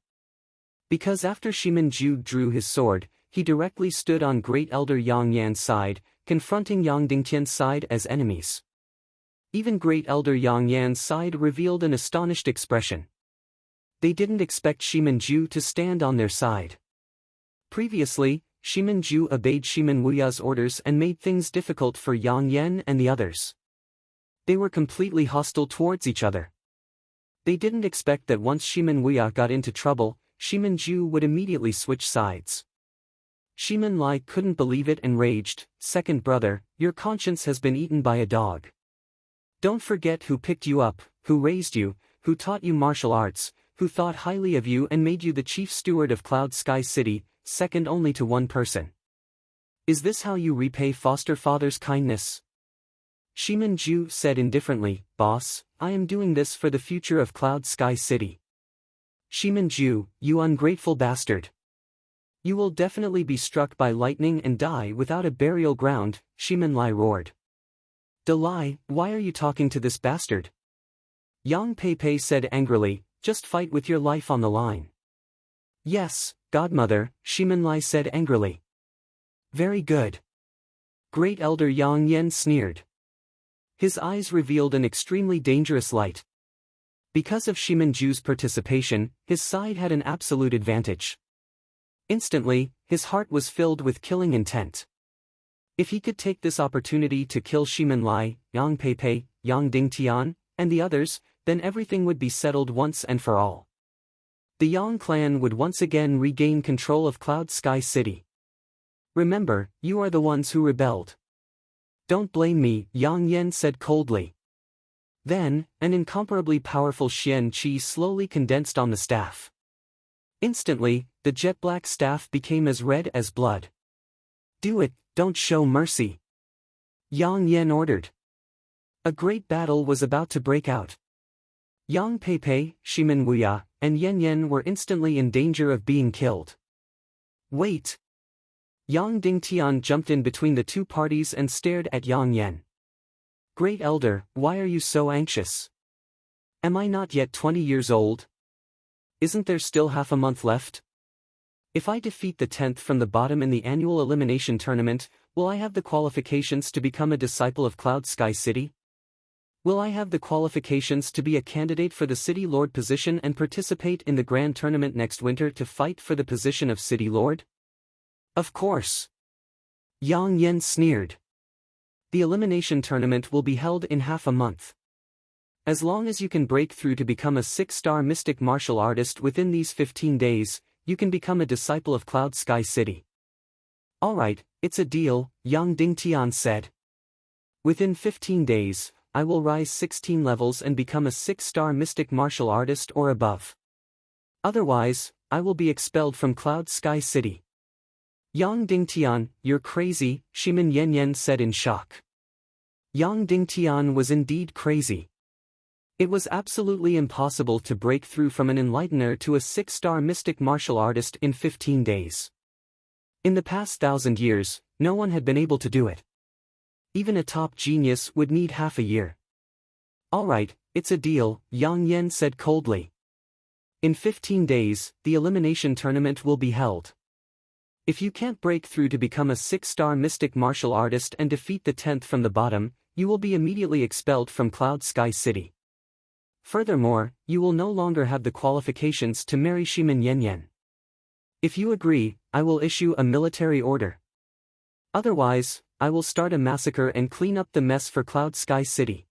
Because after Shimin Ju drew his sword, he directly stood on Great Elder Yang Yan's side, confronting Yang Dingtian's side as enemies. Even Great Elder Yang Yan's side revealed an astonished expression. They didn't expect Shimin Ju to stand on their side. Previously, Shimin Ju obeyed Shimin Wuya's orders and made things difficult for Yang Yan and the others. They were completely hostile towards each other. They didn't expect that once Shimin Wuya got into trouble, Shimin Ju would immediately switch sides. Shimin Lai couldn't believe it and raged, "Second brother, your conscience has been eaten by a dog. Don't forget who picked you up, who raised you, who taught you martial arts, who thought highly of you and made you the chief steward of Cloud Sky City, second only to one person. Is this how you repay foster father's kindness?" Shimin Ju said indifferently, "Boss, I am doing this for the future of Cloud Sky City." "Shimin Ju, you ungrateful bastard. You will definitely be struck by lightning and die without a burial ground," Shimin Lai roared. "Dalai, why are you talking to this bastard?" Yang Pei said angrily, "Just fight with your life on the line." "Yes, godmother," Shimin Lai said angrily. "Very good." Great Elder Yang Yen sneered. His eyes revealed an extremely dangerous light. Because of Shimin Ju's participation, his side had an absolute advantage. Instantly, his heart was filled with killing intent. If he could take this opportunity to kill Shimin Lai, Yang Pei, Yang Dingtian, and the others, then everything would be settled once and for all. The Yang clan would once again regain control of Cloud Sky City. "Remember, you are the ones who rebelled. Don't blame me," Yang Yen said coldly. Then, an incomparably powerful Xian Qi slowly condensed on the staff. Instantly, the jet-black staff became as red as blood. "Do it, don't show mercy," Yang Yen ordered. A great battle was about to break out. Yang Pei, Shimin Wuya, and Yan Yan were instantly in danger of being killed. "Wait!" Yang Dingtian jumped in between the two parties and stared at Yang Yan. "Great Elder, why are you so anxious? Am I not yet 20 years old? Isn't there still half a month left? If I defeat the 10th from the bottom in the annual elimination tournament, will I have the qualifications to become a disciple of Cloud Sky City? Will I have the qualifications to be a candidate for the City Lord position and participate in the Grand Tournament next winter to fight for the position of City Lord?" "Of course." Yang Yen sneered. "The elimination tournament will be held in half a month. As long as you can break through to become a 6-star mystic martial artist within these 15 days, you can become a disciple of Cloud Sky City." "Alright, it's a deal," Yang Dingtian said. "Within 15 days, I will rise 16 levels and become a 6-star mystic martial artist or above. Otherwise, I will be expelled from Cloud Sky City." "Yang Dingtian, you're crazy," Shimin Yan said in shock. Yang Dingtian was indeed crazy. It was absolutely impossible to break through from an enlightener to a 6-star mystic martial artist in 15 days. In the past 1,000 years, no one had been able to do it. Even a top genius would need half a year. "Alright, it's a deal," Yang Yen said coldly. "In 15 days, the elimination tournament will be held. If you can't break through to become a 6-star mystic martial artist and defeat the 10th from the bottom, you will be immediately expelled from Cloud Sky City. Furthermore, you will no longer have the qualifications to marry Shimin Yan. If you agree, I will issue a military order. Otherwise, I will start a massacre and clean up the mess for Cloud Sky City."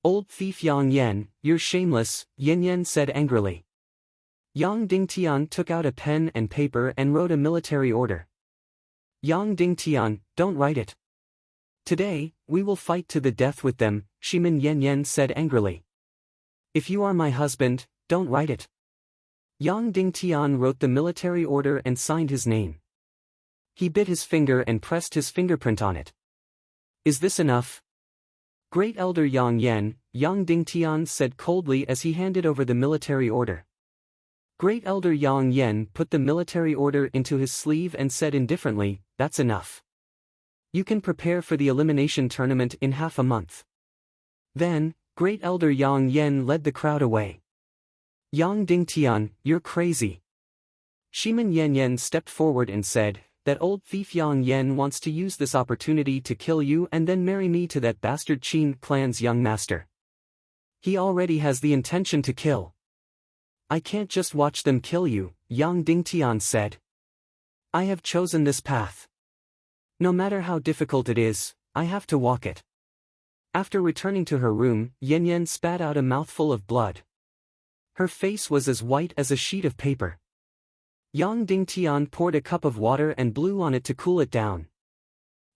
"Old thief Yang Yen, you're shameless," Yan Yan said angrily. Yang Dingtian took out a pen and paper and wrote a military order. "Yang Dingtian, don't write it. Today, we will fight to the death with them," Shimin Yan said angrily. "If you are my husband, don't write it." Yang Dingtian wrote the military order and signed his name. He bit his finger and pressed his fingerprint on it. "Is this enough?" Great Elder Yang Yen, Yang Dingtian said coldly as he handed over the military order. Great Elder Yang Yen put the military order into his sleeve and said indifferently, "That's enough. You can prepare for the elimination tournament in half a month." Then, Great Elder Yang Yen led the crowd away. "Yang Dingtian, you're crazy." Shimin Yan stepped forward and said, "That old thief Yang Yen wants to use this opportunity to kill you and then marry me to that bastard Qin clan's young master. He already has the intention to kill. I can't just watch them kill you," Yang Dingtian said. "I have chosen this path. No matter how difficult it is, I have to walk it." After returning to her room, Yan Yan spat out a mouthful of blood. Her face was as white as a sheet of paper. Yang Dingtian poured a cup of water and blew on it to cool it down.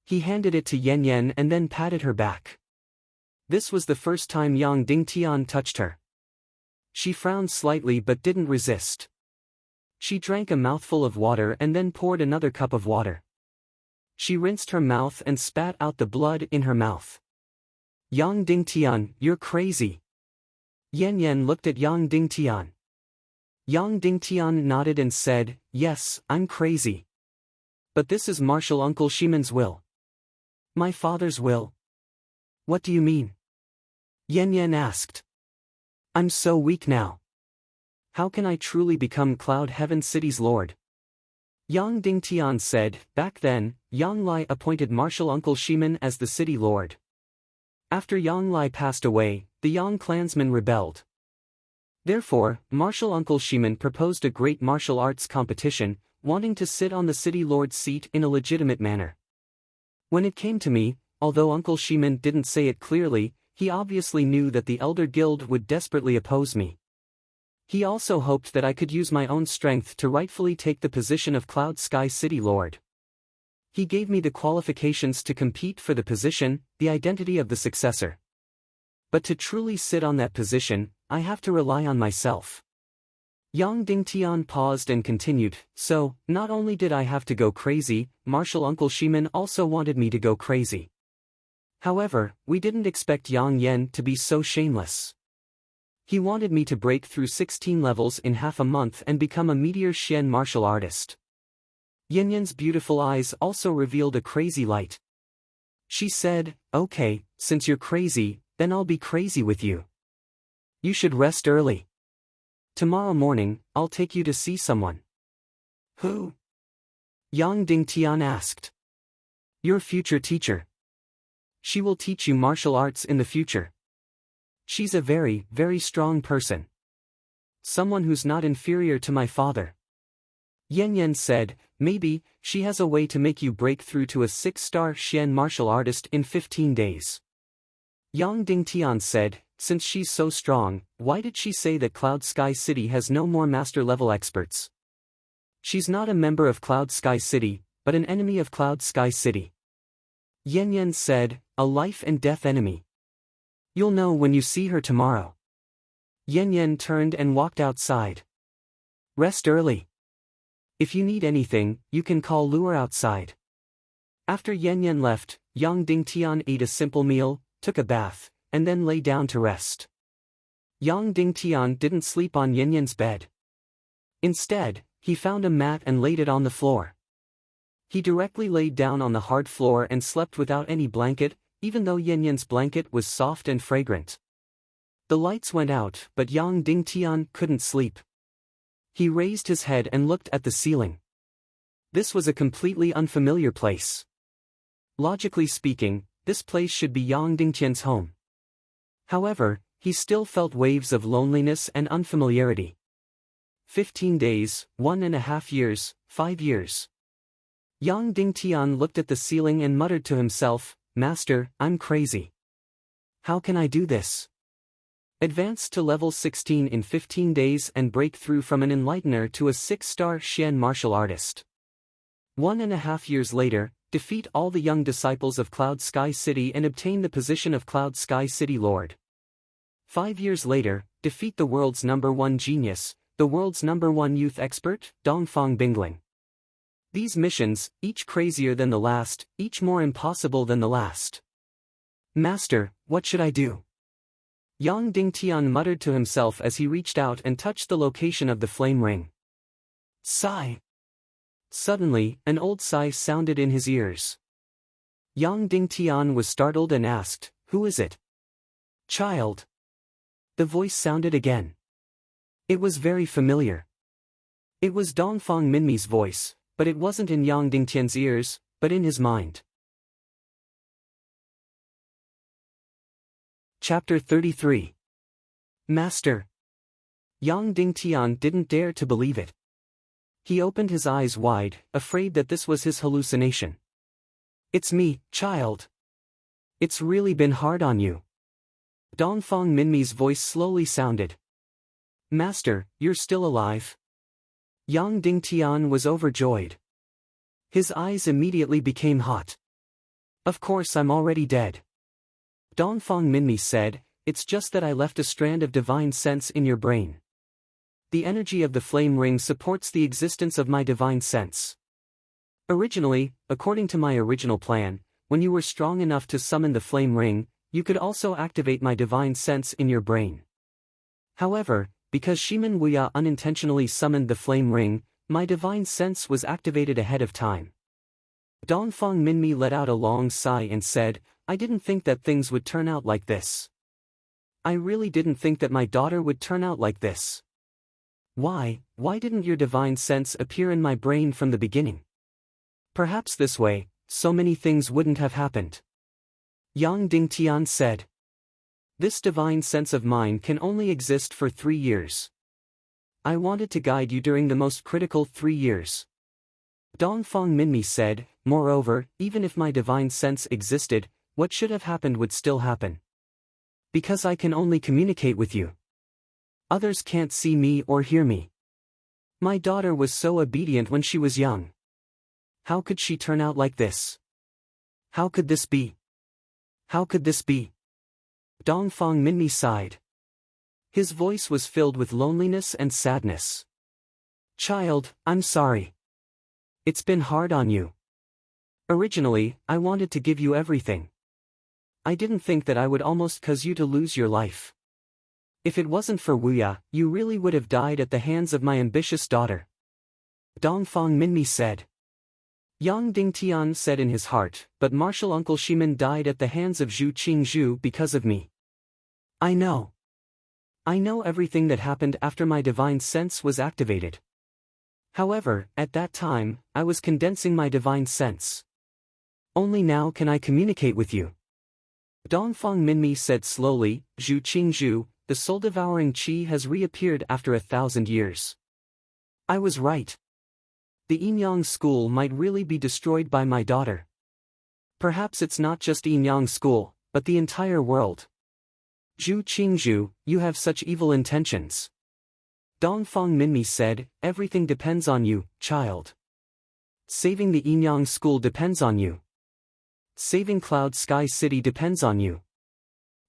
He handed it to Yan Yan and then patted her back. This was the first time Yang Dingtian touched her. She frowned slightly but didn't resist. She drank a mouthful of water and then poured another cup of water. She rinsed her mouth and spat out the blood in her mouth. Yang Dingtian, you're crazy. Yan Yan looked at Yang Dingtian. Yang Dingtian nodded and said, yes, I'm crazy. But this is Martial Uncle Shimon's will. My father's will. What do you mean? Yan Yan asked. I'm so weak now. How can I truly become Cloud Heaven City's lord? Yang Dingtian said, back then, Yang Lai appointed Martial Uncle Shimon as the city lord. After Yang Lai passed away, the Yang clansmen rebelled. Therefore, Martial Uncle Shimon proposed a great martial arts competition, wanting to sit on the city lord's seat in a legitimate manner. When it came to me, although Uncle Shimon didn't say it clearly, he obviously knew that the Elder Guild would desperately oppose me. He also hoped that I could use my own strength to rightfully take the position of Cloud Sky City Lord. He gave me the qualifications to compete for the position, the identity of the successor. But to truly sit on that position, I have to rely on myself. Yang Dingtian paused and continued, so, not only did I have to go crazy, Martial Uncle Shimon also wanted me to go crazy. However, we didn't expect Yang Yan to be so shameless. He wanted me to break through 16 levels in half a month and become a Meteor Xian martial artist. Yan Yan's beautiful eyes also revealed a crazy light. She said, okay, since you're crazy, then I'll be crazy with you. You should rest early. Tomorrow morning, I'll take you to see someone. Who? Yang Dingtian asked. Your future teacher. She will teach you martial arts in the future. She's a very, very strong person. Someone who's not inferior to my father. Yan Yan said, maybe, she has a way to make you break through to a 6-star Xian martial artist in 15 days. Yang Dingtian said, since she's so strong, why did she say that Cloud Sky City has no more master-level experts? She's not a member of Cloud Sky City, but an enemy of Cloud Sky City. Yan Yan said, a life and death enemy. You'll know when you see her tomorrow. Yan Yan turned and walked outside. Rest early. If you need anything, you can call Lure outside. After Yan Yan left, Yang Dingtian ate a simple meal, took a bath, and then lay down to rest. Yang Dingtian didn't sleep on Yan Yan's bed. Instead, he found a mat and laid it on the floor. He directly laid down on the hard floor and slept without any blanket, even though Yan Yan's blanket was soft and fragrant. The lights went out, but Yang Dingtian couldn't sleep. He raised his head and looked at the ceiling. This was a completely unfamiliar place. Logically speaking, this place should be Yang Dingtian's home. However, he still felt waves of loneliness and unfamiliarity. 15 days, 1.5 years, 5 years. Yang Dingtian looked at the ceiling and muttered to himself, Master, I'm crazy. How can I do this? Advance to level 16 in 15 days and break through from an enlightener to a 6-star Xian martial artist. 1.5 years later, defeat all the young disciples of Cloud Sky City and obtain the position of Cloud Sky City Lord. 5 years later, defeat the world's #1 genius, the world's #1 youth expert, Dongfang Bingling. These missions, each crazier than the last, each more impossible than the last. Master, what should I do? Yang Dingtian muttered to himself as he reached out and touched the location of the flame ring. Sigh. Suddenly, an old sigh sounded in his ears. Yang Dingtian was startled and asked, who is it? Child. The voice sounded again. It was very familiar. It was Dongfang Minmi's voice, but it wasn't in Yang Dingtian's ears, but in his mind. Chapter 33. Master. Yang Dingtian didn't dare to believe it. He opened his eyes wide, afraid that this was his hallucination. It's me, child. It's really been hard on you. Dongfang Minmi's voice slowly sounded. Master, you're still alive? Yang Dingtian was overjoyed. His eyes immediately became hot. Of course I'm already dead. Dongfang Minmi said, it's just that I left a strand of divine sense in your brain. The energy of the flame ring supports the existence of my divine sense. Originally, according to my original plan, when you were strong enough to summon the flame ring, you could also activate my divine sense in your brain. However, because Shimen Wuya unintentionally summoned the flame ring, my divine sense was activated ahead of time. Dongfang Minmi let out a long sigh and said, I didn't think that things would turn out like this. I really didn't think that my daughter would turn out like this. Why didn't your divine sense appear in my brain from the beginning? Perhaps this way, so many things wouldn't have happened. Yang Dingtian said. This divine sense of mine can only exist for 3 years. I wanted to guide you during the most critical 3 years. Dongfang Minmi said, moreover, even if my divine sense existed, what should have happened would still happen. Because I can only communicate with you. Others can't see me or hear me. My daughter was so obedient when she was young. How could she turn out like this? How could this be? How could this be? Dongfang Minmi sighed. His voice was filled with loneliness and sadness. Child, I'm sorry. It's been hard on you. Originally, I wanted to give you everything. I didn't think that I would almost cause you to lose your life. If it wasn't for Wuya, you really would have died at the hands of my ambitious daughter. Dongfang Minmi said. Yang Dingtian said in his heart, but martial uncle Shimen died at the hands of Zhu Qingzhu because of me. I know. I know everything that happened after my divine sense was activated. However, at that time, I was condensing my divine sense. Only now can I communicate with you. Dongfang Minmi said slowly, Zhu Qingzhu, the soul-devouring qi has reappeared after 1,000 years. I was right. The Yinyang school might really be destroyed by my daughter. Perhaps it's not just Yinyang school, but the entire world. Zhu Qingzhu, you have such evil intentions. Dongfang Minmi said, everything depends on you, child. Saving the Yinyang school depends on you. Saving Cloud Sky City depends on you.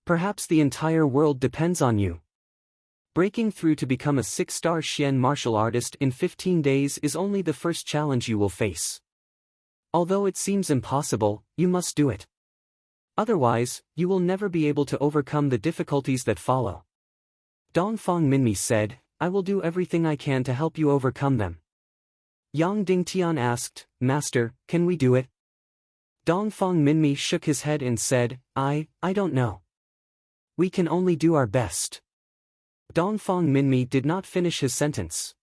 Perhaps the entire world depends on you. Breaking through to become a 6-star Xian martial artist in 15 days is only the first challenge you will face. Although it seems impossible, you must do it. Otherwise, you will never be able to overcome the difficulties that follow. Dongfang Minmi said, I will do everything I can to help you overcome them. Yang Dingtian asked, Master, can we do it? Dongfang Minmi shook his head and said, I don't know. We can only do our best. Dongfang Minmi did not finish his sentence.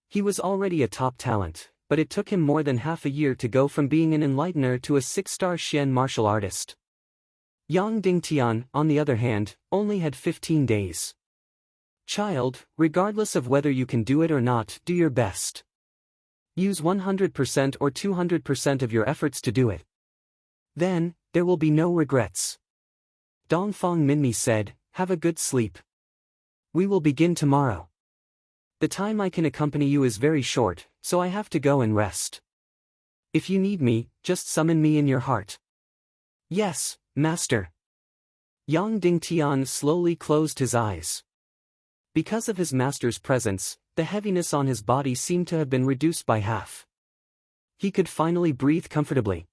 He was already a top talent, but it took him more than half a year to go from being an enlightener to a 6-star Xian martial artist. Yang Dingtian, on the other hand, only had 15 days. Child, regardless of whether you can do it or not, do your best. Use 100% or 200% of your efforts to do it. Then, there will be no regrets. Dongfang Minmi said, have a good sleep. We will begin tomorrow. The time I can accompany you is very short, so I have to go and rest. If you need me, just summon me in your heart. Yes, Master. Yang Dingtian slowly closed his eyes. Because of his master's presence, the heaviness on his body seemed to have been reduced by half. He could finally breathe comfortably.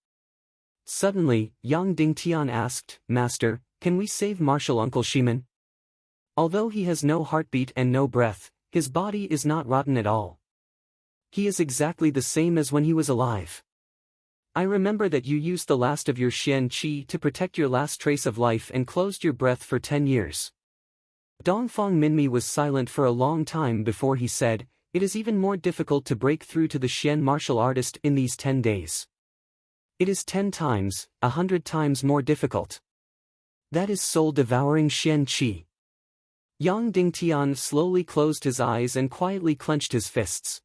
Suddenly, Yang Dingtian asked, Master, can we save martial uncle Shimen? Although he has no heartbeat and no breath, his body is not rotten at all. He is exactly the same as when he was alive. I remember that you used the last of your Xian Qi to protect your last trace of life and closed your breath for 10 years. Dongfang Minmi was silent for a long time before he said, it is even more difficult to break through to the Xian martial artist in these 10 days. It is 10 times, 100 times more difficult. That is soul-devouring Xian Qi. Yang Dingtian slowly closed his eyes and quietly clenched his fists.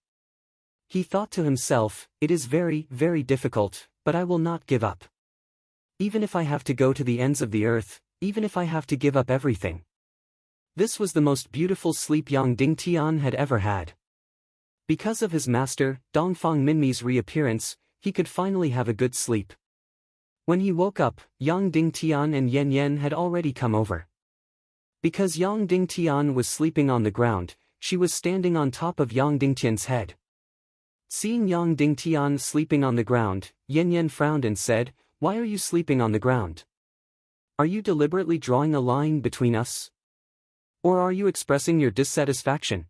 He thought to himself, it is very, very difficult, but I will not give up. Even if I have to go to the ends of the earth, even if I have to give up everything. This was the most beautiful sleep Yang Dingtian had ever had. Because of his master, Dongfang Minmi's reappearance, he could finally have a good sleep. When he woke up, Yang Dingtian and Yan Yan had already come over. Because Yang Dingtian was sleeping on the ground, she was standing on top of Yang Dingtian's head. Seeing Yang Dingtian sleeping on the ground, Yan Yan frowned and said, "Why are you sleeping on the ground? Are you deliberately drawing a line between us? Or are you expressing your dissatisfaction?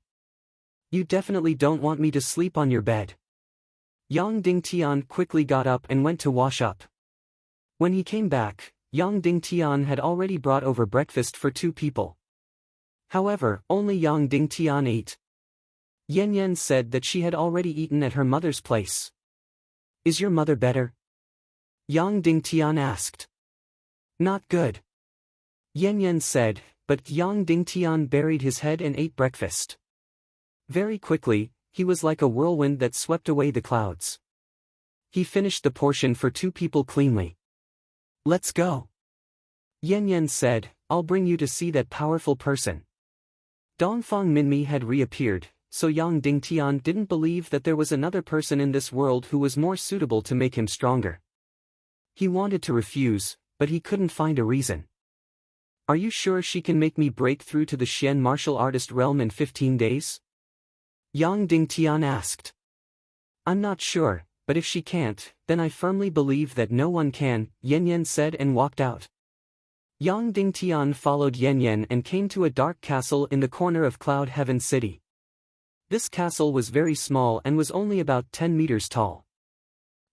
You definitely don't want me to sleep on your bed." Yang Dingtian quickly got up and went to wash up. When he came back, Yang Dingtian had already brought over breakfast for 2 people. However, only Yang Dingtian ate. Yan Yan said that she had already eaten at her mother's place. "Is your mother better?" Yang Dingtian asked. "Not good," Yan Yan said, but Yang Dingtian buried his head and ate breakfast. Very quickly, he was like a whirlwind that swept away the clouds. He finished the portion for 2 people cleanly. "Let's go," Yan Yan said, "I'll bring you to see that powerful person." Dongfang Minmi had reappeared, so Yang Dingtian didn't believe that there was another person in this world who was more suitable to make him stronger. He wanted to refuse, but he couldn't find a reason. "Are you sure she can make me break through to the Xian martial artist realm in 15 days? Yang Dingtian asked. "I'm not sure, but if she can't, then I firmly believe that no one can," Yan Yan said and walked out. Yang Dingtian followed Yan Yan and came to a dark castle in the corner of Cloud Heaven City. This castle was very small and was only about 10 meters tall.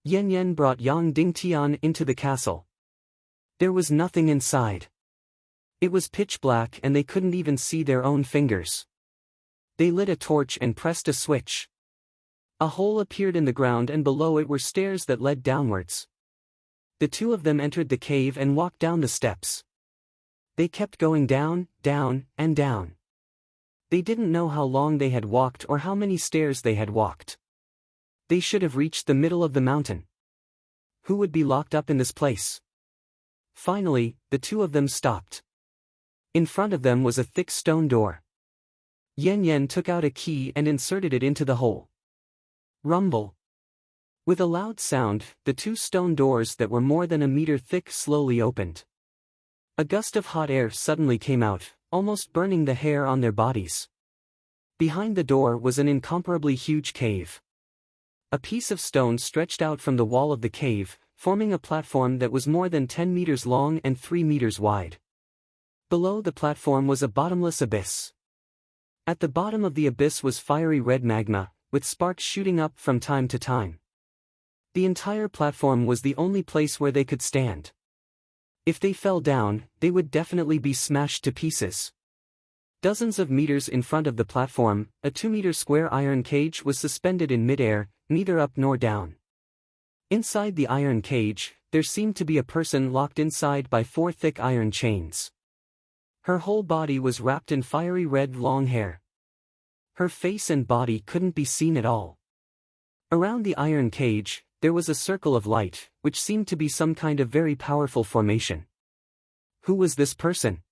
Yan Yan brought Yang Dingtian into the castle. There was nothing inside. It was pitch black and they couldn't even see their own fingers. They lit a torch and pressed a switch. A hole appeared in the ground and below it were stairs that led downwards. The 2 of them entered the cave and walked down the steps. They kept going down, down, and down. They didn't know how long they had walked or how many stairs they had walked. They should have reached the middle of the mountain. Who would be locked up in this place? Finally, the 2 of them stopped. In front of them was a thick stone door. Yan Yan took out a key and inserted it into the hole. Rumble. With a loud sound, the 2 stone doors that were more than a meter thick slowly opened. A gust of hot air suddenly came out, almost burning the hair on their bodies. Behind the door was an incomparably huge cave. A piece of stone stretched out from the wall of the cave, forming a platform that was more than 10 meters long and 3 meters wide. Below the platform was a bottomless abyss. At the bottom of the abyss was fiery red magma, with sparks shooting up from time to time. The entire platform was the only place where they could stand. If they fell down, they would definitely be smashed to pieces. Dozens of meters in front of the platform, a 2-meter square iron cage was suspended in mid-air, neither up nor down. Inside the iron cage, there seemed to be a person locked inside by 4 thick iron chains. Her whole body was wrapped in fiery red long hair. Her face and body couldn't be seen at all. Around the iron cage, there was a circle of light, which seemed to be some kind of very powerful formation. Who was this person?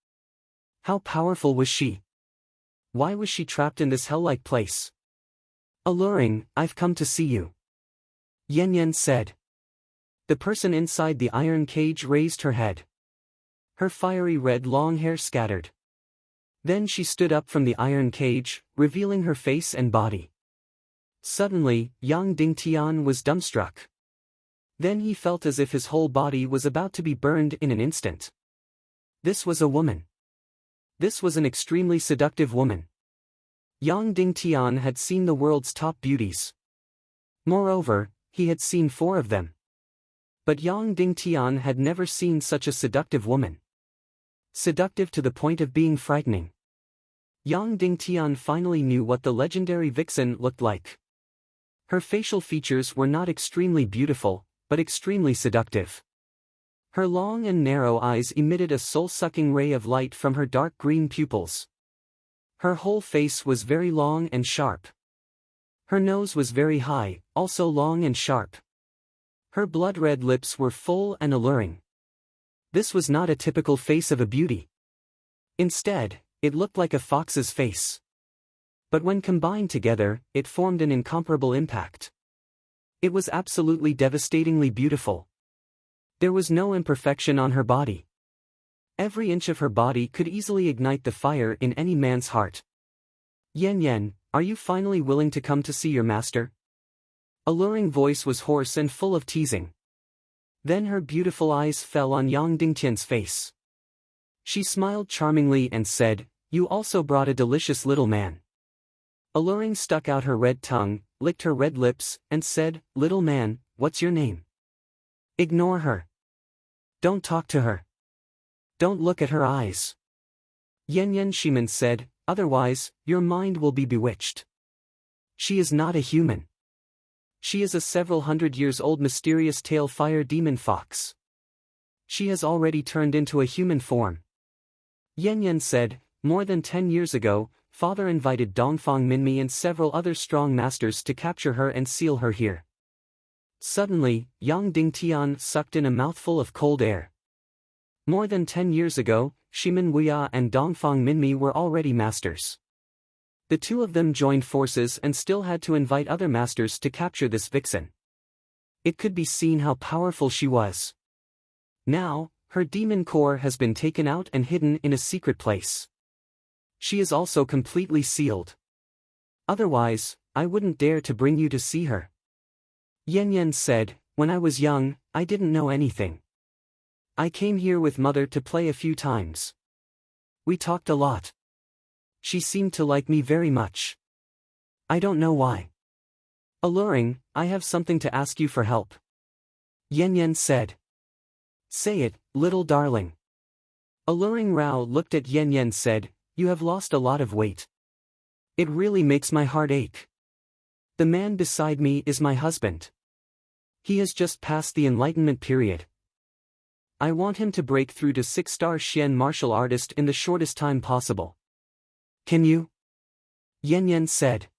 How powerful was she? Why was she trapped in this hell-like place? "Alluring, I've come to see you," Yan Yan said. The person inside the iron cage raised her head. Her fiery red long hair scattered. Then she stood up from the iron cage, revealing her face and body. Suddenly, Yang Dingtian was dumbstruck. Then he felt as if his whole body was about to be burned in an instant. This was a woman. This was an extremely seductive woman. Yang Dingtian had seen the world's top beauties. Moreover, he had seen 4 of them. But Yang Dingtian had never seen such a seductive woman. Seductive to the point of being frightening. Yang Dingtian finally knew what the legendary vixen looked like. Her facial features were not extremely beautiful, but extremely seductive. Her long and narrow eyes emitted a soul-sucking ray of light from her dark green pupils. Her whole face was very long and sharp. Her nose was very high, also long and sharp. Her blood-red lips were full and alluring. This was not a typical face of a beauty. Instead, It looked like a fox's face. But when combined together, it formed an incomparable impact. It was absolutely devastatingly beautiful. There was no imperfection on her body. Every inch of her body could easily ignite the fire in any man's heart. Yan Yan, are you finally willing to come to see your master? Alluring voice was hoarse and full of teasing. Then her beautiful eyes fell on Yang Dingtian's face. She smiled charmingly and said, "You also brought a delicious little man." Alluring stuck out her red tongue, licked her red lips, and said, "Little man, what's your name?" "Ignore her. Don't talk to her. Don't look at her eyes." Yan Yan Shiman said, "Otherwise, your mind will be bewitched. She is not a human. She is a several hundred years old mysterious tail fire demon fox. She has already turned into a human form." Yan Yan said, "More than 10 years ago, Father invited Dongfang Minmi and several other strong masters to capture her and seal her here." Suddenly, Yang Dingtian sucked in a mouthful of cold air. More than 10 years ago, Shimin Wuya and Dongfang Minmi were already masters. The two of them joined forces and still had to invite other masters to capture this vixen. It could be seen how powerful she was. Now, her demon core has been taken out and hidden in a secret place. She is also completely sealed. Otherwise, I wouldn't dare to bring you to see her. Yan Yan said, "When I was young, I didn't know anything. I came here with mother to play a few times. We talked a lot. She seemed to like me very much. I don't know why." Alluring, "I have something to ask you for help." Yan Yan said. "Say it, little darling." Alluring Rao looked at Yan Yan said, "You have lost a lot of weight. It really makes my heart ache. The man beside me is my husband. He has just passed the enlightenment period. I want him to break through to 6-star Xian martial artist in the shortest time possible. Can you?" Yan Yan said.